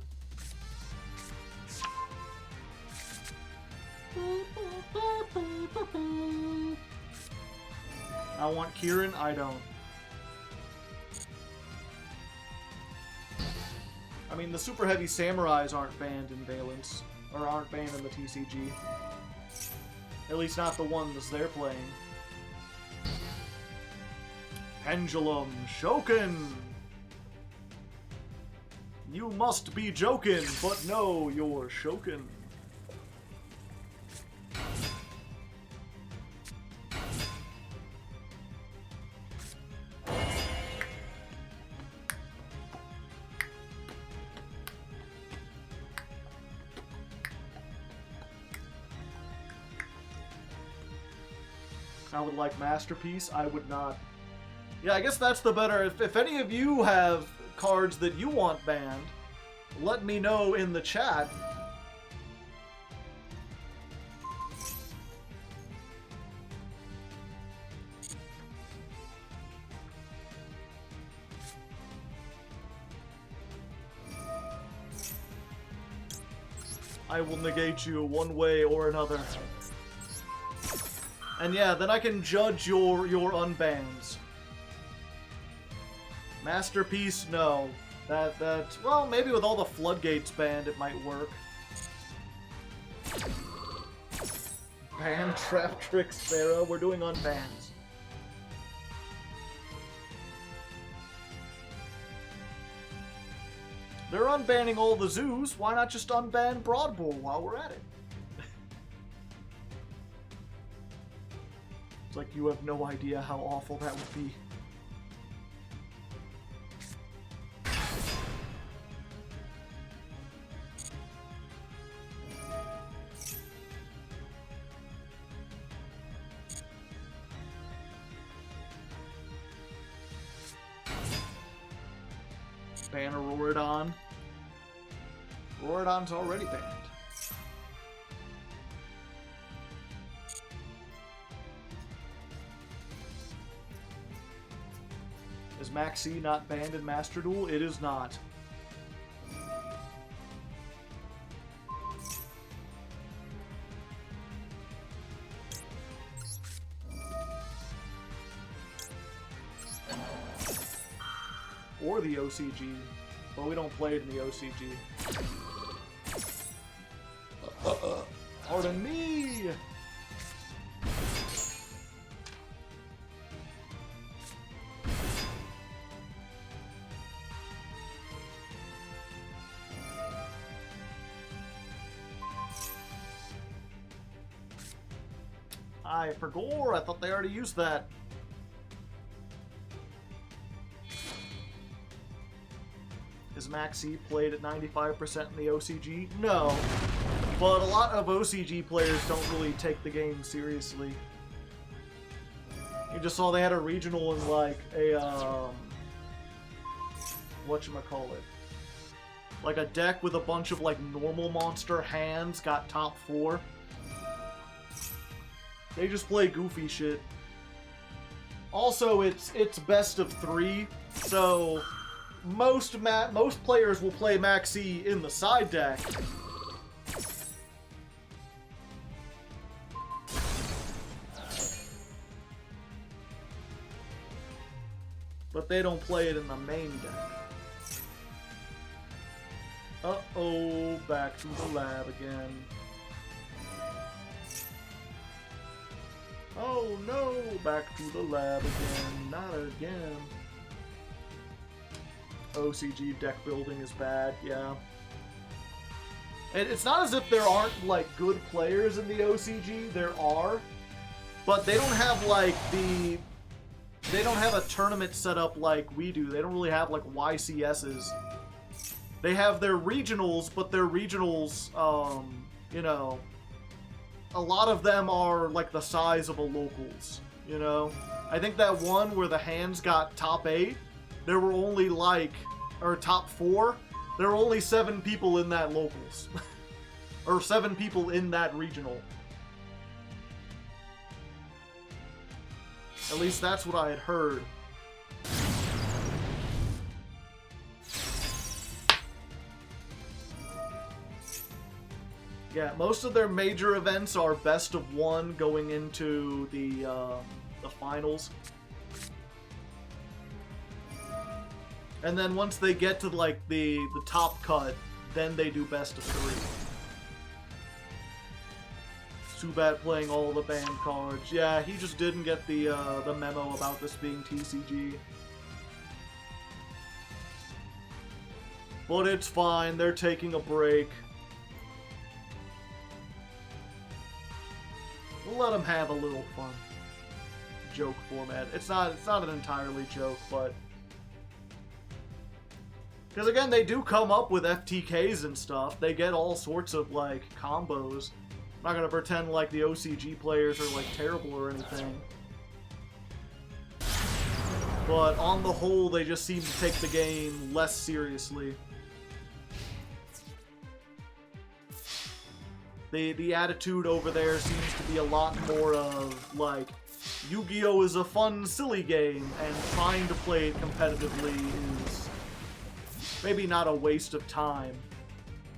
I want Kieran, I don't. I mean, the super heavy samurais aren't banned in Valence, or aren't banned in the TCG. At least not the ones they're playing. Pendulum Shokin! You must be joking, but no, you're Shokin. I would like Masterpiece, I would not. Yeah, I guess that's the better... If any of you have cards that you want banned, let me know in the chat. I will negate you one way or another. And yeah, then I can judge your unbans. Masterpiece, no. That well, maybe with all the floodgates banned, it might work. Ban Trap Trick Sparrow. We're doing unbans. They're unbanning all the zoos. Why not just unban Broad Bull while we're at it? It's like you have no idea how awful that would be. ban Auroradon. Auroradon's already banned. Is Maxi not banned in Master Duel? It is not. Or the OCG, but we don't play it in the OCG. Pardon me! I forgot. I thought they already used that. Is Maxi played at 95% in the OCG? No. But a lot of OCG players don't really take the game seriously. You just saw they had a regional in like a, whatchamacallit. Like a deck with a bunch of like normal monster hands got top 4. They just play goofy shit. Also, it's best of 3, so most players will play Maxi in the side deck. But they don't play it in the main deck. Uh-oh, back to the lab again. Oh no, back to the lab again, not again. OCG deck building is bad, yeah. And it's not as if there aren't, like, good players in the OCG, there are. But they don't have, like, they don't have a tournament set up like we do. They don't really have, like, YCSs. They have their regionals, but their regionals, you know, a lot of them are like the size of a locals, you know? I think that one where the hands got top 8, there were only like, or top 4, there were only 7 people in that locals. Or 7 people in that regional. At least that's what I had heard. Yeah, most of their major events are best of 1 going into the finals. And then once they get to like the top cut, then they do best of 3. Subat playing all the banned cards. Yeah, he just didn't get the memo about this being TCG. But it's fine, they're taking a break. We'll let them have a little fun. Joke format. It's not an entirely joke, but because again, they do come up with FTKs and stuff. They get all sorts of like combos. I'm not gonna pretend like the OCG players are like terrible or anything. But on the whole, they just seem to take the game less seriously. The attitude over there seems to be a lot more of, like, Yu-Gi-Oh! Is a fun, silly game, and trying to play it competitively is maybe not a waste of time.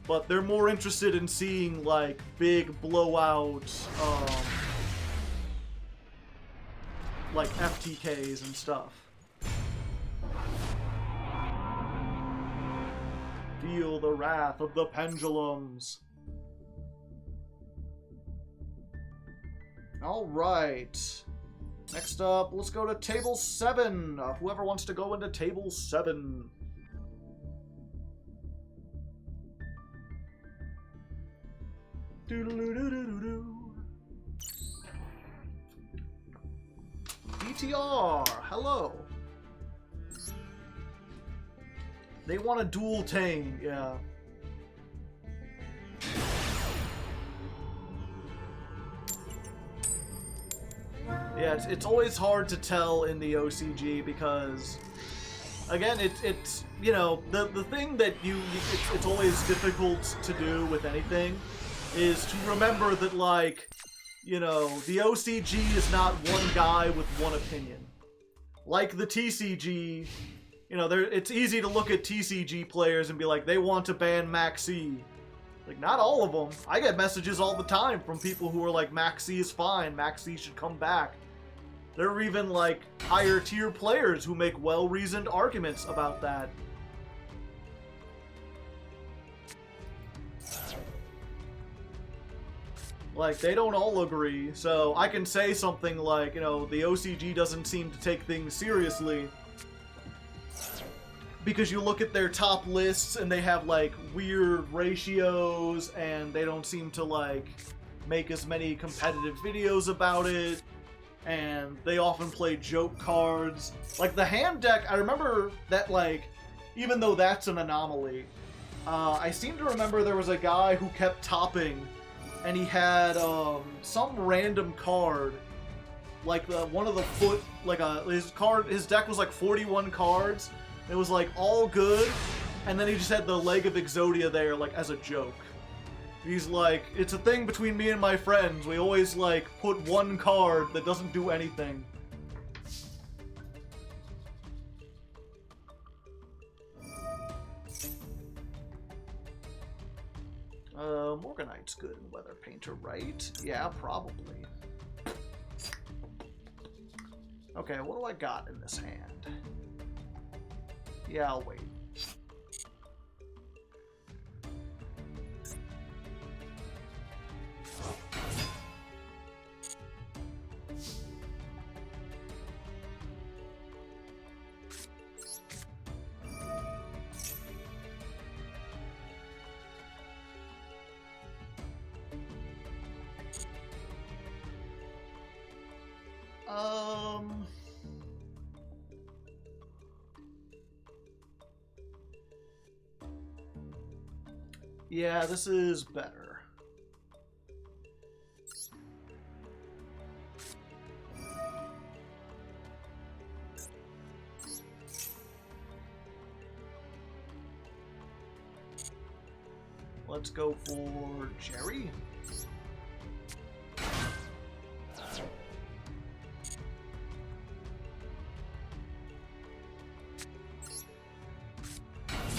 But they're more interested in seeing, like, big blowout, like, FTKs and stuff. Feel the wrath of the pendulums. Alright. Next up, let's go to Table 7. Whoever wants to go into Table 7. Doo-doo-doo-doo-doo-doo. DTR, hello. They want a dual tame, yeah. Yeah, it's always hard to tell in the OCG because again, it's you know, the thing that it's always difficult to do with anything is to remember that, like, you know, the OCG is not one guy with one opinion. Like the TCG, you know, it's easy to look at TCG players and be like, they want to ban Maxi. Like, not all of them. I get messages all the time from people who are like, Maxi is fine, Maxi should come back. There are even, like, higher tier players who make well-reasoned arguments about that. Like, they don't all agree, so I can say something like, you know, the OCG doesn't seem to take things seriously. Because you look at their top lists and they have, like, weird ratios and they don't seem to, like, make as many competitive videos about it. And they often play joke cards. Like, the hand deck, I remember that, like, even though that's an anomaly, I seem to remember there was a guy who kept topping, and he had some random card, like one of the foot, like his deck was like 41 cards. It was like all good, and then he just had the leg of Exodia there, like, as a joke. He's like, it's a thing between me and my friends. We always, like, put one card that doesn't do anything. Morganite's good in Weather Painter, right? Yeah, probably. Okay, what do I got in this hand? Yeah, I'll wait. Yeah, this is better. Let's go for Jerry.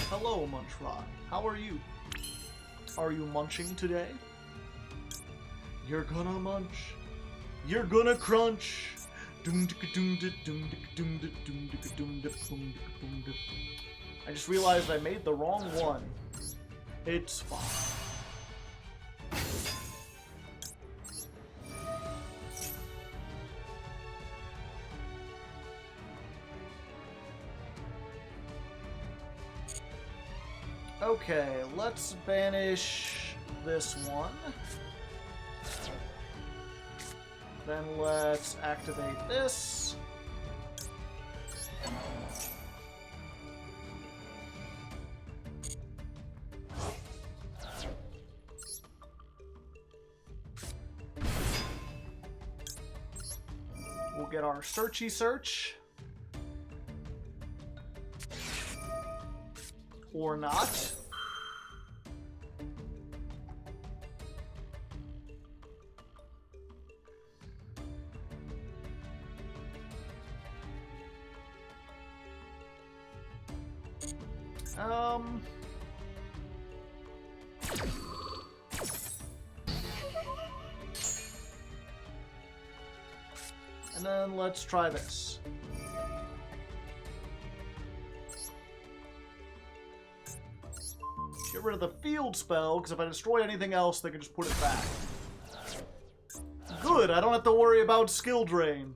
Hello, Munchrod. How are you? Are you munching today? You're gonna munch. You're gonna crunch. I just realized I made the wrong one. It's fine. Okay, let's banish this one. Then let's activate this. We'll get our searchy search. Or not. And then let's try this. Get rid of the field spell, because if I destroy anything else, they can just put it back. Good, I don't have to worry about skill drain.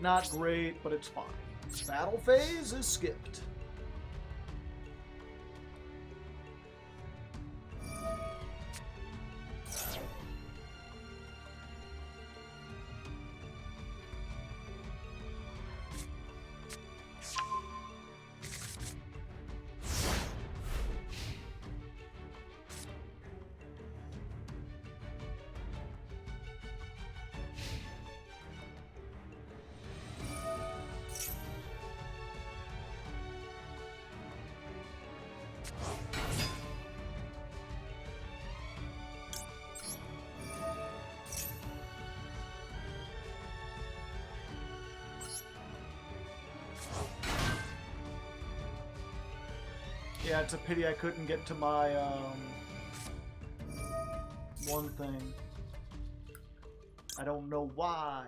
Not great, but it's fine. Battle phase is skipped. Yeah, it's a pity I couldn't get to my, one thing. I don't know why.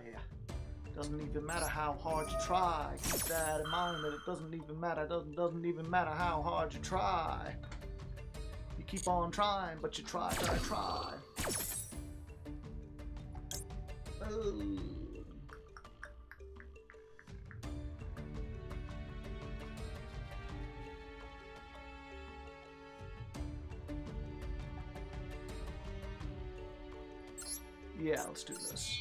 Doesn't even matter how hard you try. Keep that in mind that it doesn't even matter. Doesn't even matter how hard you try. You keep on trying, but you try. Oh. Yeah, let's do this.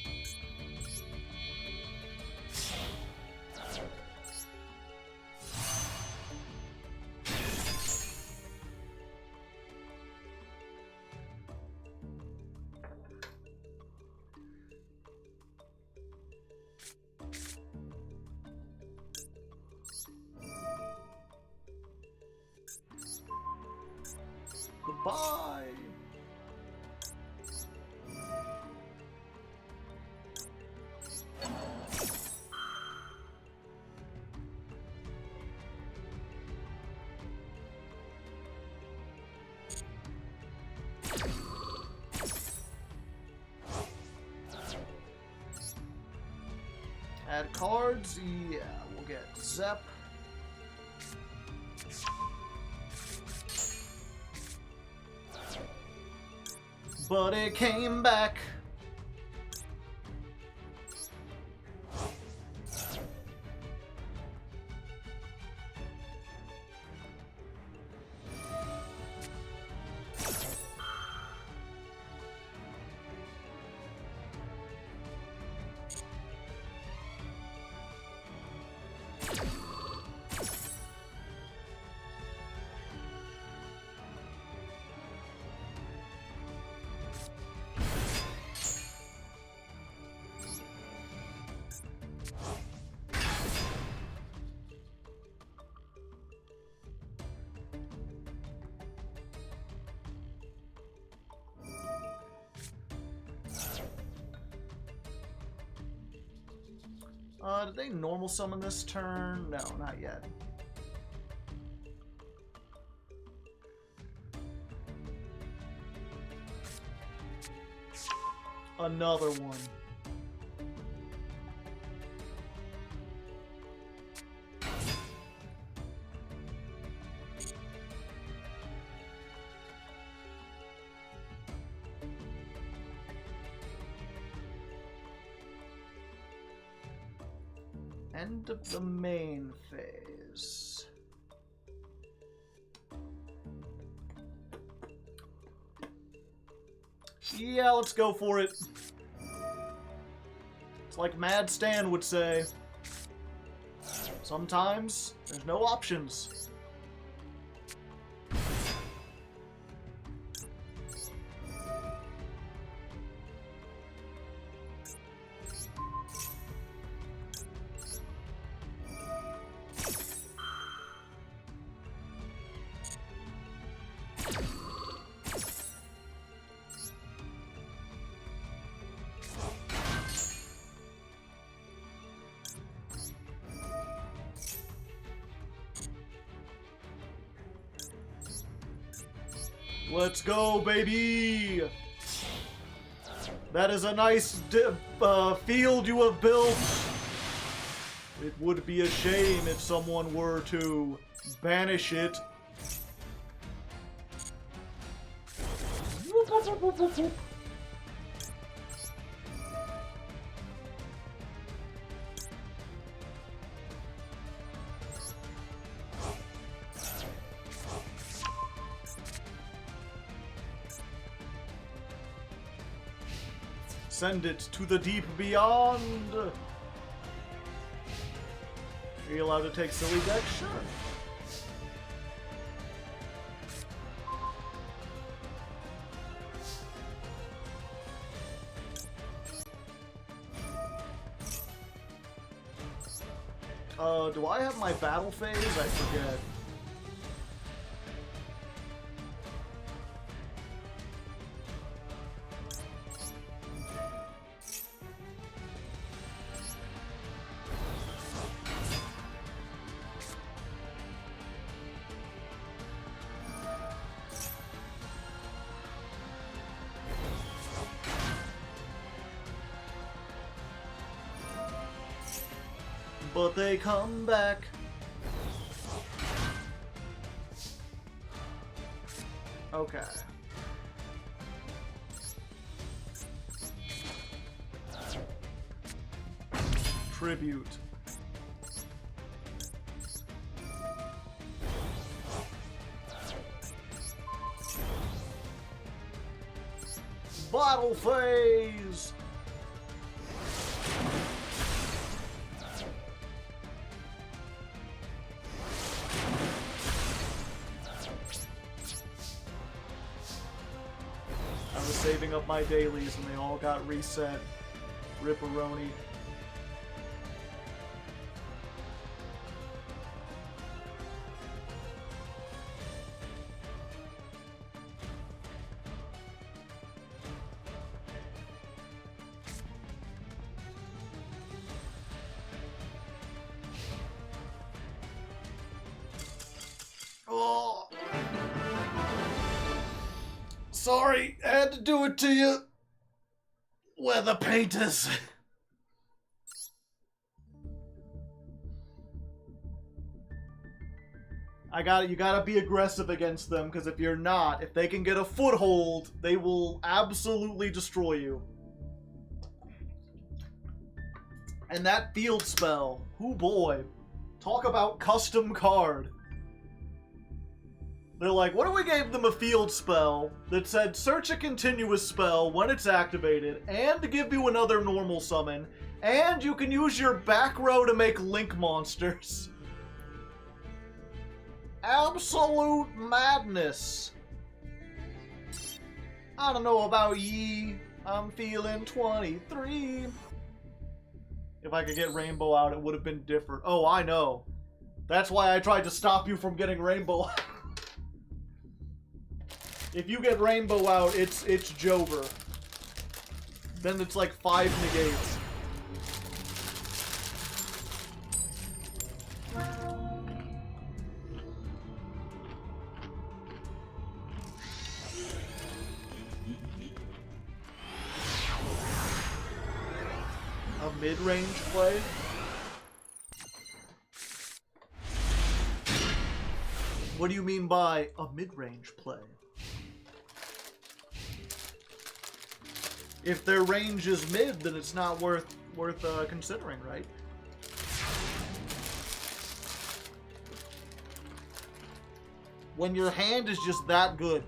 Goodbye. Add cards, yeah, we'll get Zep. But it came back. Did they normal summon this turn? No, not yet. Another one. End of the main phase. Yeah, let's go for it. It's like Mad Stan would say. Sometimes there's no options. Let's go, baby! That is a nice field you have built. It would be a shame if someone were to banish it. Send it to the deep beyond. Are you allowed to take silly deck? Sure. Do I have my battle phase? I forget. but they come back. Okay. Tribute. Battle phase! I was saving up my dailies and they all got reset. Ripperoni. Oh. Sorry, I had to do it to you. Weather painters. You gotta be aggressive against them, because if you're not, if they can get a foothold, they will absolutely destroy you. And that field spell, oh boy. Talk about custom card. They're like, what if we gave them a field spell that said search a continuous spell when it's activated, and give you another normal summon, and you can use your back row to make link monsters. Absolute madness. I don't know about ye. I'm feeling 23. If I could get Rainbow out, it would have been different. Oh, I know. That's why I tried to stop you from getting Rainbow out. If you get Rainbow out, it's Jover. Then it's like 5 negates. A mid-range play? What do you mean by a mid-range play? If their range is mid, then it's not worth considering, right? When your hand is just that good.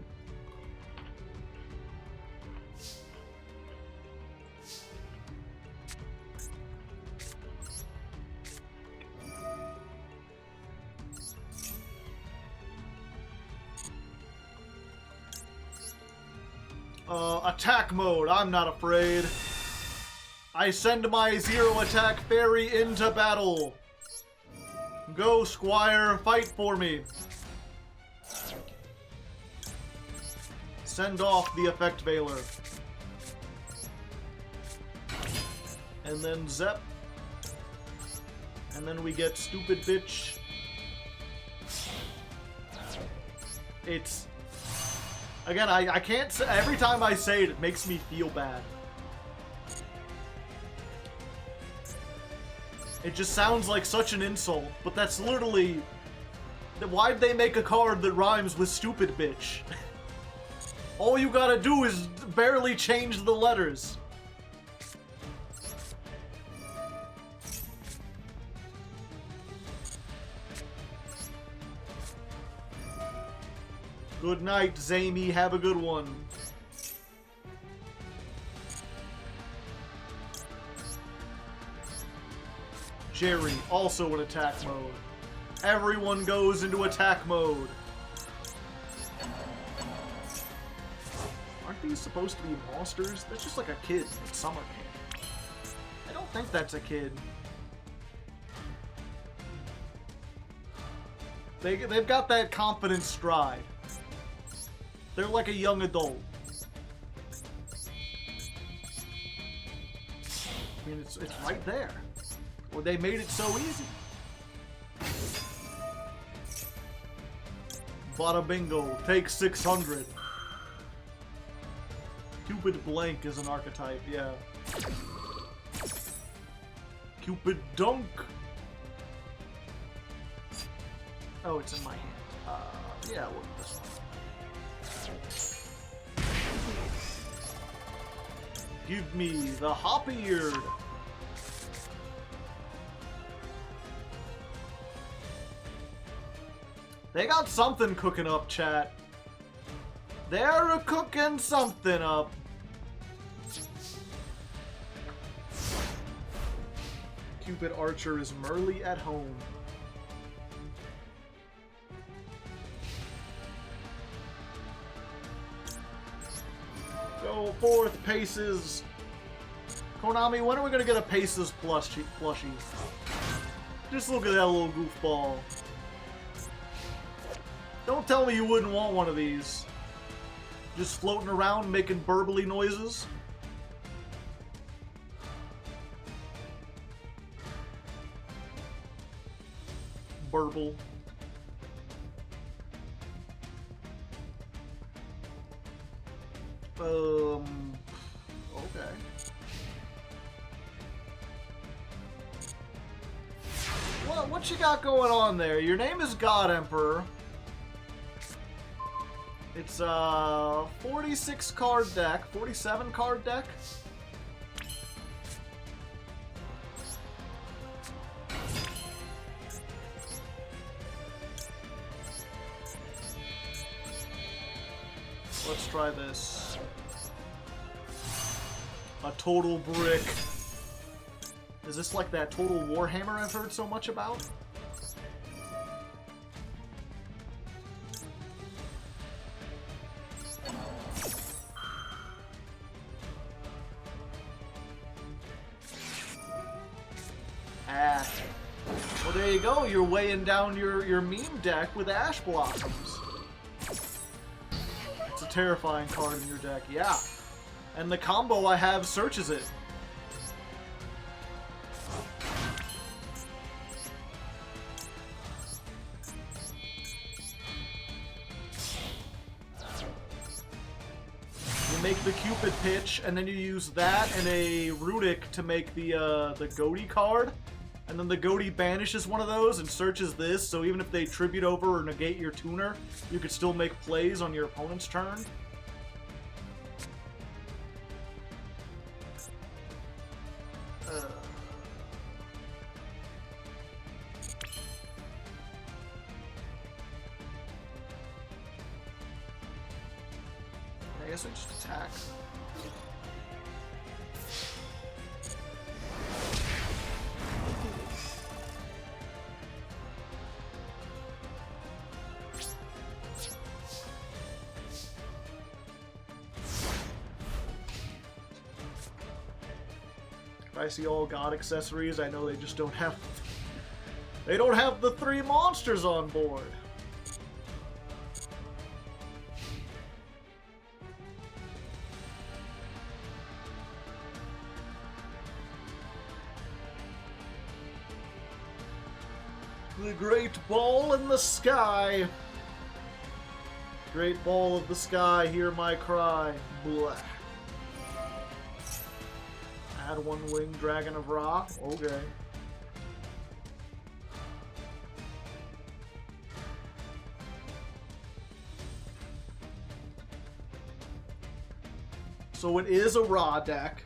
Attack mode, I'm not afraid. I send my 0 attack fairy into battle. Go, Squire, fight for me. Send off the effect veiler. And then Zep. And then we get stupid bitch. It's... Again, I can't say, every time I say it, it makes me feel bad. It just sounds like such an insult, but that's literally... Why'd they make a card that rhymes with stupid bitch? All you gotta do is barely change the letters. Good night, Zamie. Have a good one. Jerry, also in attack mode. Everyone goes into attack mode. Aren't these supposed to be monsters? That's just like a kid at summer camp. I don't think that's a kid. They've got that confident stride. They're like a young adult. I mean, it's right there. Well, they made it so easy. Bada bingo, take 600. Cupid blank is an archetype, yeah. Cupid dunk. Oh, it's in my hand. Yeah, look at this one. Give me the hop-eared. They got something cooking up, chat. They're cooking something up. Cupid Archer is merely at home. Go forth, Paces. Konami, when are we gonna get a Paces plushie? Just look at that little goofball. Don't tell me you wouldn't want one of these. Just floating around making burbly noises. Burble. Okay. What you got going on there? Your name is God Emperor. It's a 46 card deck, 47 card deck. Let's try this. A total brick. Is this like that Total Warhammer I've heard so much about? Well, there you go. You're weighing down your meme deck with Ash Blossoms. It's a terrifying card in your deck, yeah. And the combo I have searches it. You make the Cupid pitch, and then you use that and a Rudic to make the Goaty card. And then the Goaty banishes one of those and searches this, so even if they tribute over or negate your tuner, you could still make plays on your opponent's turn. I guess I just attack. I see all god accessories, I know they just don't have the 3 monsters on board. The great ball in the sky. Great ball of the sky, hear my cry. Blah. Add 1 winged dragon of Ra. Okay. So it is a Ra deck.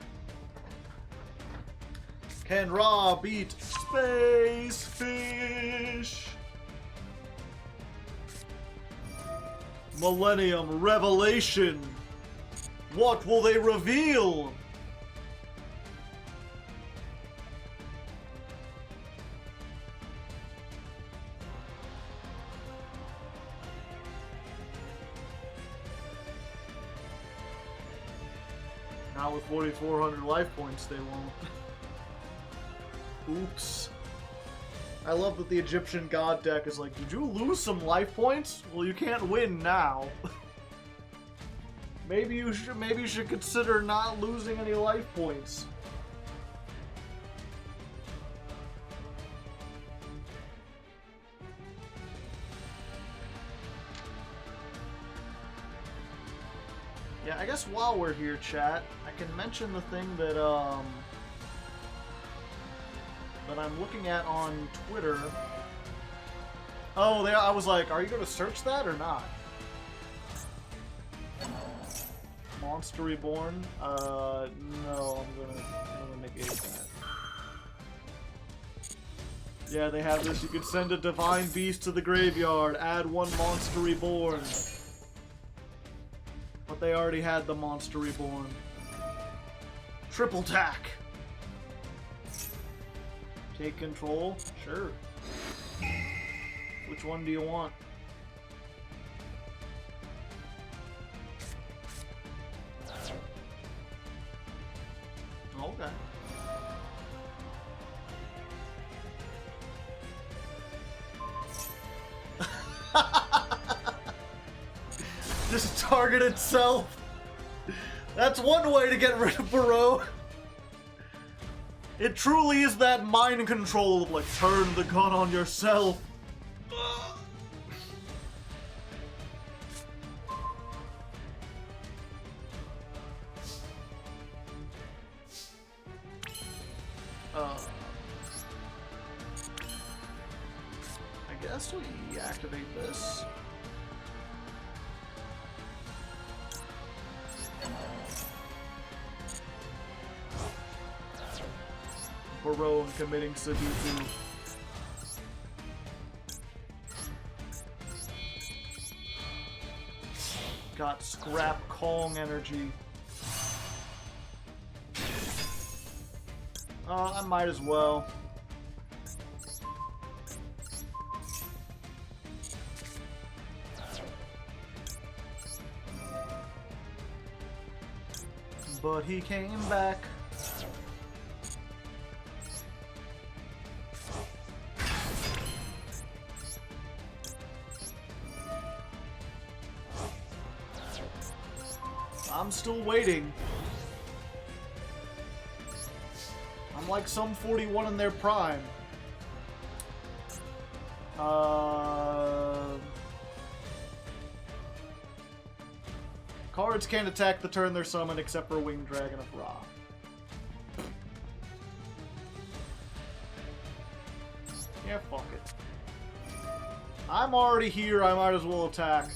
Can Ra beat Space Fish? Millennium Revelation. What will they reveal? Not with 4,400 life points, they won't. Oops. I love that the Egyptian god deck is like, did you lose some life points? Well, you can't win now. Maybe you should consider not losing any life points. Yeah, I guess while we're here, chat, I can mention the thing that that I'm looking at on Twitter. Oh, there. I was like, are you gonna search that or not? Monster Reborn? No, I'm gonna negate that. Yeah, they have this. You can send a Divine Beast to the graveyard, add 1 Monster Reborn. But they already had the Monster Reborn. Triple tack! Take control? Sure. Which one do you want? Okay. Just target itself. That's one way to get rid of Burrow. It truly is that mind control of, like, turn the gun on yourself. I guess we activate this. Burrow and committing Sudoku. Got Scrap Kong energy. I might as well. But he came back. I'm still waiting. I'm like some 41 in their prime. Cards can't attack the turn they're summoned except for Winged Dragon of Ra. Yeah, fuck it. I'm already here, I might as well attack.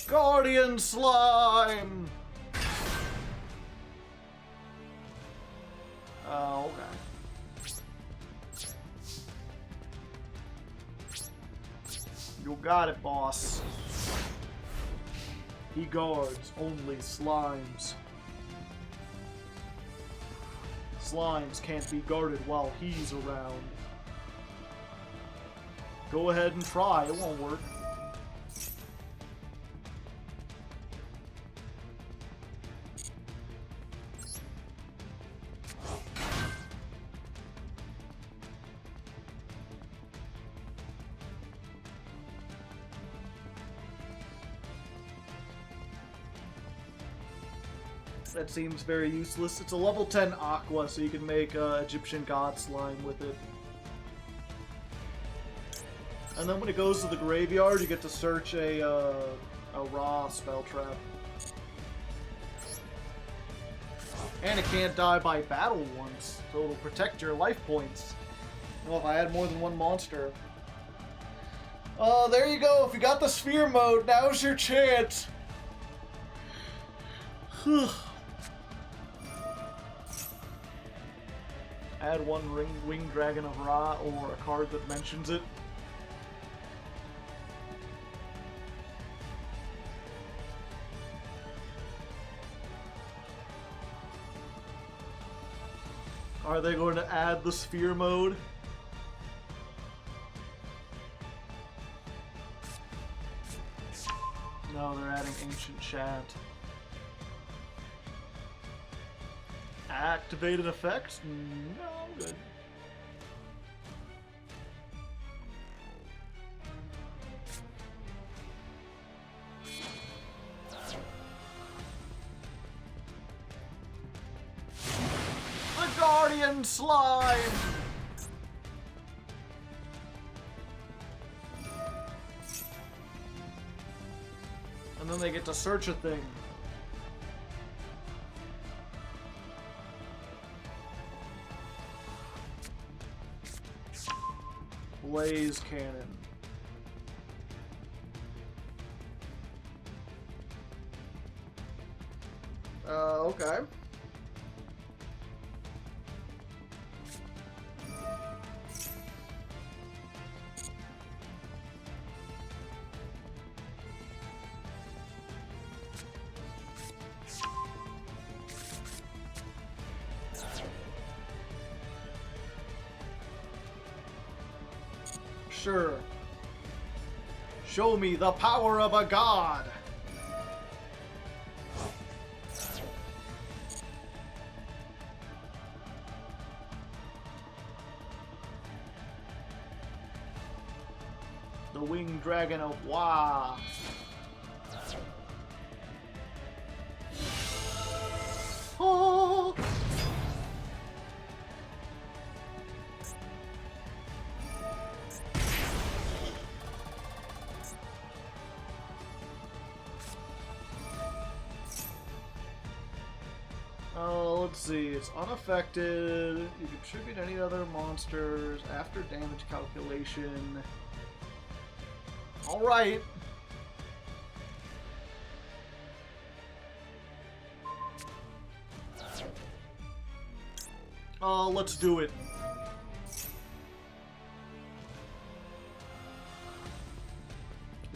Guardian Slime! Oh, okay. You got it, boss. He guards only slimes. Slimes can't be guarded while he's around. Go ahead and try, it won't work. That seems very useless. It's a level 10 Aqua, so you can make Egyptian God Slime with it. And then when it goes to the graveyard, you get to search a Ra spell trap. And it can't die by battle once, so it'll protect your life points. Well, if I had more than one monster. There you go. If you got the sphere mode, now's your chance. Add one Winged Dragon of Ra or a card that mentions it. Are they going to add the sphere mode? No, they're adding Ancient Chant. Activated effects? No, I'm good. Giant slime! And then they get to search a thing. Blaze cannon. Okay. Sure. Show me the power of a god. The winged dragon of Wa. Oh. Let's see, it's unaffected. You can tribute any other monsters after damage calculation. Alright. Let's do it.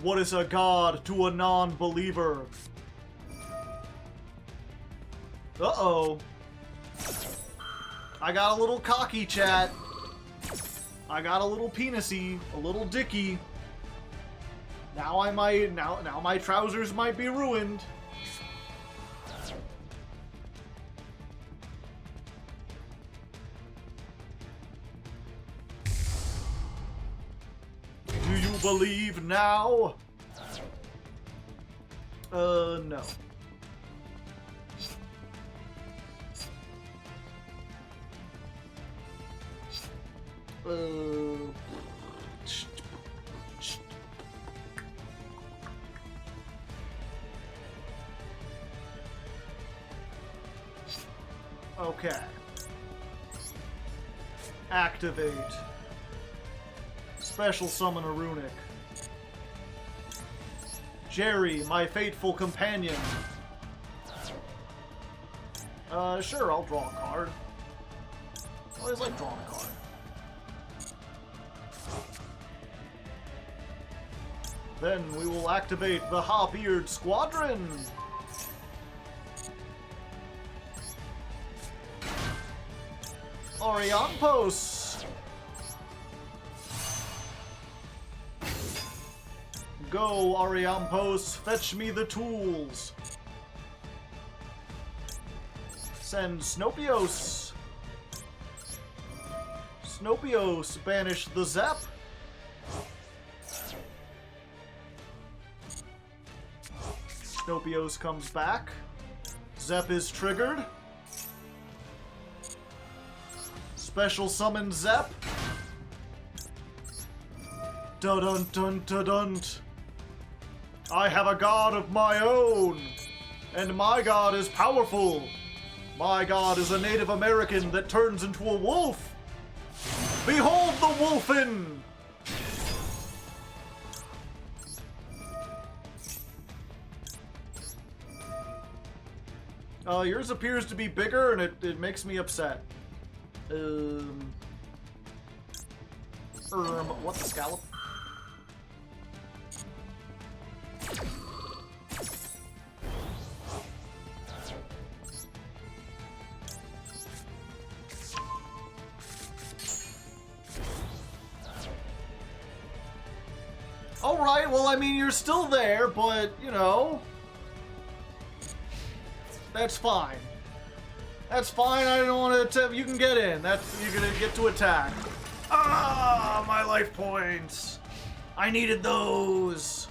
What is a god to a non-believer? Uh-oh. I got a little cocky, chat. I got a little penisy, a little dicky. Now now my trousers might be ruined. Do you believe now? No. Okay. Activate. Special summon a runic. Jerry, my faithful companion. Sure, I'll draw a card. I always like drawing a card. Then we will activate the Hop-Eared Squadron! Oriampos! Go, Oriampos, fetch me the tools! Send Snopios! Snopios, banish the Zep! Snopios comes back. Zep is triggered. Special summon Zep. Dun-dun-dun-dun-dun. I have a god of my own, and my god is powerful. My god is a Native American that turns into a wolf. Behold the wolfen! Yours appears to be bigger, and it makes me upset. What the scallop? Alright, well, I mean, you're still there, but, you know... That's fine. That's fine, I don't want to... You can get in. You're gonna get to attack. Ah, my life points. I needed those.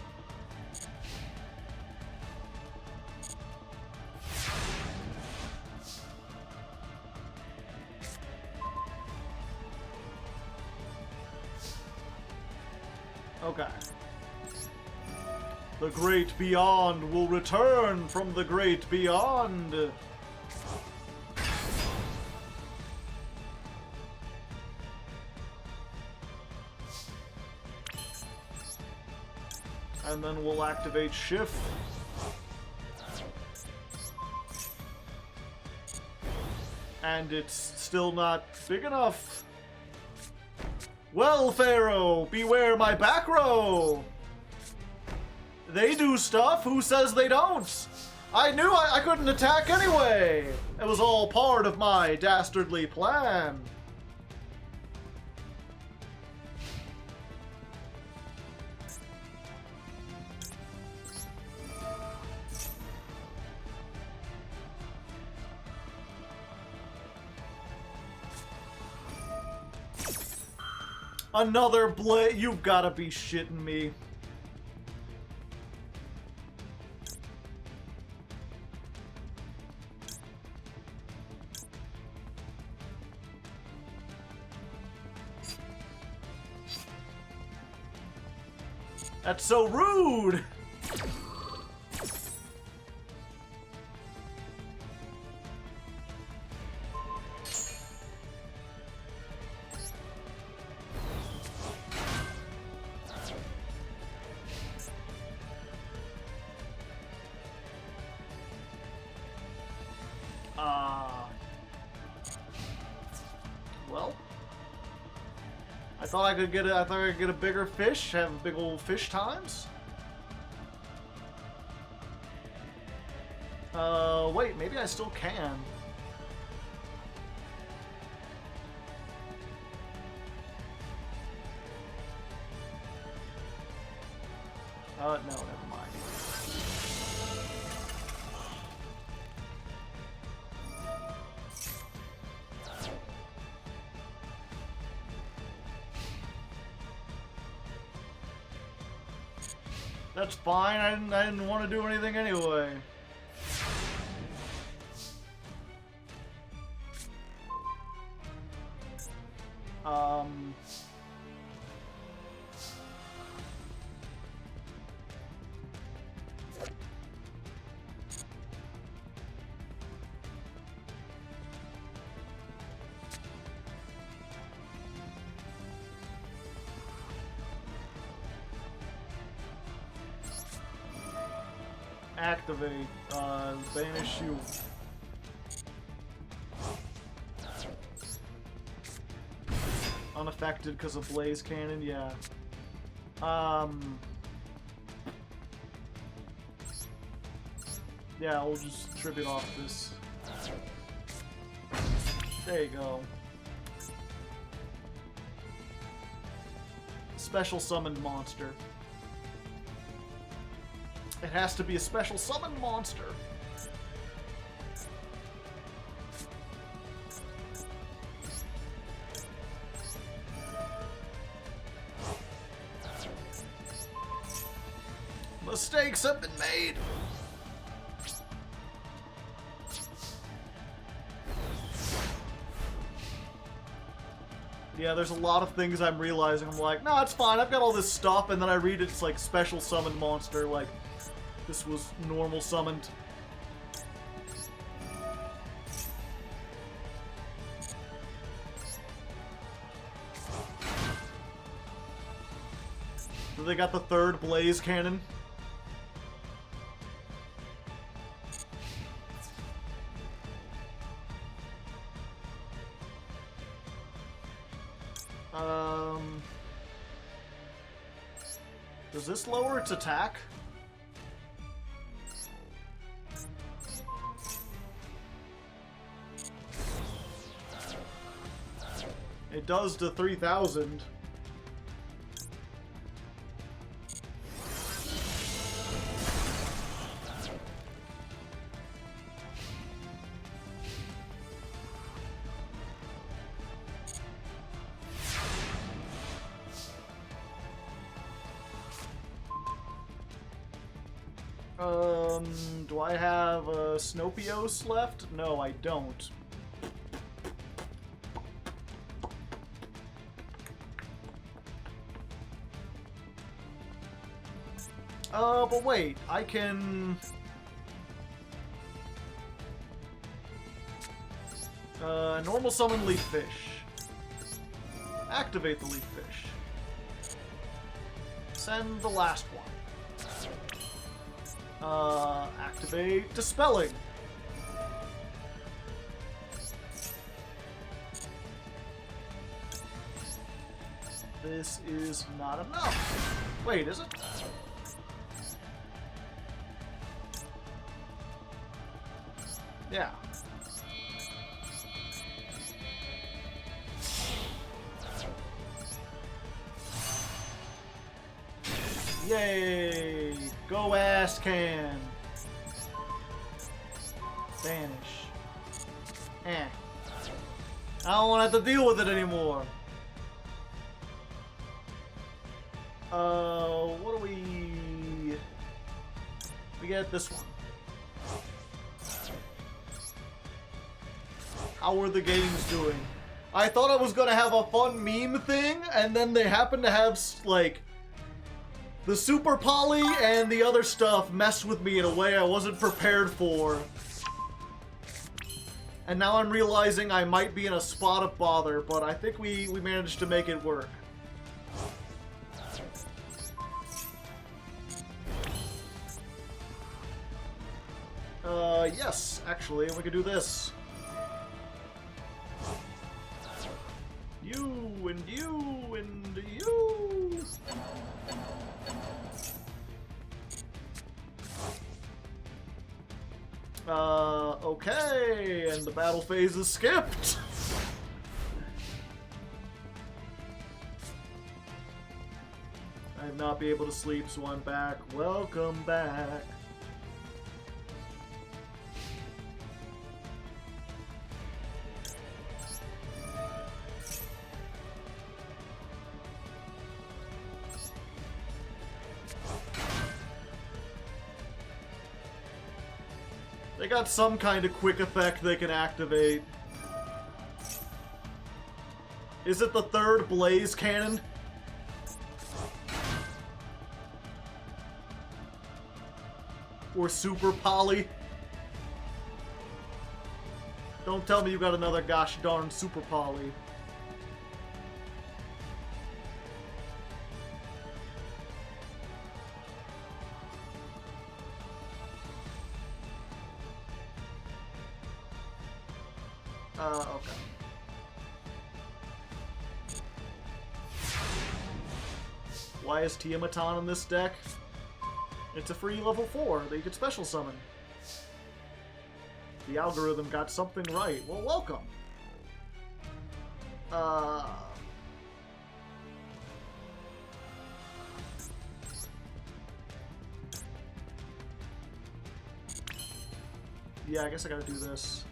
The great beyond will return from the great beyond. And then we'll activate Shift. And it's still not big enough. Well, Pharaoh, beware my back row. They do stuff. Who says they don't? I knew I couldn't attack anyway. It was all part of my dastardly plan. Another blade? You've gotta be shitting me. That's so rude! Well, I thought I could get a bigger fish, have big old fish times. Wait, maybe I still can. No, never mind. That's fine. I didn't want to do anything anyway. Activate, banish you. Unaffected because of Blaze Cannon, yeah. Yeah, we'll just tribute off this. There you go. Special summoned monster. It has to be a special summoned monster. Mistakes have been made. Yeah, there's a lot of things I'm realizing. I'm like, no, it's fine. I've got all this stuff, and then I read it's like special summoned monster. Like, this was normal summoned. So they got the third Blaze Cannon. Does this lower its attack? It does to 3,000. Do I have a Snopios left? No, I don't. But wait, I can... normal summon Leaf Fish. Activate the Leaf Fish. Send the last one. Activate Dispelling. This is not enough. Wait, is it? Yeah. Yay! Go ass can. Vanish. Eh. I don't want to have to deal with it anymore. What do we... We get this one. How are the games doing? I thought I was gonna have a fun meme thing, and then they happened to have, like... The Super Poly and the other stuff messed with me in a way I wasn't prepared for. And now I'm realizing I might be in a spot of bother, but I think we managed to make it work. Yes, actually, we could do this. You and you and you. Okay, and the battle phase is skipped. I've not been able to sleep, so I'm back. Welcome back. They got some kind of quick effect they can activate. Is it the third Blaze Cannon? Or Super Poly? Don't tell me you got another gosh darn Super Poly. Okay. Why is Tiamat in this deck? It's a free level 4 that you could special summon. The algorithm got something right. Well, welcome. Yeah, I guess I gotta do this.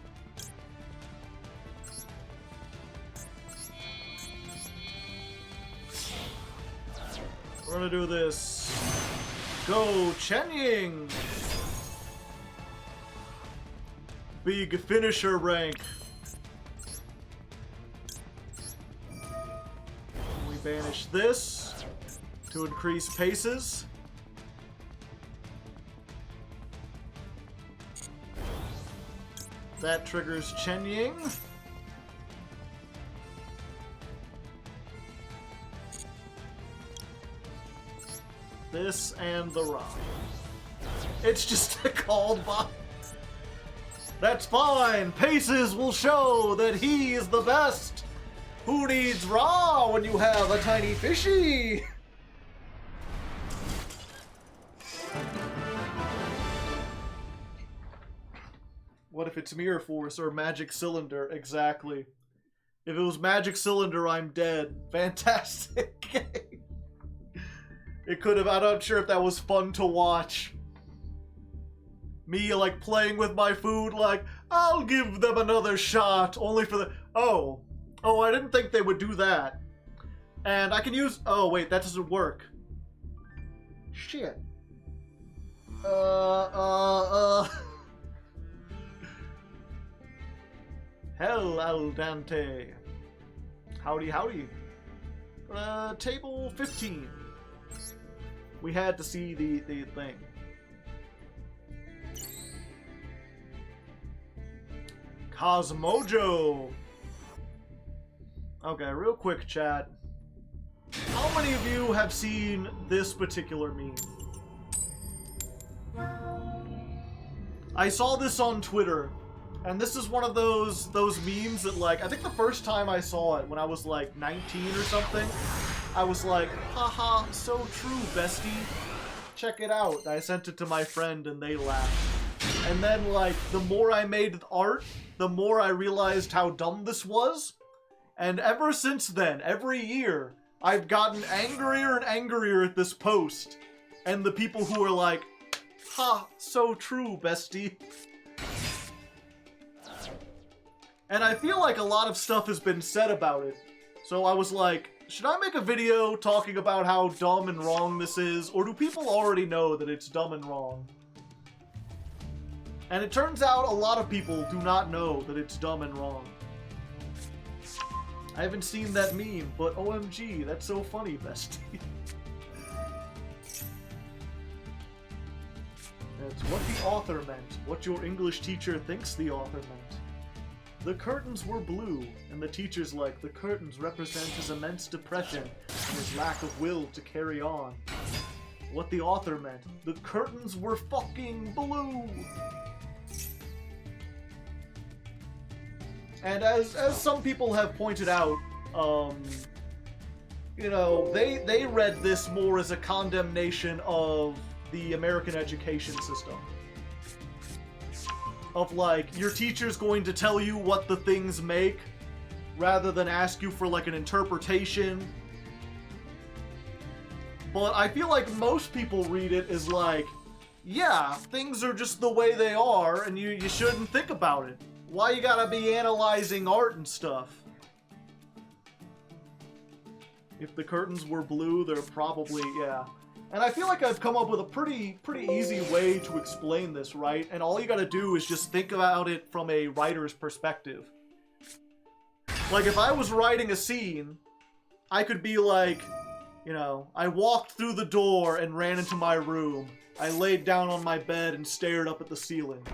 We're gonna do this. Go Chen Ying! Big finisher rank. We banish this to increase paces. That triggers Chen Ying. This and the rock. It's just a called box. That's fine. Paces will show that he is the best. Who needs raw when you have a tiny fishy? What if it's Mirror Force or Magic Cylinder? Exactly. If it was Magic Cylinder, I'm dead. Fantastic game. It could have, I'm not sure if that was fun to watch. Me, like, playing with my food, like, I'll give them another shot, only for the, oh, I didn't think they would do that. And I can use, oh, wait, that doesn't work. Shit. Hell al dente. Howdy, howdy. Table 15. We had to see the thing. Cosmojo! Okay, real quick, chat. How many of you have seen this particular meme? I saw this on Twitter, and this is one of those memes that, like, I think the first time I saw it when I was like 19 or something, I was like, haha, so true, bestie. Check it out. I sent it to my friend and they laughed. And then, like, the more I made art, the more I realized how dumb this was. And ever since then, every year, I've gotten angrier and angrier at this post. And the people who are like, ha, so true, bestie. And I feel like a lot of stuff has been said about it. So I was like, should I make a video talking about how dumb and wrong this is? Or do people already know that it's dumb and wrong? And it turns out a lot of people do not know that it's dumb and wrong. I haven't seen that meme, but OMG, that's so funny, bestie. That's what the author meant, what your English teacher thinks the author meant. The curtains were blue, and the teacher's like, the curtains represent his immense depression and his lack of will to carry on. What the author meant, the curtains were fucking blue! And as some people have pointed out, you know, they read this more as a condemnation of the American education system. Of like, your teacher's going to tell you what the things make, rather than ask you for like an interpretation. But I feel like most people read it as like, yeah, things are just the way they are, and you shouldn't think about it. Why you gotta be analyzing art and stuff? If the curtains were blue, they're probably, yeah. And I feel like I've come up with a pretty easy way to explain this, right? And all you gotta do is just think about it from a writer's perspective. Like, if I was writing a scene, I could be like, you know, I walked through the door and ran into my room. I laid down on my bed and stared up at the ceiling.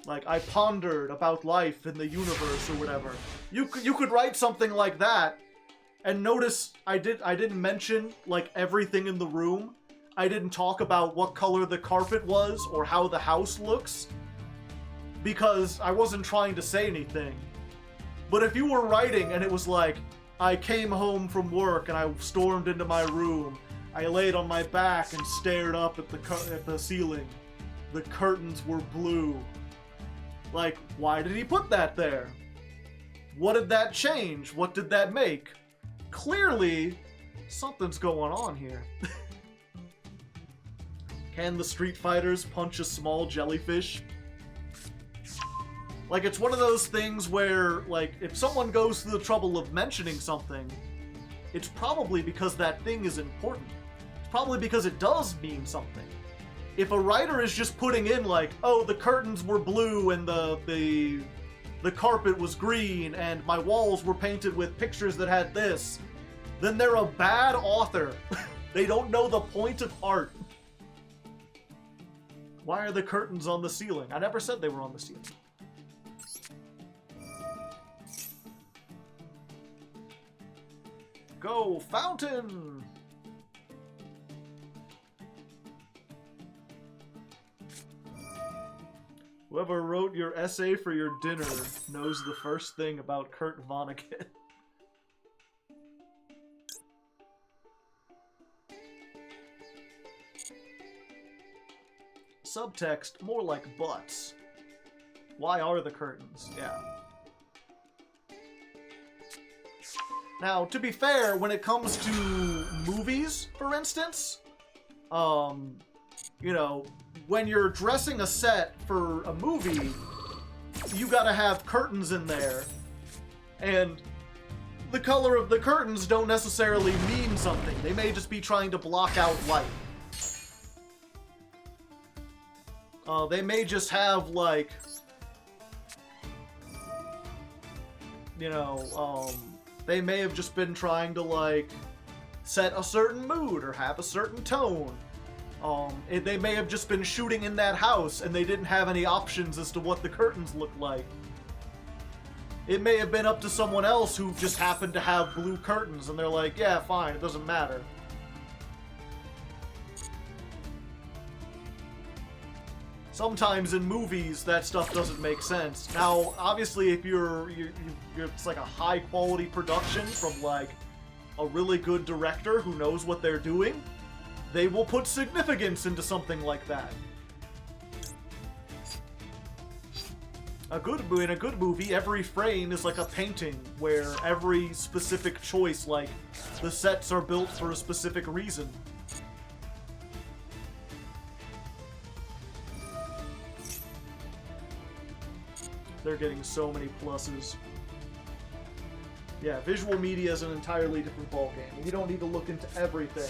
Like, I pondered about life in the universe or whatever. You could write something like that, and notice I didn't mention, like, everything in the room. I didn't talk about what color the carpet was or how the house looks, because I wasn't trying to say anything. But if you were writing and it was like, I came home from work and I stormed into my room, I laid on my back and stared up at the ceiling. The curtains were blue. Like, why did he put that there? What did that change? What did that make? Clearly, something's going on here. Can the Street Fighters punch a small jellyfish? Like, it's one of those things where, like, if someone goes through the trouble of mentioning something, it's probably because that thing is important. It's probably because it does mean something. If a writer is just putting in like, oh, the curtains were blue and the carpet was green and my walls were painted with pictures that had this, then they're a bad author. They don't know the point of art. Why are the curtains on the ceiling? I never said they were on the ceiling. Go, fountain! Whoever wrote your essay for your dinner knows the first thing about Kurt Vonnegut. Subtext, more like butts. Why are the curtains? Yeah. Now, to be fair, when it comes to movies, for instance, you know, when you're dressing a set for a movie, you gotta have curtains in there. And the color of the curtains don't necessarily mean something. They may just be trying to block out light. They may just have, like, you know, they may have just been trying to, like, set a certain mood or have a certain tone. They may have just been shooting in that house and they didn't have any options as to what the curtains looked like. It may have been up to someone else who just happened to have blue curtains and they're like, yeah, fine, it doesn't matter. Sometimes in movies, that stuff doesn't make sense. Now, obviously, if it's like a high-quality production from, like, a really good director who knows what they're doing, they will put significance into something like that. In a good movie, every frame is like a painting, where every specific choice, like, the sets are built for a specific reason. They're getting so many pluses. Yeah, visual media is an entirely different ballgame, and you don't need to look into everything.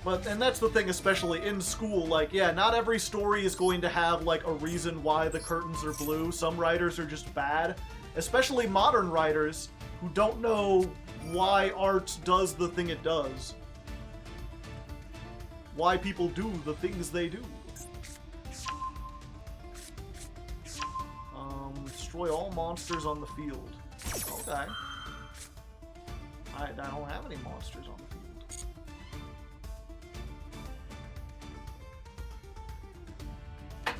And that's the thing, especially in school, like, yeah, not every story is going to have, like, a reason why the curtains are blue. Some writers are just bad, especially modern writers who don't know why art does the thing it does. Why people do the things they do. Destroy all monsters on the field. Okay. I don't have any monsters on the field.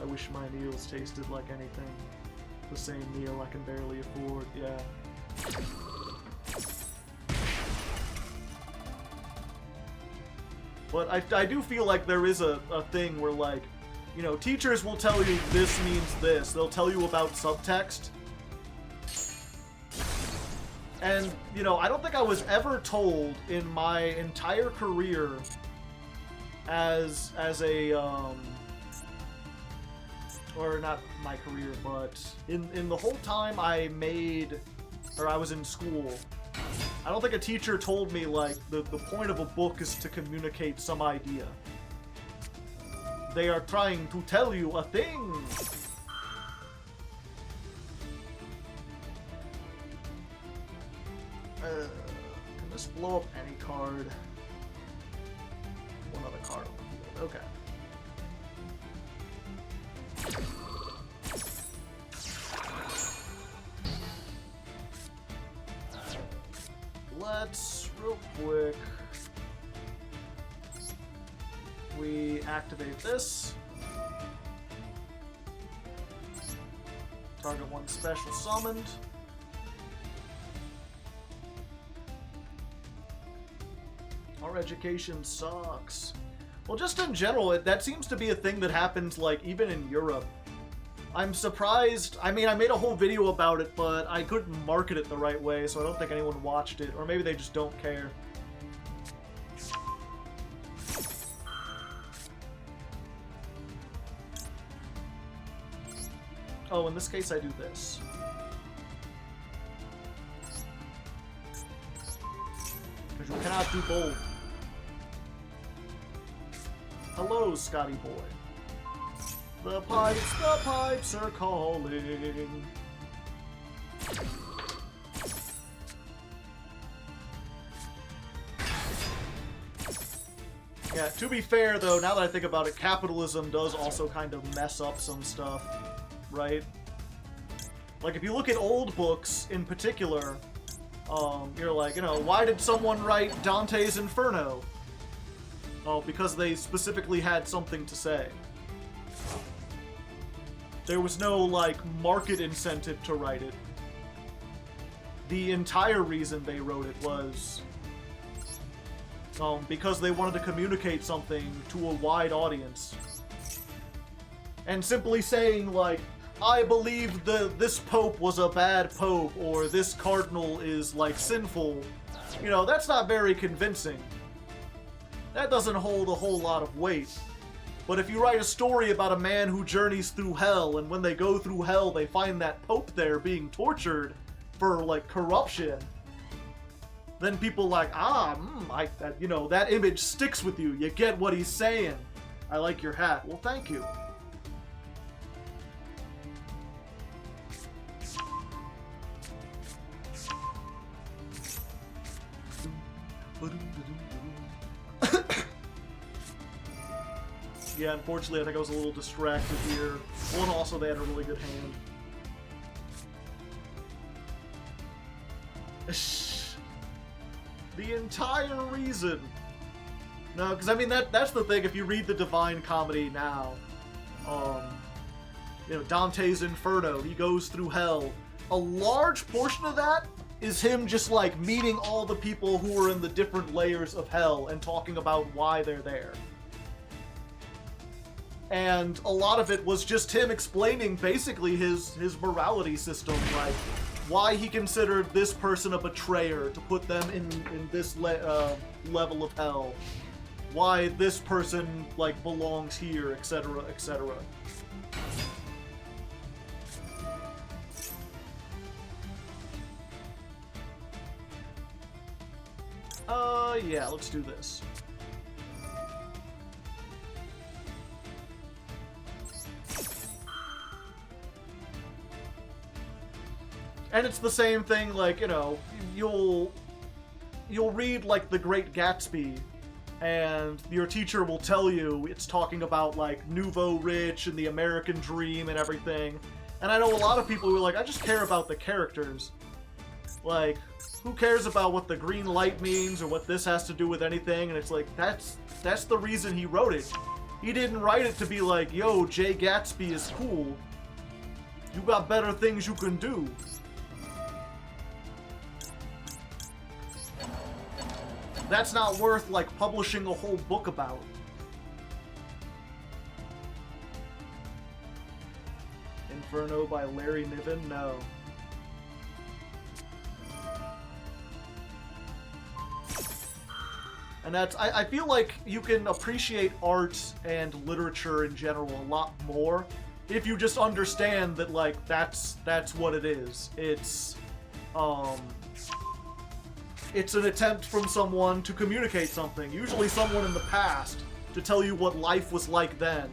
I wish my meals tasted like anything. The same meal I can barely afford, yeah. But I do feel like there is a thing where, like, you know, teachers will tell you this means this. They'll tell you about subtext. And, you know, I don't think I was ever told in my entire career as a, or not my career, but in the whole time I was in school, I don't think a teacher told me, like, the point of a book is to communicate some idea. They are trying to tell you a thing. Can this blow up any card? One other card on the field. Okay. Let's, real quick, we activate this. Target one special summoned. Our education sucks. Well, just in general, that seems to be a thing that happens, like, even in Europe. I'm surprised. I mean, I made a whole video about it, but I couldn't market it the right way, so I don't think anyone watched it. Or maybe they just don't care. Oh, in this case, I do this. Because you cannot do both. Hello, Scotty boy. The pipes are calling. Yeah, to be fair though, now that I think about it, capitalism does also kind of mess up some stuff, right? Like, if you look at old books in particular, you're like, you know, why did someone write Dante's Inferno? Oh, because they specifically had something to say. There was no, like, market incentive to write it. The entire reason they wrote it was because they wanted to communicate something to a wide audience. And simply saying, like, I believe this pope was a bad pope, or this cardinal is, like, sinful, you know, that's not very convincing. That doesn't hold a whole lot of weight. But if you write a story about a man who journeys through hell, and when they go through hell, they find that pope there being tortured for, like, corruption, then people like, you know, that image sticks with you. You get what he's saying. I like your hat. Well, thank you. Yeah, unfortunately, I think I was a little distracted here. Well, and also they had a really good hand. The entire reason. No, because I mean that's the thing. If you read the Divine Comedy now, you know, Dante's Inferno, he goes through hell. A large portion of that is him just like meeting all the people who are in the different layers of hell and talking about why they're there. And a lot of it was just him explaining basically his morality system, like why he considered this person a betrayer to put them in this level of hell, why this person like belongs here, etc., etc. Yeah, let's do this. And it's the same thing, like, you know, you'll read, like, The Great Gatsby, and your teacher will tell you it's talking about, like, nouveau rich and the American dream and everything. And I know a lot of people who are like, I just care about the characters. Like, who cares about what the green light means or what this has to do with anything? And it's like, that's the reason he wrote it. He didn't write it to be like, yo, Jay Gatsby is cool. You got better things you can do. That's not worth, like, publishing a whole book about. Inferno by Larry Niven? No. And that's, I feel like you can appreciate art and literature in general a lot more if you just understand that, like, that's what it is. It's an attempt from someone to communicate something, usually someone in the past, to tell you what life was like then.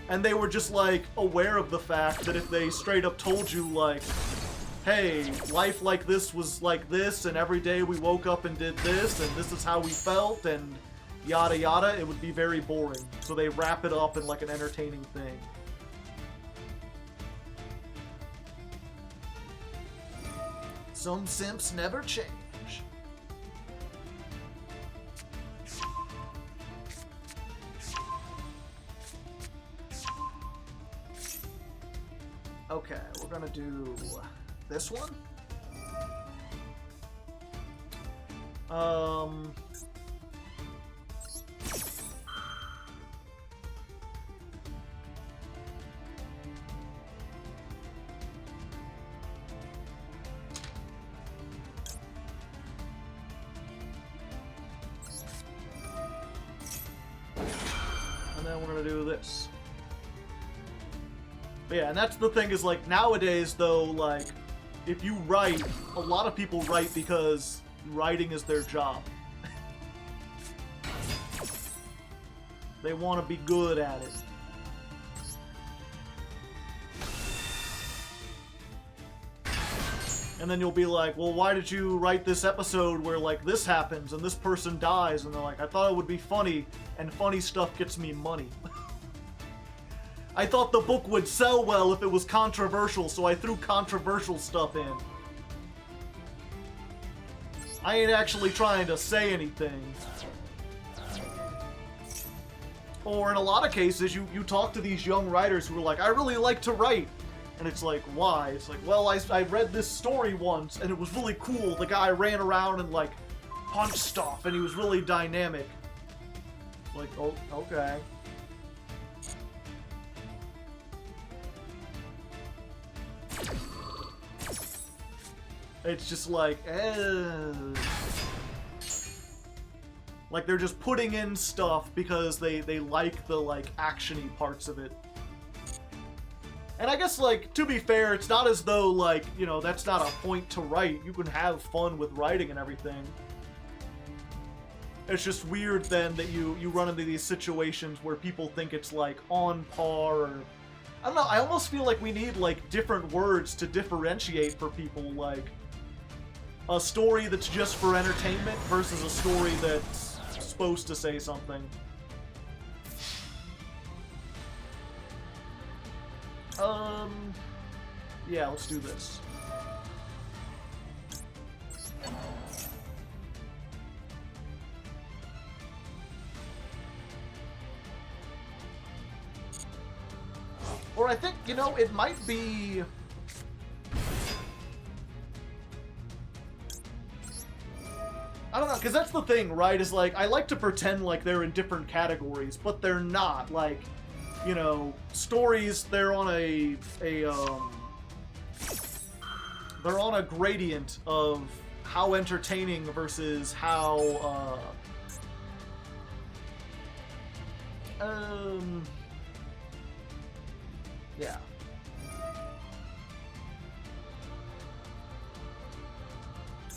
And they were just, like, aware of the fact that if they straight up told you, like, hey, life like this was like this, and every day we woke up and did this, and this is how we felt, and yada yada, it would be very boring. So they wrap it up in, like, an entertaining thing. Some simps never change. Okay, we're gonna do this one. And then we're gonna do this. But yeah, and that's the thing is, like, nowadays, though, like, if you write, a lot of people write because writing is their job. They want to be good at it. And then you'll be like, well, why did you write this episode where, like, this happens and this person dies? And they're like, I thought it would be funny, and funny stuff gets me money. I thought the book would sell well if it was controversial, so I threw controversial stuff in. I ain't actually trying to say anything. Or in a lot of cases, you talk to these young writers who are like, I really like to write. And it's like, why? It's like, well, I read this story once, and it was really cool. The guy ran around and, like, punched stuff, and he was really dynamic. Like, oh, okay. It's just like, like, they're just putting in stuff because they like the, like, action-y parts of it. And I guess, like, to be fair, it's not as though, like, you know, that's not a point to write. You can have fun with writing and everything. It's just weird, then, that you run into these situations where people think it's, like, on par, or... I don't know, I almost feel like we need, like, different words to differentiate for people, like... a story that's just for entertainment versus a story that's supposed to say something. Yeah, let's do this. Or I think, you know, it might be... I don't know, because that's the thing, right? Is like, I like to pretend like they're in different categories, but they're not. Like, you know, stories, they're on they're on a gradient of how entertaining versus how, yeah.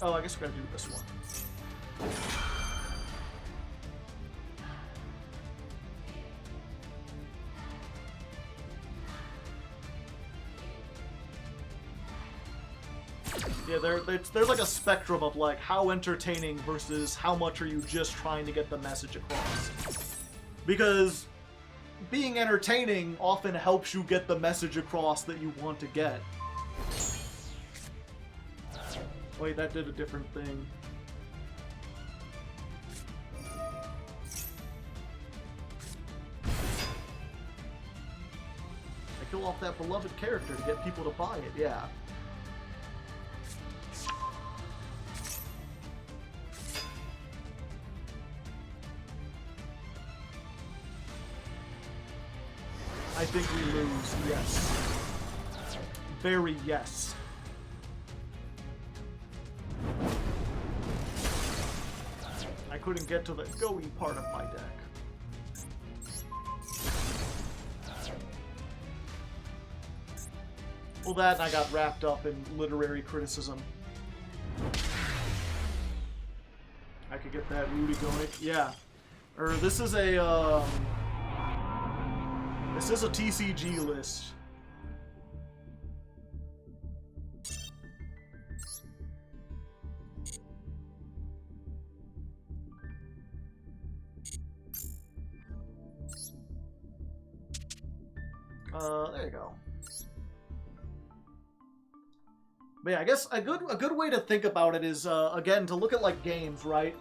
Oh, I guess we're gonna do this one. Yeah, there's like a spectrum of like how entertaining versus how much are you just trying to get the message across. Because being entertaining often helps you get the message across that you want to get. Wait, that did a different thing. I kill off that beloved character to get people to buy it, yeah. I think we lose, yes. Very yes. I couldn't get to the go-y part of my deck. Well, that and I got wrapped up in literary criticism. I could get that Rudy going. Yeah. This is a, this is a TCG list. There you go. But yeah, I guess a good way to think about it is, again, to look at, like, games, right?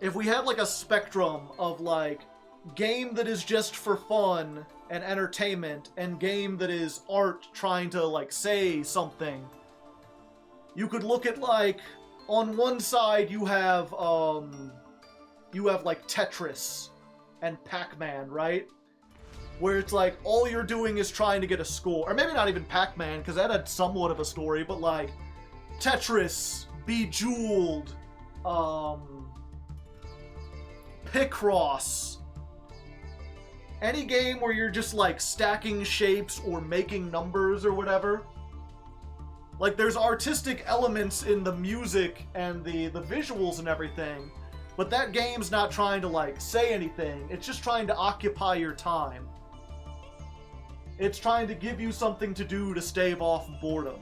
If we had, like, a spectrum of, like, game that is just for fun and entertainment, and game that is art trying to, like, say something, you could look at, like, on one side you have, like, Tetris and Pac-Man, right? Where it's like, all you're doing is trying to get a score. Or maybe not even Pac-Man, because that had somewhat of a story, but like, Tetris, Bejeweled, Picross. Any game where you're just like stacking shapes or making numbers or whatever. Like, there's artistic elements in the music and the visuals and everything, but that game's not trying to like say anything. It's just trying to occupy your time. It's trying to give you something to do to stave off boredom.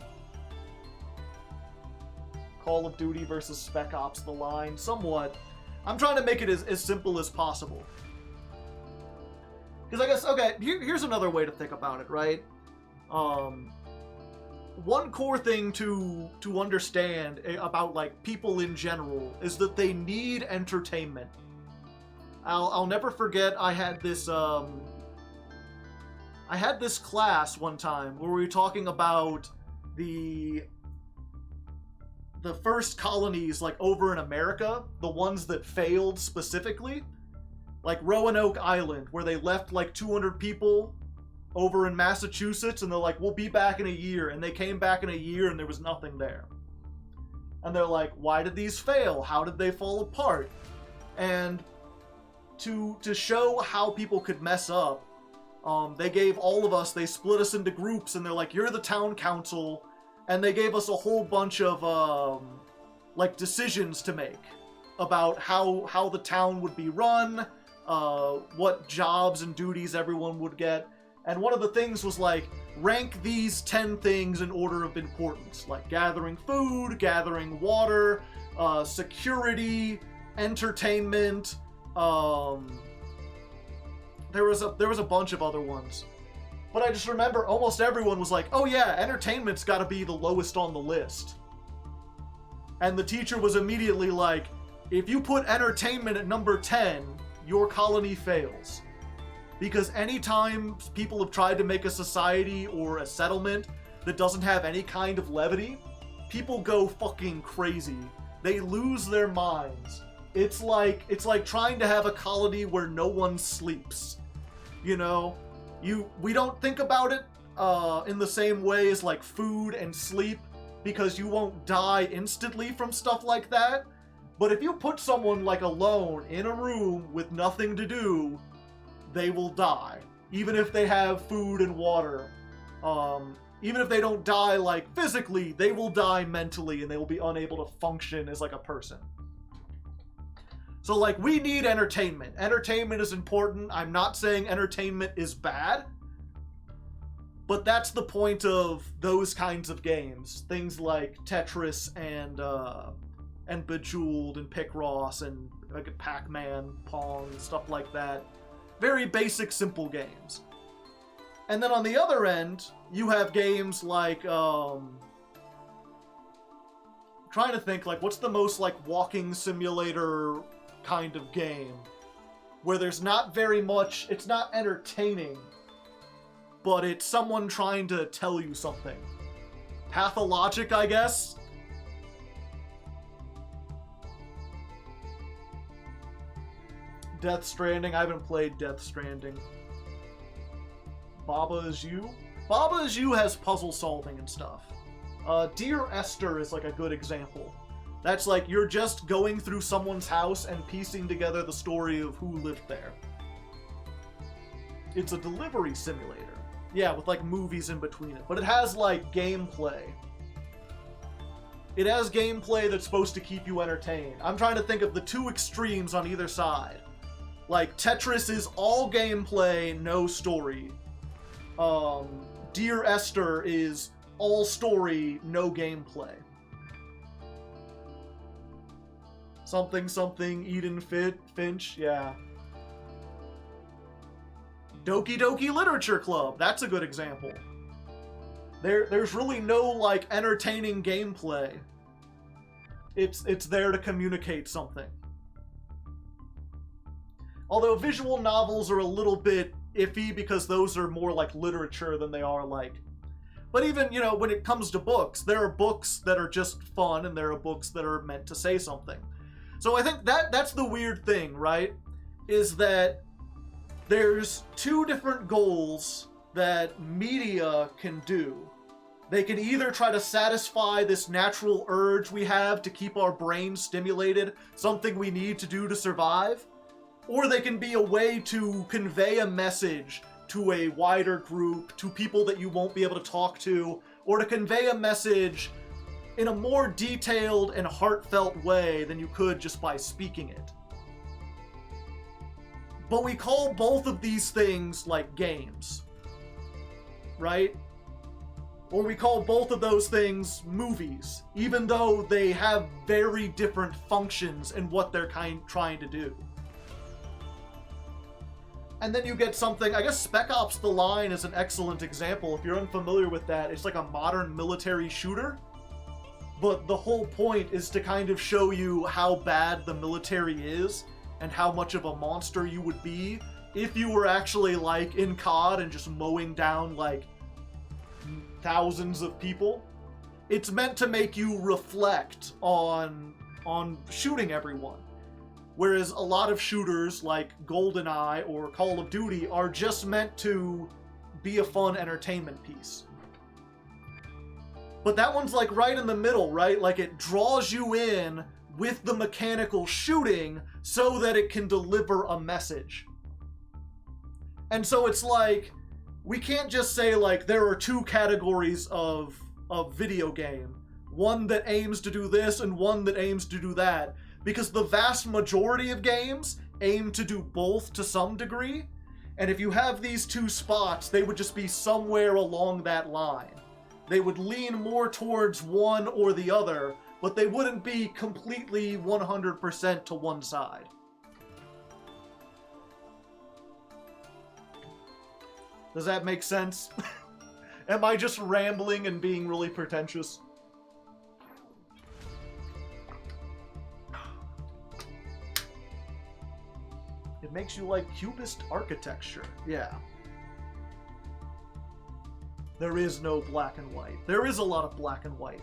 Call of Duty versus Spec Ops: The Line, somewhat. I'm trying to make it as simple as possible. Because I guess, okay, here's another way to think about it, right? One core thing to understand about, like, people in general is that they need entertainment. I'll never forget, I had this class one time where we were talking about the first colonies, like, over in America, the ones that failed specifically, like Roanoke Island, where they left like 200 people over in Massachusetts, and they're like, we'll be back in a year, and they came back in a year and there was nothing there. And they're like, why did these fail? How did they fall apart? And to show how people could mess up, they gave all of us, they split us into groups, and they're like, you're the town council, and they gave us a whole bunch of, like, decisions to make about how the town would be run, what jobs and duties everyone would get. And one of the things was like, rank these 10 things in order of importance, like gathering food, gathering water, security, entertainment. There was a bunch of other ones, but I just remember almost everyone was like, "Oh yeah, entertainment's got to be the lowest on the list." And the teacher was immediately like, "If you put entertainment at number 10, your colony fails." Because anytime people have tried to make a society or a settlement that doesn't have any kind of levity, people go fucking crazy. They lose their minds. It's like trying to have a colony where no one sleeps. You know, we don't think about it in the same way as like food and sleep, because you won't die instantly from stuff like that. But if you put someone like alone in a room with nothing to do, they will die. Even if they have food and water. Even if they don't die like physically, they will die mentally and they will be unable to function as like a person. So like, we need entertainment. Entertainment is important. I'm not saying entertainment is bad, but that's the point of those kinds of games. Things like Tetris and Bejeweled and Picross and like Pac-Man, Pong, stuff like that. Very basic, simple games. And then on the other end, you have games like, trying to think, like, what's the most, like, walking simulator kind of game? Where there's not very much, it's not entertaining, but it's someone trying to tell you something. Pathologic, I guess? Death Stranding. I haven't played Death Stranding. Baba Is You? Baba Is You has puzzle solving and stuff. Dear Esther is like a good example. That's like, you're just going through someone's house and piecing together the story of who lived there. It's a delivery simulator. Yeah, with like movies in between it. But it has like gameplay. It has gameplay that's supposed to keep you entertained. I'm trying to think of the two extremes on either side. Like, Tetris is all gameplay, no story. Dear Esther is all story, no gameplay. Something, Eden Finch, yeah. Doki Doki Literature Club, that's a good example. There's really no, like, entertaining gameplay. It's there to communicate something. Although visual novels are a little bit iffy because those are more like literature than they are like... But even, you know, when it comes to books, there are books that are just fun and there are books that are meant to say something. So I think that's the weird thing, right? Is that there's two different goals that media can do. They can either try to satisfy this natural urge we have to keep our brains stimulated, something we need to do to survive, or they can be a way to convey a message to a wider group, to people that you won't be able to talk to, or to convey a message in a more detailed and heartfelt way than you could just by speaking it. But we call both of these things like games, right? Or we call both of those things movies, even though they have very different functions in what they're trying to do. And then you get something, I guess Spec Ops: The Line is an excellent example. If you're unfamiliar with that, it's like a modern military shooter. But the whole point is to kind of show you how bad the military is and how much of a monster you would be if you were actually like in COD and just mowing down like thousands of people. It's meant to make you reflect on shooting everyone. Whereas a lot of shooters like GoldenEye or Call of Duty are just meant to be a fun entertainment piece. But that one's like right in the middle, right? Like it draws you in with the mechanical shooting so that it can deliver a message. And so it's like, we can't just say like there are two categories of video game. One that aims to do this and one that aims to do that. Because the vast majority of games aim to do both to some degree. And if you have these two spots, they would just be somewhere along that line. They would lean more towards one or the other, but they wouldn't be completely 100% to one side. Does that make sense? Am I just rambling and being really pretentious? It makes you like cubist architecture. Yeah. There is no black and white. There is a lot of black and white.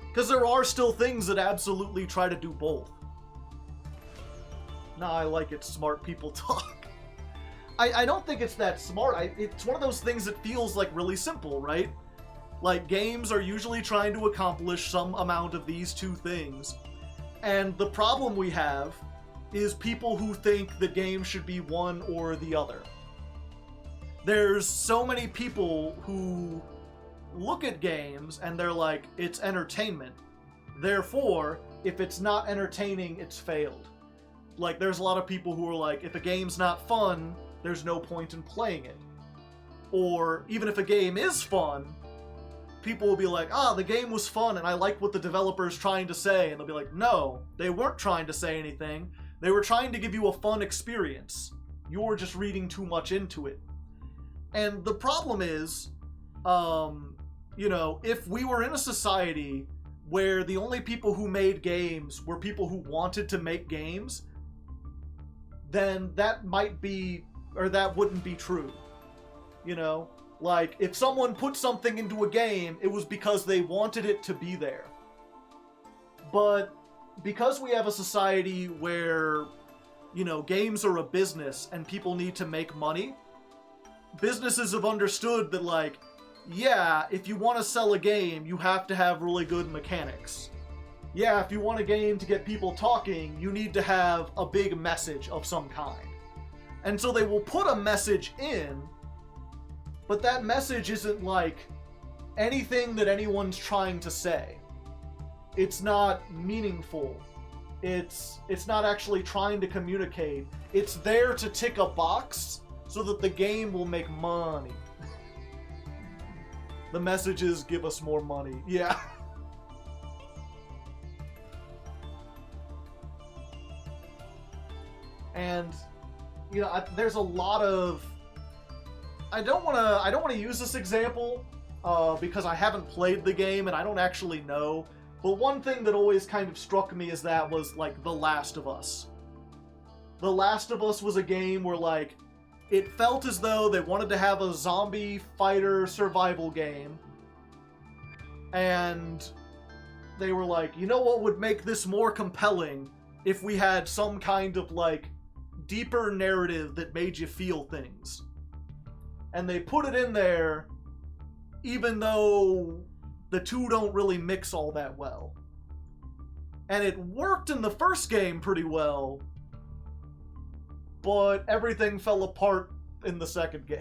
Because there are still things that absolutely try to do both. Nah, I like it. Smart people talk. I don't think it's that smart. It's one of those things that feels like really simple, right? Like, games are usually trying to accomplish some amount of these two things. And the problem we have is people who think the game should be one or the other. There's so many people who look at games and they're like, it's entertainment. Therefore, if it's not entertaining, it's failed. Like, there's a lot of people who are like, if a game's not fun, there's no point in playing it. Or, even if a game is fun, people will be like, the game was fun and I like what the developer's trying to say. And they'll be like, no, they weren't trying to say anything. They were trying to give you a fun experience. You're just reading too much into it. And the problem is, if we were in a society where the only people who made games were people who wanted to make games, then that might be, or that wouldn't be true. You know? Like, if someone put something into a game, it was because they wanted it to be there. But because we have a society where, games are a business and people need to make money, businesses have understood that, like, yeah, if you want to sell a game, you have to have really good mechanics. Yeah, if you want a game to get people talking, you need to have a big message of some kind. And so they will put a message in, but that message isn't like anything that anyone's trying to say. It's not meaningful. It's not actually trying to communicate. It's there to tick a box so that the game will make money. The messages give us more money. Yeah. And there's a lot of, I don't want to use this example because I haven't played the game and I don't actually know. But one thing that always kind of struck me as that was like The Last of Us. The Last of Us was a game where, like, it felt as though they wanted to have a zombie fighter survival game. And they were like, you know what would make this more compelling if we had some kind of, like, deeper narrative that made you feel things. And they put it in there, even though the two don't really mix all that well. And it worked in the first game pretty well, but everything fell apart in the second game.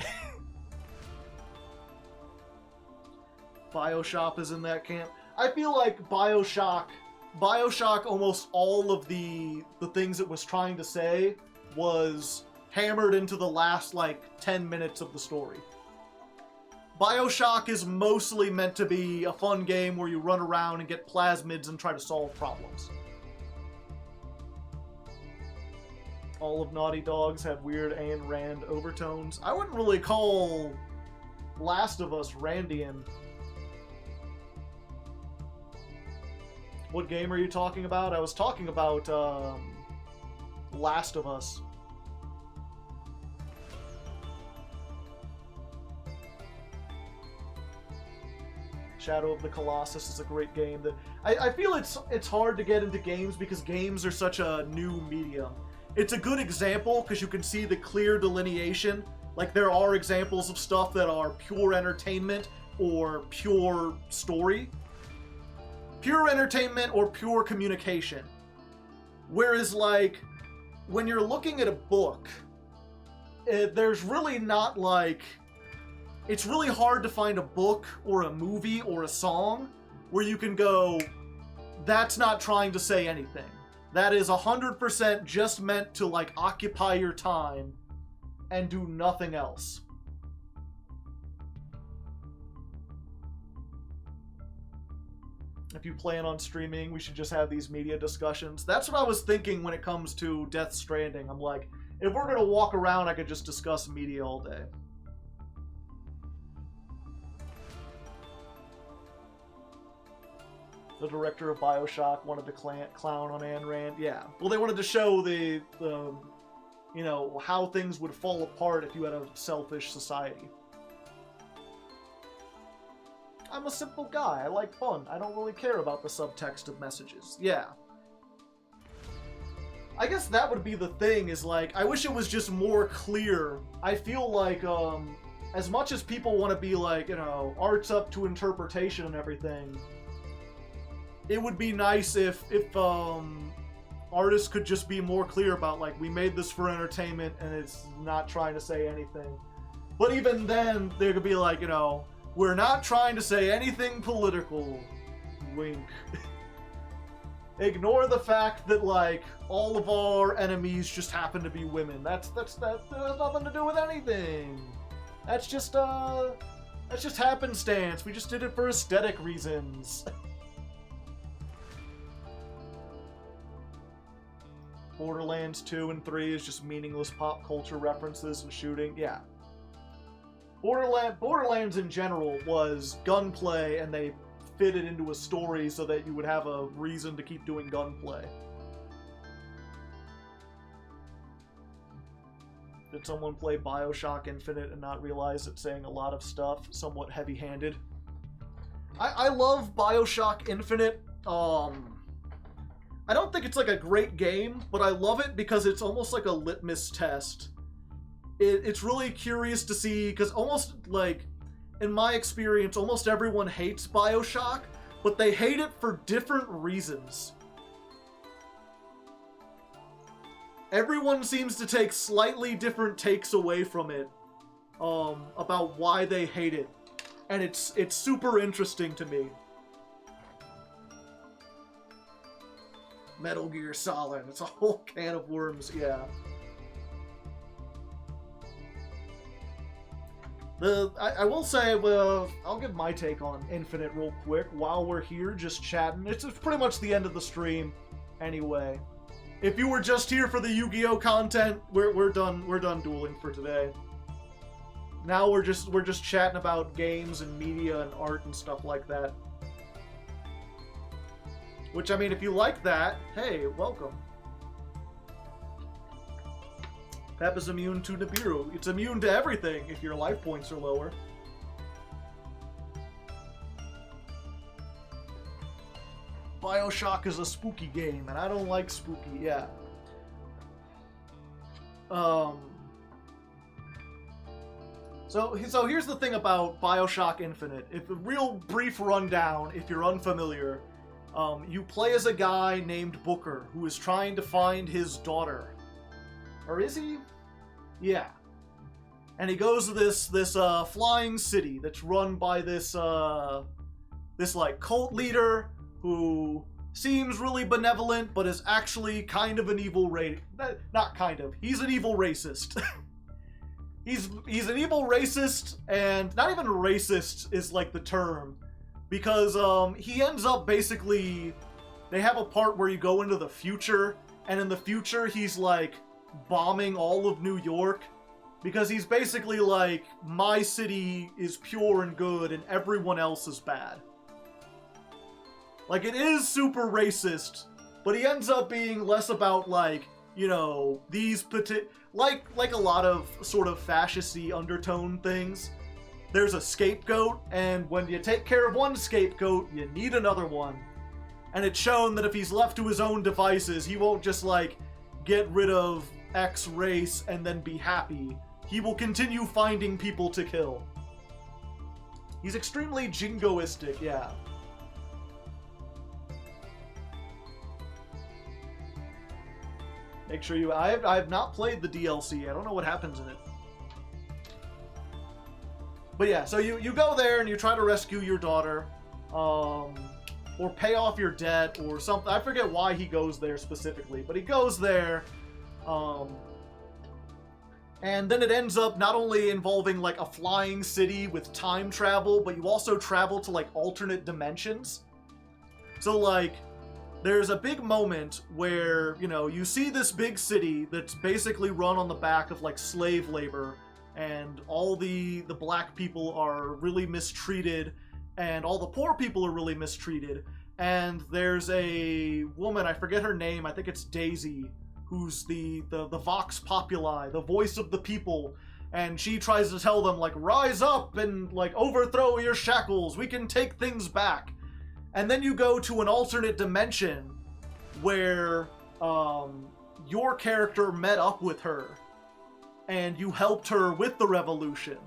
BioShock is in that camp. I feel like BioShock, almost all of the things it was trying to say was hammered into the last, 10 minutes of the story. BioShock is mostly meant to be a fun game where you run around and get plasmids and try to solve problems. All of Naughty Dogs have weird Ayn Rand overtones. I wouldn't really call Last of Us Randian. What game are you talking about? I was talking about Last of Us. Shadow of the Colossus is a great game. That I feel it's hard to get into games because games are such a new medium. It's a good example because you can see the clear delineation. Like, there are examples of stuff that are pure entertainment or pure story. Pure entertainment or pure communication. Whereas, like, when you're looking at a book, there's really not, like... It's really hard to find a book or a movie or a song where you can go, that's not trying to say anything. that is 100% just meant to, like, occupy your time and do nothing else. If you plan on streaming, we should just have these media discussions. That's what I was thinking when it comes to Death Stranding. I'm like, if we're gonna walk around, I could just discuss media all day. The director of BioShock wanted to clown on Ayn Rand. Yeah. Well, they wanted to show the you know, how things would fall apart if you had a selfish society. I'm a simple guy. I like fun. I don't really care about the subtext of messages. Yeah. I guess that would be the thing, is like, I wish it was just more clear. I feel like, as much as people want to be like, you know, art's up to interpretation and everything, it would be nice if artists could just be more clear about, like, we made this for entertainment and it's not trying to say anything. But even then, they could be like, you know, we're not trying to say anything political. Wink. Ignore the fact that, like, all of our enemies just happen to be women. That has nothing to do with anything. That's just happenstance. We just did it for aesthetic reasons. Borderlands 2 and 3 is just meaningless pop culture references and shooting. Yeah. Borderlands in general was gunplay, and they fit it into a story so that you would have a reason to keep doing gunplay. Did someone play BioShock Infinite and not realize it's saying a lot of stuff, somewhat heavy-handed? I love BioShock Infinite. I don't think it's like a great game, but I love it because it's almost like a litmus test. It's really curious to see, because almost, like, in my experience, almost everyone hates BioShock, but they hate it for different reasons. Everyone seems to take slightly different takes away from it, about why they hate it. And it's super interesting to me. Metal Gear Solid, it's a whole can of worms, yeah. I will say, well, I'll give my take on Infinite real quick while we're here just chatting. It's pretty much the end of the stream anyway. If you were just here for the Yu-Gi-Oh content, we're done dueling for today. Now we're just chatting about games and media and art and stuff like that. Which, I mean, if you like that, hey, welcome. Pep is immune to Nibiru. It's immune to everything if your life points are lower. BioShock is a spooky game, and I don't like spooky, yeah. So here's the thing about BioShock Infinite. If a real brief rundown, if you're unfamiliar, you play as a guy named Booker who is trying to find his daughter. Or is he? Yeah. And he goes to this flying city that's run by this like cult leader who seems really benevolent, but is actually kind of an evil not kind of. He's an evil racist. he's an evil racist, and not even racist is like the term, because he ends up basically, they have a part where you go into the future, and in the future he's like bombing all of New York, because he's basically like, my city is pure and good and everyone else is bad. Like, it is super racist, but he ends up being less about, like, you know, these like a lot of sort of fascist-y undertone things. There's a scapegoat, and when you take care of one scapegoat, you need another one. And it's shown that if he's left to his own devices, he won't just, like, get rid of X race and then be happy. He will continue finding people to kill. He's extremely jingoistic, yeah. Make sure you... I have not played the DLC. I don't know what happens in it. But yeah, so you go there and you try to rescue your daughter. or pay off your debt or something. I forget why he goes there specifically, but he goes there. And then it ends up not only involving like a flying city with time travel, but you also travel to like alternate dimensions. So like, there's a big moment where, you know, you see this big city that's basically run on the back of like slave labor, and all the black people are really mistreated, and all the poor people are really mistreated. And there's a woman, I forget her name, I think it's Daisy, who's the Vox Populi, the voice of the people, and she tries to tell them, like, rise up and, like, overthrow your shackles, we can take things back. And then you go to an alternate dimension where your character met up with her, and you helped her with the revolution.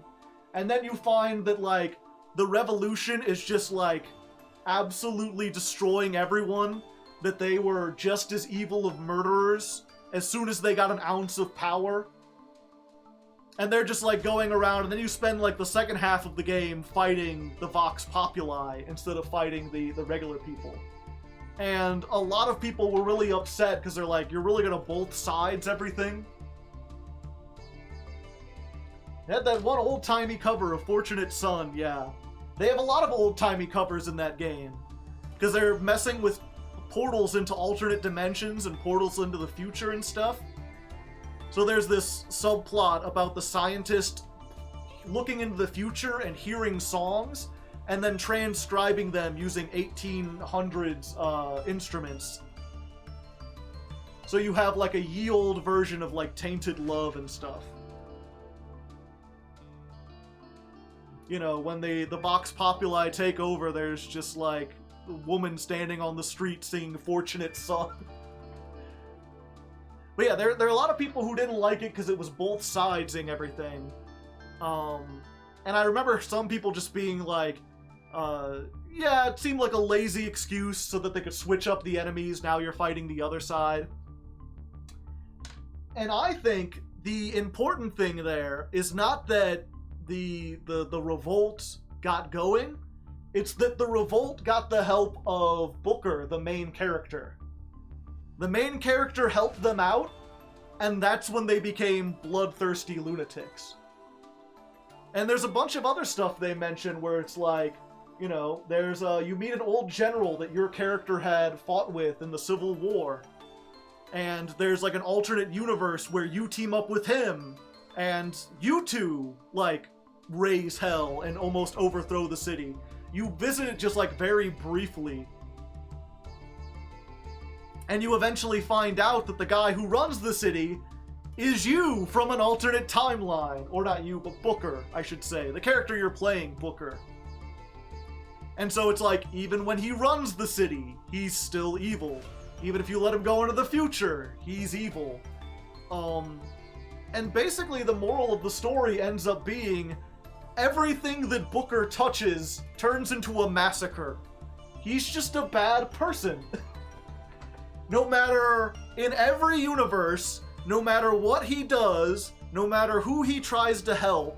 And then you find that, like, the revolution is just, like, absolutely destroying everyone, that they were just as evil of murderers as soon as they got an ounce of power. And they're just like going around, and then you spend like the second half of the game fighting the Vox Populi instead of fighting the regular people. And a lot of people were really upset because they're like, you're really gonna both sides everything? They had that one old-timey cover of Fortunate Son, yeah. They have a lot of old-timey covers in that game, because they're messing with portals into alternate dimensions and portals into the future and stuff. So there's this subplot about the scientist looking into the future and hearing songs, and then transcribing them using 1800s instruments. So you have like a ye olde version of like Tainted Love and stuff. You know, when the Vox Populi take over, there's just like a woman standing on the street singing Fortunate Son. But yeah, there are a lot of people who didn't like it because it was both sidesing everything. And I remember some people just being like, yeah, it seemed like a lazy excuse so that they could switch up the enemies, now you're fighting the other side. And I think the important thing there is not that the revolt got going, it's that the revolt got the help of Booker, the main character. The main character helped them out, and that's when they became bloodthirsty lunatics. And there's a bunch of other stuff they mention where it's like, you know, there's you meet an old general that your character had fought with in the Civil War, and there's like an alternate universe where you team up with him, and you two, like, raise hell and almost overthrow the city. You visit it just like very briefly. And you eventually find out that the guy who runs the city is you from an alternate timeline. Or not you, but Booker, I should say. The character you're playing, Booker. And so it's like, even when he runs the city, he's still evil. Even if you let him go into the future, he's evil. And basically the moral of the story ends up being everything that Booker touches turns into a massacre. He's just a bad person. No matter, in every universe, no matter what he does, no matter who he tries to help,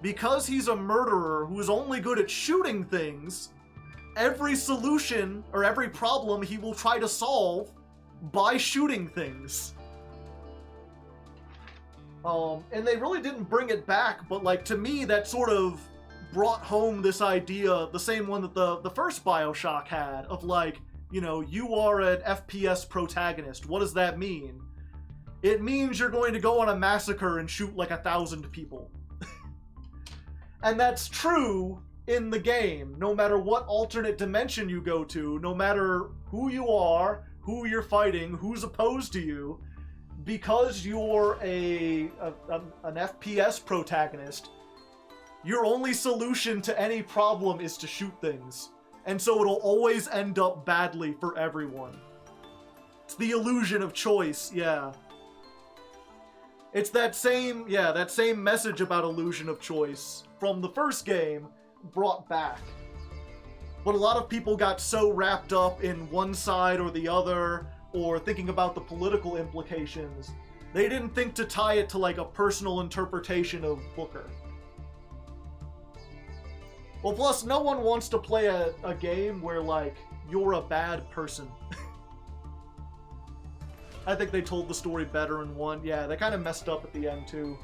because he's a murderer who's only good at shooting things, every solution or every problem he will try to solve by shooting things. And they really didn't bring it back, but like to me that sort of brought home this idea, the same one that the first BioShock had, of like, you know, you are an FPS protagonist. What does that mean? It means you're going to go on a massacre and shoot like 1,000 people. And that's true in the game, no matter what alternate dimension you go to, no matter who you are, who you're fighting, who's opposed to you. Because you're an FPS protagonist, your only solution to any problem is to shoot things. And so it'll always end up badly for everyone. It's the illusion of choice, yeah. It's that same message about illusion of choice from the first game brought back. But a lot of people got so wrapped up in one side or the other, or thinking about the political implications, they didn't think to tie it to like a personal interpretation of Booker. Well, plus, no one wants to play a game where, like, you're a bad person. I think they told the story better in one. Yeah, they kind of messed up at the end, too.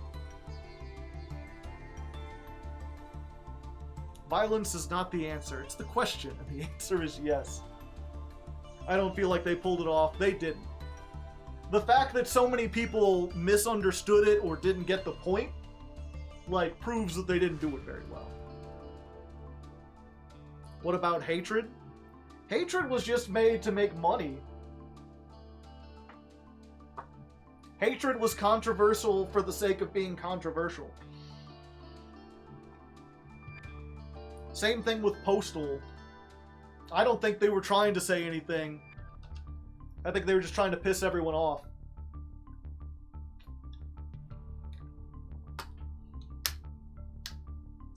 Violence is not the answer. It's the question, and the answer is yes. I don't feel like they pulled it off. They didn't. The fact that so many people misunderstood it or didn't get the point, like, proves that they didn't do it very well. What about Hatred? Hatred was just made to make money. Hatred was controversial for the sake of being controversial. Same thing with Postal. I don't think they were trying to say anything. I think they were just trying to piss everyone off.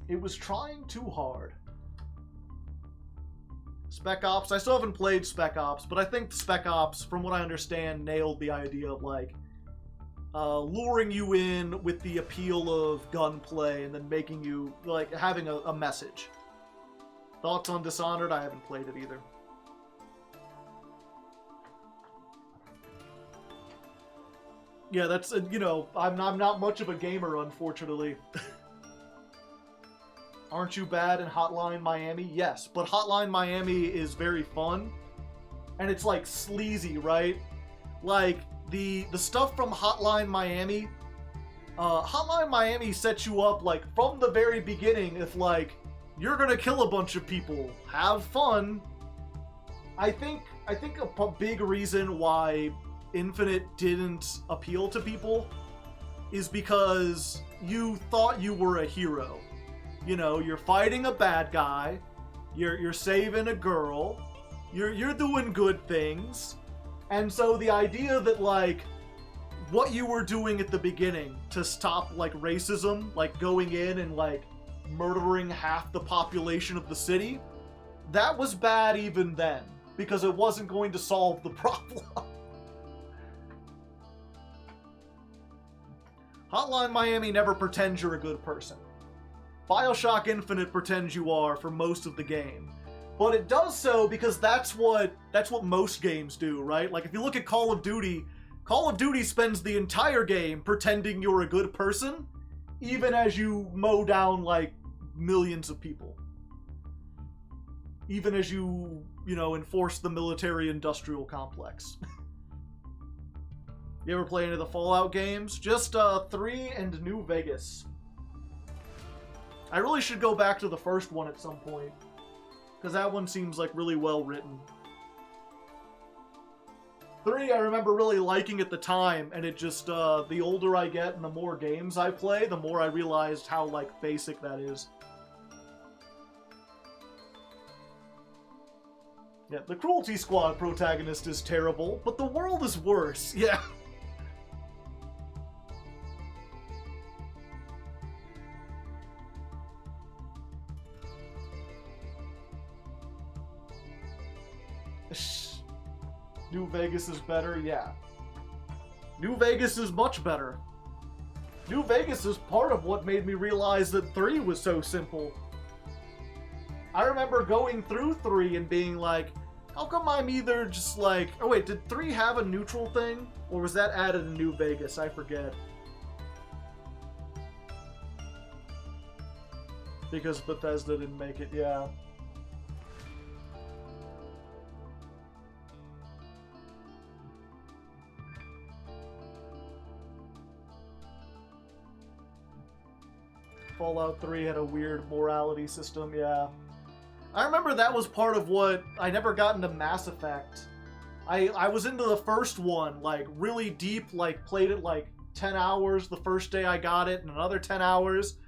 It was trying too hard. Spec Ops, I still haven't played Spec Ops, but I think Spec Ops, from what I understand, nailed the idea of, like, luring you in with the appeal of gunplay and then making you, like, having a message. Thoughts on Dishonored? I haven't played it either. Yeah, that's, you know, I'm not much of a gamer, unfortunately. Aren't you bad in Hotline Miami? Yes, but Hotline Miami is very fun. And it's, like, sleazy, right? Like, the stuff from Hotline Miami... Hotline Miami sets you up, like, from the very beginning, if, like, you're gonna kill a bunch of people. Have fun. I think a big reason why Infinite didn't appeal to people is because you thought you were a hero. You know, you're fighting a bad guy, you're saving a girl, you're doing good things, and so the idea that, like, what you were doing at the beginning to stop, like, racism, like going in and, like, murdering half the population of the city, that was bad even then, because it wasn't going to solve the problem. Hotline Miami never pretends you're a good person. BioShock Infinite pretends you are for most of the game. But it does so because that's what most games do, right? Like, if you look at Call of Duty spends the entire game pretending you're a good person, even as you mow down, like, millions of people. Even as you know, enforce the military-industrial complex. You ever play any of the Fallout games? Just 3 and New Vegas. I really should go back to the first one at some point, because that one seems like really well written. 3 I remember really liking at the time, and it just, the older I get and the more games I play, the more I realized how, like, basic that is. Yeah, the Cruelty Squad protagonist is terrible, but the world is worse. Yeah. New Vegas is better? Yeah. New Vegas is much better. New Vegas is part of what made me realize that 3 was so simple. I remember going through 3 and being like, how come I'm either just like... Oh wait, did 3 have a neutral thing? Or was that added in New Vegas? I forget. Because Bethesda didn't make it, yeah. Fallout 3 had a weird morality system, yeah. I remember that was part of what... I never got into Mass Effect. I was into the first one, like, really deep, like, played it, like, 10 hours the first day I got it, and another 10 hours.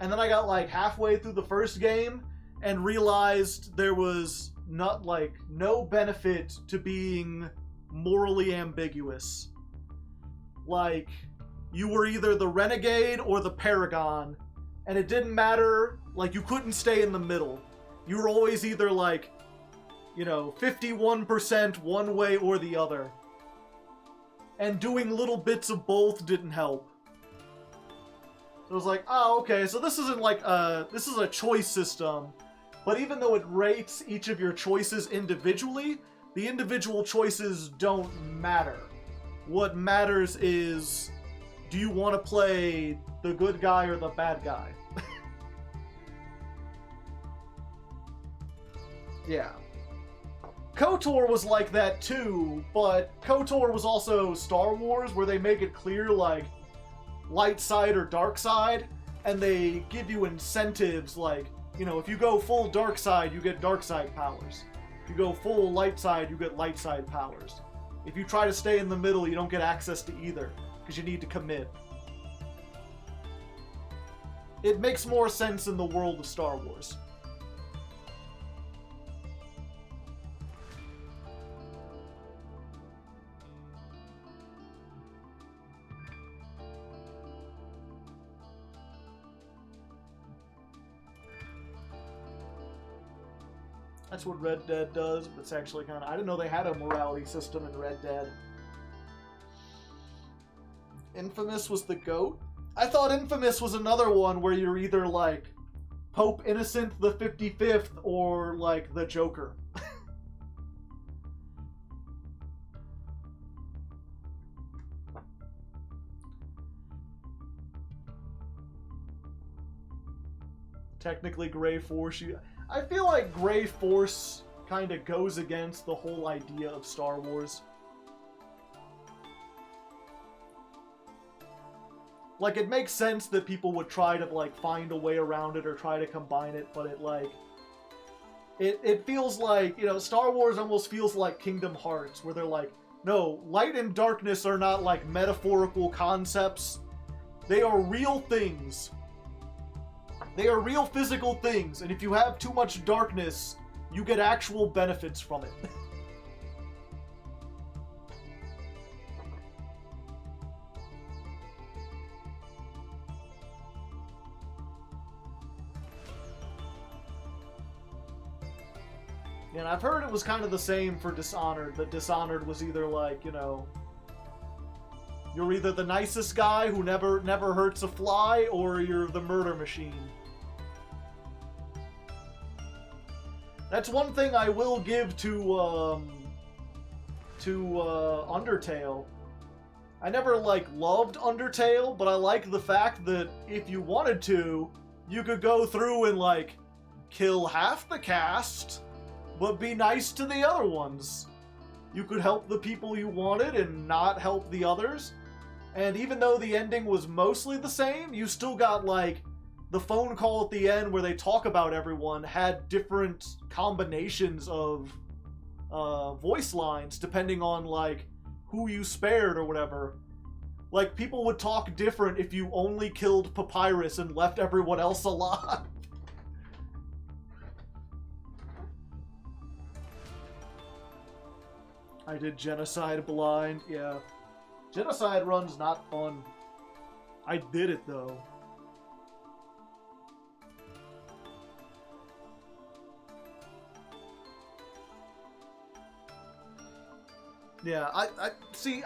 And then I got, like, halfway through the first game, and realized there was not, like, no benefit to being morally ambiguous. Like, you were either the Renegade or the Paragon, and it didn't matter, like, you couldn't stay in the middle. You were always either, like, you know, 51% one way or the other. And doing little bits of both didn't help. It was like, oh, okay, so this isn't like this is a choice system, but even though it rates each of your choices individually, the individual choices don't matter. What matters is, do you want to play the good guy or the bad guy? Yeah. KOTOR was like that too, but KOTOR was also Star Wars, where they make it clear, like, light side or dark side, and they give you incentives, like, you know, if you go full dark side, you get dark side powers. If you go full light side, you get light side powers. If you try to stay in the middle, you don't get access to either, because you need to commit. It makes more sense in the world of Star Wars. That's what Red Dead does, but it's actually kind of... I didn't know they had a morality system in Red Dead. Infamous was the GOAT? I thought Infamous was another one where you're either, like, Pope Innocent the 55th or, like, the Joker. Technically, Grey Force... I feel like Grey Force kind of goes against the whole idea of Star Wars. Like, it makes sense that people would try to, like, find a way around it or try to combine it, but it, like... It feels like, you know, Star Wars almost feels like Kingdom Hearts, where they're like, no, light and darkness are not, like, metaphorical concepts. They are real things. They are real physical things, and if you have too much darkness, you get actual benefits from it. And I've heard it was kind of the same for Dishonored, that Dishonored was either like, you know, you're either the nicest guy who never hurts a fly, or you're the murder machine. That's one thing I will give to Undertale. I never, like, loved Undertale, but I like the fact that if you wanted to, you could go through and, like, kill half the cast, but be nice to the other ones. You could help the people you wanted and not help the others. And even though the ending was mostly the same, you still got, like, the phone call at the end where they talk about everyone had different combinations of voice lines depending on, like, who you spared or whatever. Like, people would talk different if you only killed Papyrus and left everyone else alive. I did Genocide blind, yeah. Genocide run's not fun. I did it, though. Yeah, I think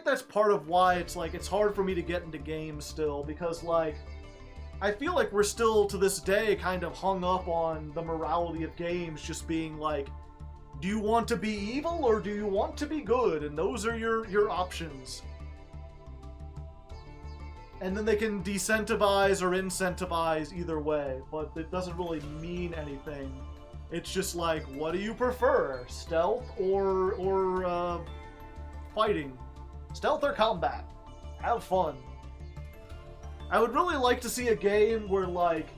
that's part of why it's like it's hard for me to get into games still, because like I feel like we're still to this day kind of hung up on the morality of games just being like, do you want to be evil or do you want to be good? And those are your options. And then they can decentivize or incentivize either way, but it doesn't really mean anything. It's just like, what do you prefer? Stealth or fighting? Stealth or combat? Have fun. I would really like to see a game where, like,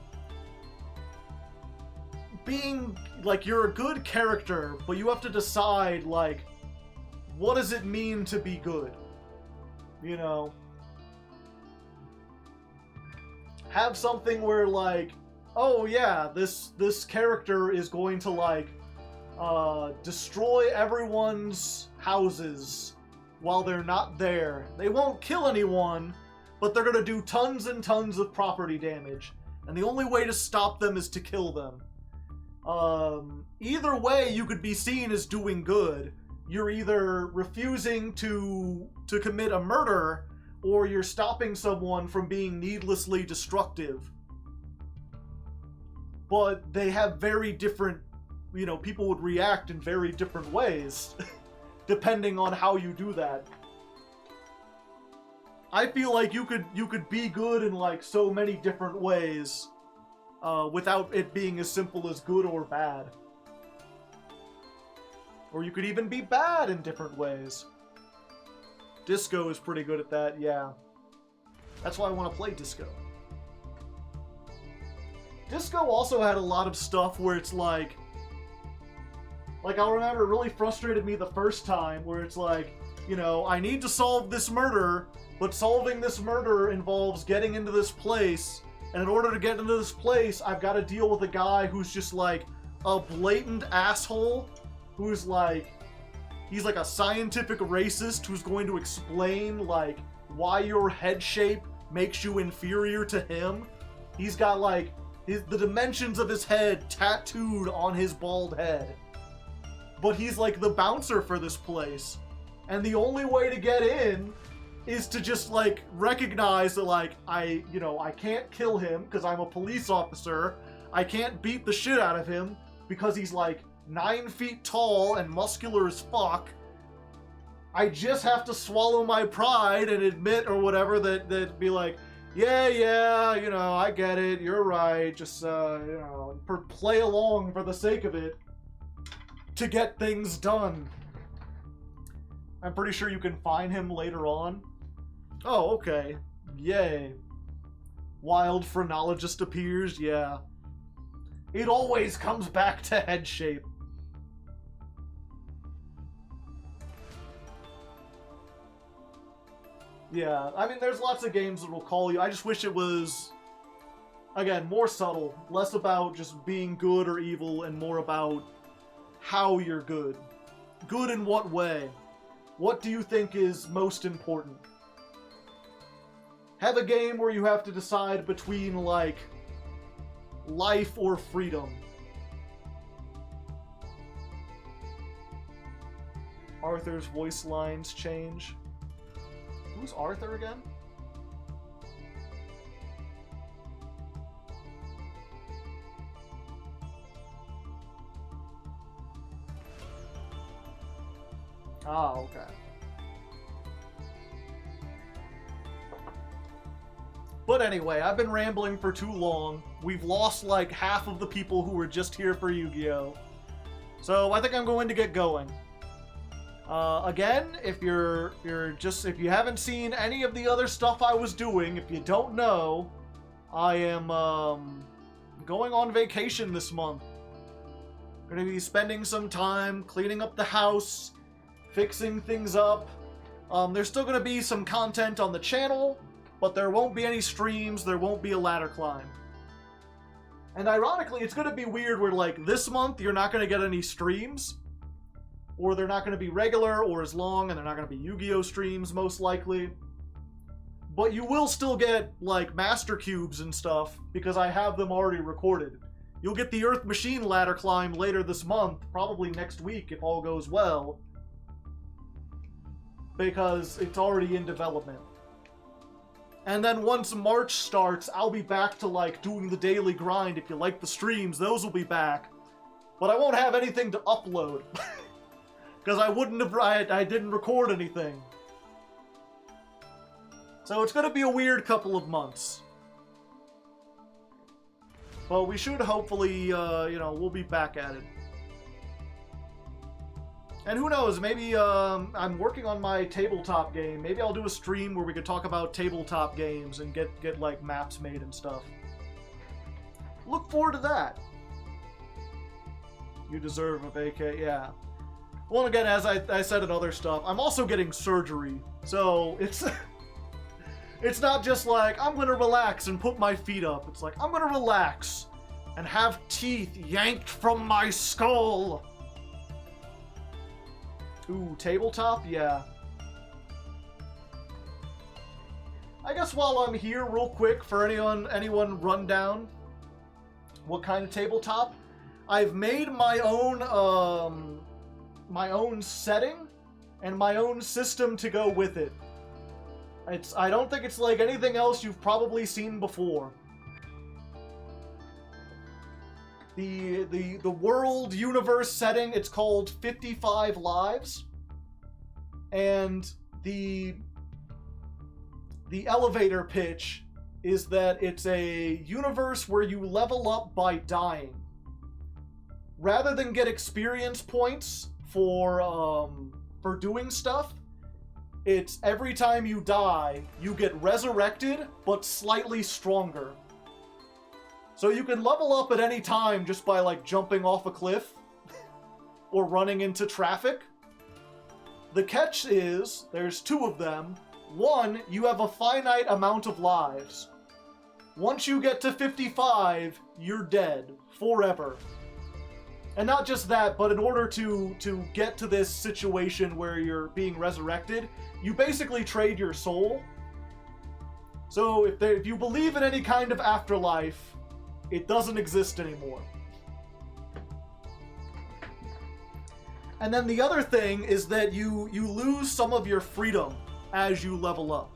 being, like, you're a good character, but you have to decide, like, what does it mean to be good? You know? Have something where, like, oh yeah, this character is going to, like, destroy everyone's houses while they're not there. They won't kill anyone, but they're gonna do tons and tons of property damage. And the only way to stop them is to kill them. Either way, you could be seen as doing good. You're either refusing to commit a murder, or you're stopping someone from being needlessly destructive. But they have very different, people would react in very different ways, depending on how you do that. I feel like you could be good in like so many different ways, without it being as simple as good or bad. Or you could even be bad in different ways. Disco is pretty good at that, yeah. That's why I want to play Disco. Disco also had a lot of stuff where it's like I'll remember it really frustrated me the first time, where it's like, I need to solve this murder, but solving this murder involves getting into this place, and in order to get into this place, I've got to deal with a guy who's just like a blatant asshole, who's like, he's like a scientific racist who's going to explain like why your head shape makes you inferior to him. He's got like the dimensions of his head tattooed on his bald head. But he's like the bouncer for this place. And the only way to get in is to just like recognize that like I can't kill him because I'm a police officer. I can't beat the shit out of him because he's like 9 feet tall and muscular as fuck. I just have to swallow my pride and admit or whatever that be like, yeah, I get it, you're right, just, play along for the sake of it to get things done. I'm pretty sure you can find him later on. Oh, okay. Yay. Wild phrenologist appears, yeah. It always comes back to head shape. Yeah, I mean, there's lots of games that will call you. I just wish it was, again, more subtle. Less about just being good or evil, and more about how you're good. Good in what way? What do you think is most important? Have a game where you have to decide between, like, life or freedom. Arthur's voice lines change. Who's Arthur again? Ah, okay. But anyway, I've been rambling for too long. We've lost like half of the people who were just here for Yu-Gi-Oh! So I think I'm going to get going. Again, if if you haven't seen any of the other stuff I was doing, if you don't know, I am going on vacation this month. I'm going to be spending some time cleaning up the house, fixing things up. There's still going to be some content on the channel, but there won't be any streams, there won't be a ladder climb. And ironically, it's going to be weird where like this month you're not going to get any streams, or they're not going to be regular or as long, and they're not going to be Yu-Gi-Oh! Streams, most likely. But you will still get, like, Master Cubes and stuff, because I have them already recorded. You'll get the Earth Machine ladder climb later this month, probably next week if all goes well, because it's already in development. And then once March starts, I'll be back to, like, doing the daily grind. If you like the streams, those will be back. But I won't have anything to upload. Because I didn't record anything. So it's going to be a weird couple of months. But we should hopefully, we'll be back at it. And who knows, maybe I'm working on my tabletop game. Maybe I'll do a stream where we could talk about tabletop games and get like maps made and stuff. Look forward to that. You deserve a vacay, yeah. Well, again, as I said in other stuff, I'm also getting surgery, so it's it's not just like, I'm gonna relax and put my feet up. It's like, I'm gonna relax and have teeth yanked from my skull. Ooh, tabletop? Yeah. I guess while I'm here, real quick, for anyone run down what kind of tabletop, I've made my own setting and my own system to go with it. I don't think it's like anything else you've probably seen before. The world universe setting, it's called 55 Lives. And the elevator pitch is that it's a universe where you level up by dying. Rather than get experience points for doing stuff, it's every time you die, you get resurrected, but slightly stronger. So you can level up at any time just by, like, jumping off a cliff or running into traffic. The catch is, there's two of them. One, you have a finite amount of lives. Once you get to 55, you're dead. Forever. And not just that, but in order to get to this situation where you're being resurrected, you basically trade your soul. So if you believe in any kind of afterlife, it doesn't exist anymore. And then the other thing is that you lose some of your freedom as you level up.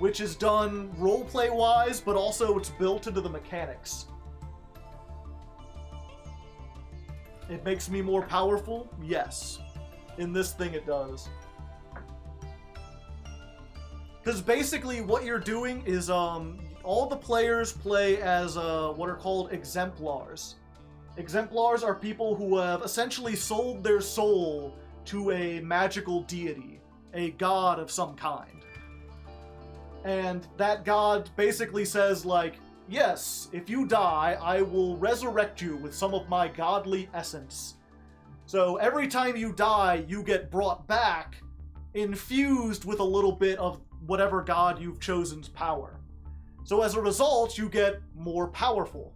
Which is done roleplay-wise, but also it's built into the mechanics. It makes me more powerful? Yes. In this thing it does. Because basically what you're doing is, all the players play as what are called exemplars. Exemplars are people who have essentially sold their soul to a magical deity, a god of some kind. And that god basically says, like, yes, if you die, I will resurrect you with some of my godly essence. So every time you die, you get brought back, infused with a little bit of whatever god you've chosen's power. So as a result, you get more powerful.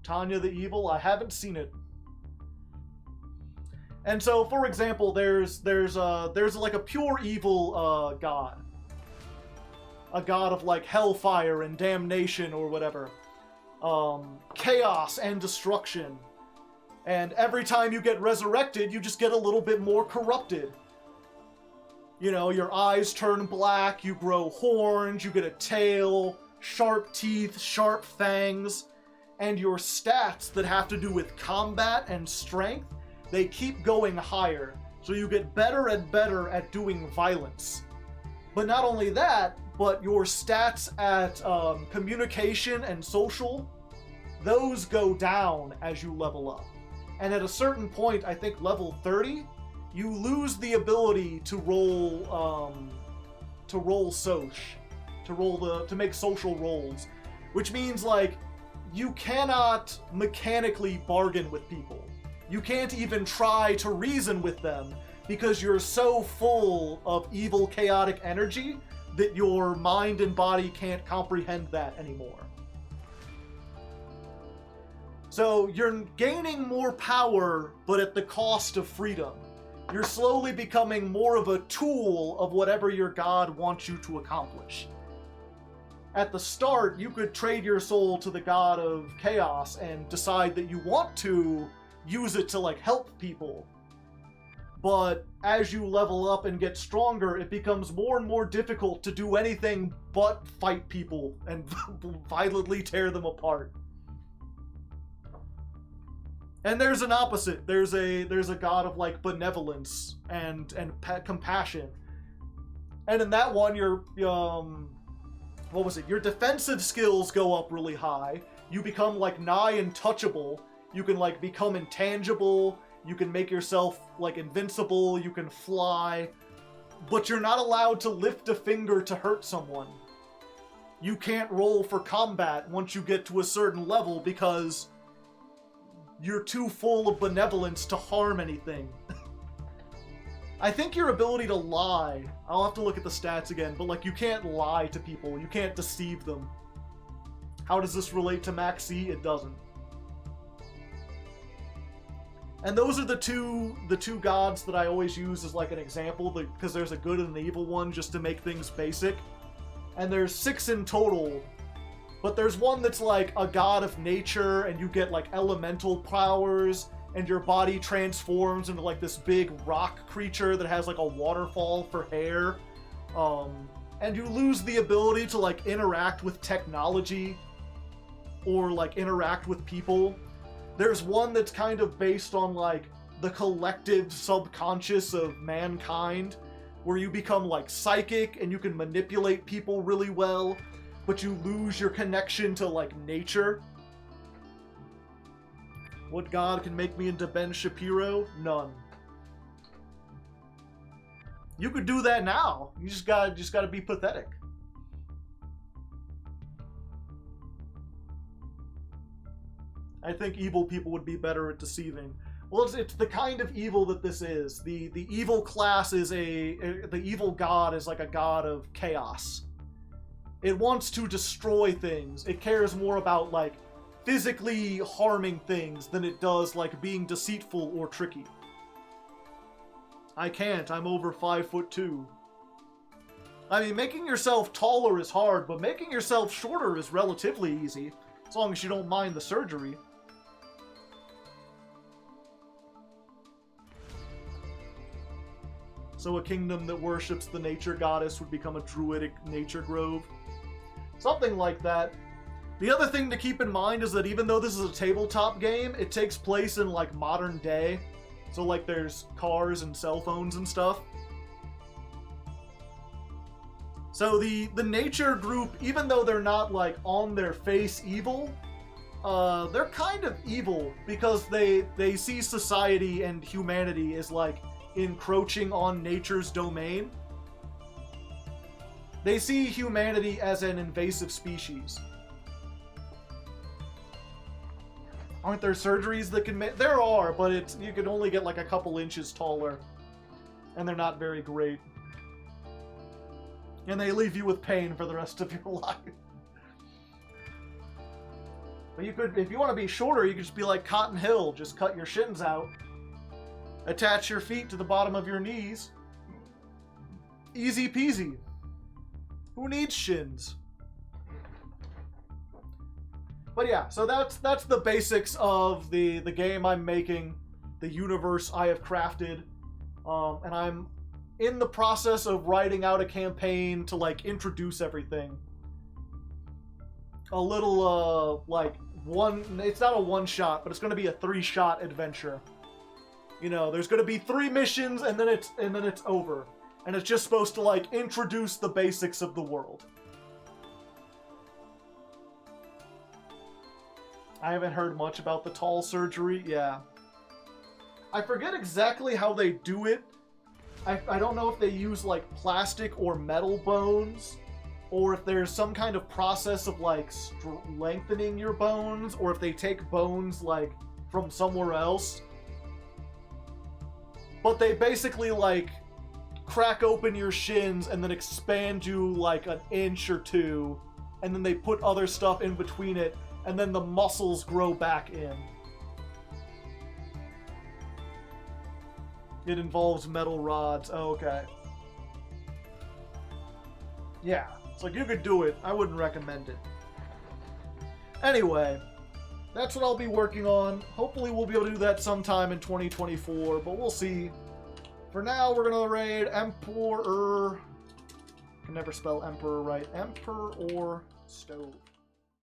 Tanya the Evil, I haven't seen it. And so, for example, there's like a pure evil god. A god of like hellfire and damnation or whatever. Chaos and destruction. And every time you get resurrected, you just get a little bit more corrupted. You know, your eyes turn black, you grow horns, you get a tail, sharp teeth, sharp fangs, and your stats that have to do with combat and strength, they keep going higher, so you get better and better at doing violence. But not only that, but your stats at communication and social, those go down as you level up. And at a certain point, I think level 30, you lose the ability to roll soch, to make social rolls, which means like you cannot mechanically bargain with people. You can't even try to reason with them because you're so full of evil, chaotic energy that your mind and body can't comprehend that anymore. So you're gaining more power, but at the cost of freedom. You're slowly becoming more of a tool of whatever your god wants you to accomplish. At the start, you could trade your soul to the god of chaos and decide that you want to use it to like help people. But as you level up and get stronger, it becomes more and more difficult to do anything but fight people and violently tear them apart. And there's an opposite. There's a god of like benevolence and compassion. And in that one, your your defensive skills go up really high. You become like nigh untouchable. You can like become intangible. You can make yourself like invincible. You can fly. But you're not allowed to lift a finger to hurt someone. You can't roll for combat once you get to a certain level because you're too full of benevolence to harm anything. I think your ability to lie, I'll have to look at the stats again, but like you can't lie to people, you can't deceive them. How does this relate to Max C? It doesn't. And those are the two gods that I always use as like an example, because there's a good and an evil one just to make things basic. And there's 6 in total But there's one that's like a god of nature, and you get like elemental powers, and your body transforms into like this big rock creature that has like a waterfall for hair. And you lose the ability to like interact with technology or like interact with people. There's one that's kind of based on like the collective subconscious of mankind, where you become like psychic and you can manipulate people really well, but you lose your connection to like nature. What god can make me into Ben Shapiro? None. You could do that now. You just gotta be pathetic. I think evil people would be better at deceiving. Well, it's the kind of evil that this is. The evil class is the evil god is like a god of chaos. It wants to destroy things. It cares more about like physically harming things than it does like being deceitful or tricky. I can't. I'm over 5'2". I mean, making yourself taller is hard, but making yourself shorter is relatively easy, as long as you don't mind the surgery. So a kingdom that worships the nature goddess would become a druidic nature grove. Something like that. The other thing to keep in mind is that even though this is a tabletop game, it takes place in like modern day. So like there's cars and cell phones and stuff. So the nature group, even though they're not like on their face evil, they're kind of evil because they see society and humanity as like encroaching on nature's domain. They see humanity as an invasive species. Aren't there surgeries that can make... There are, but you can only get like a couple inches taller. And they're not very great. And they leave you with pain for the rest of your life. But you could, if you want to be shorter, you could just be like Cotton Hill. Just cut your shins out. Attach your feet to the bottom of your knees. Easy peasy. Who needs shins? But yeah, so that's the basics of the game I'm making, the universe I have crafted, and I'm in the process of writing out a campaign to like introduce everything. A little like it's not a one shot, but it's going to be a 3-shot adventure. You know, there's going to be 3 missions and then it's over, and it's just supposed to like introduce the basics of the world. I haven't heard much about the tall surgery. Yeah. I forget exactly how they do it. I don't know if they use like plastic or metal bones, or if there's some kind of process of like lengthening your bones, or if they take bones like from somewhere else. But they basically like crack open your shins and then expand you like an inch or 2, and then they put other stuff in between it, and then the muscles grow back in. It involves metal rods. Oh, okay. Yeah, it's like you could do it. I wouldn't recommend it. Anyway, that's what I'll be working on. Hopefully we'll be able to do that sometime in 2024, but we'll see. For now, we're gonna raid Emperor. I can never spell Emperor right. Emperor Stove.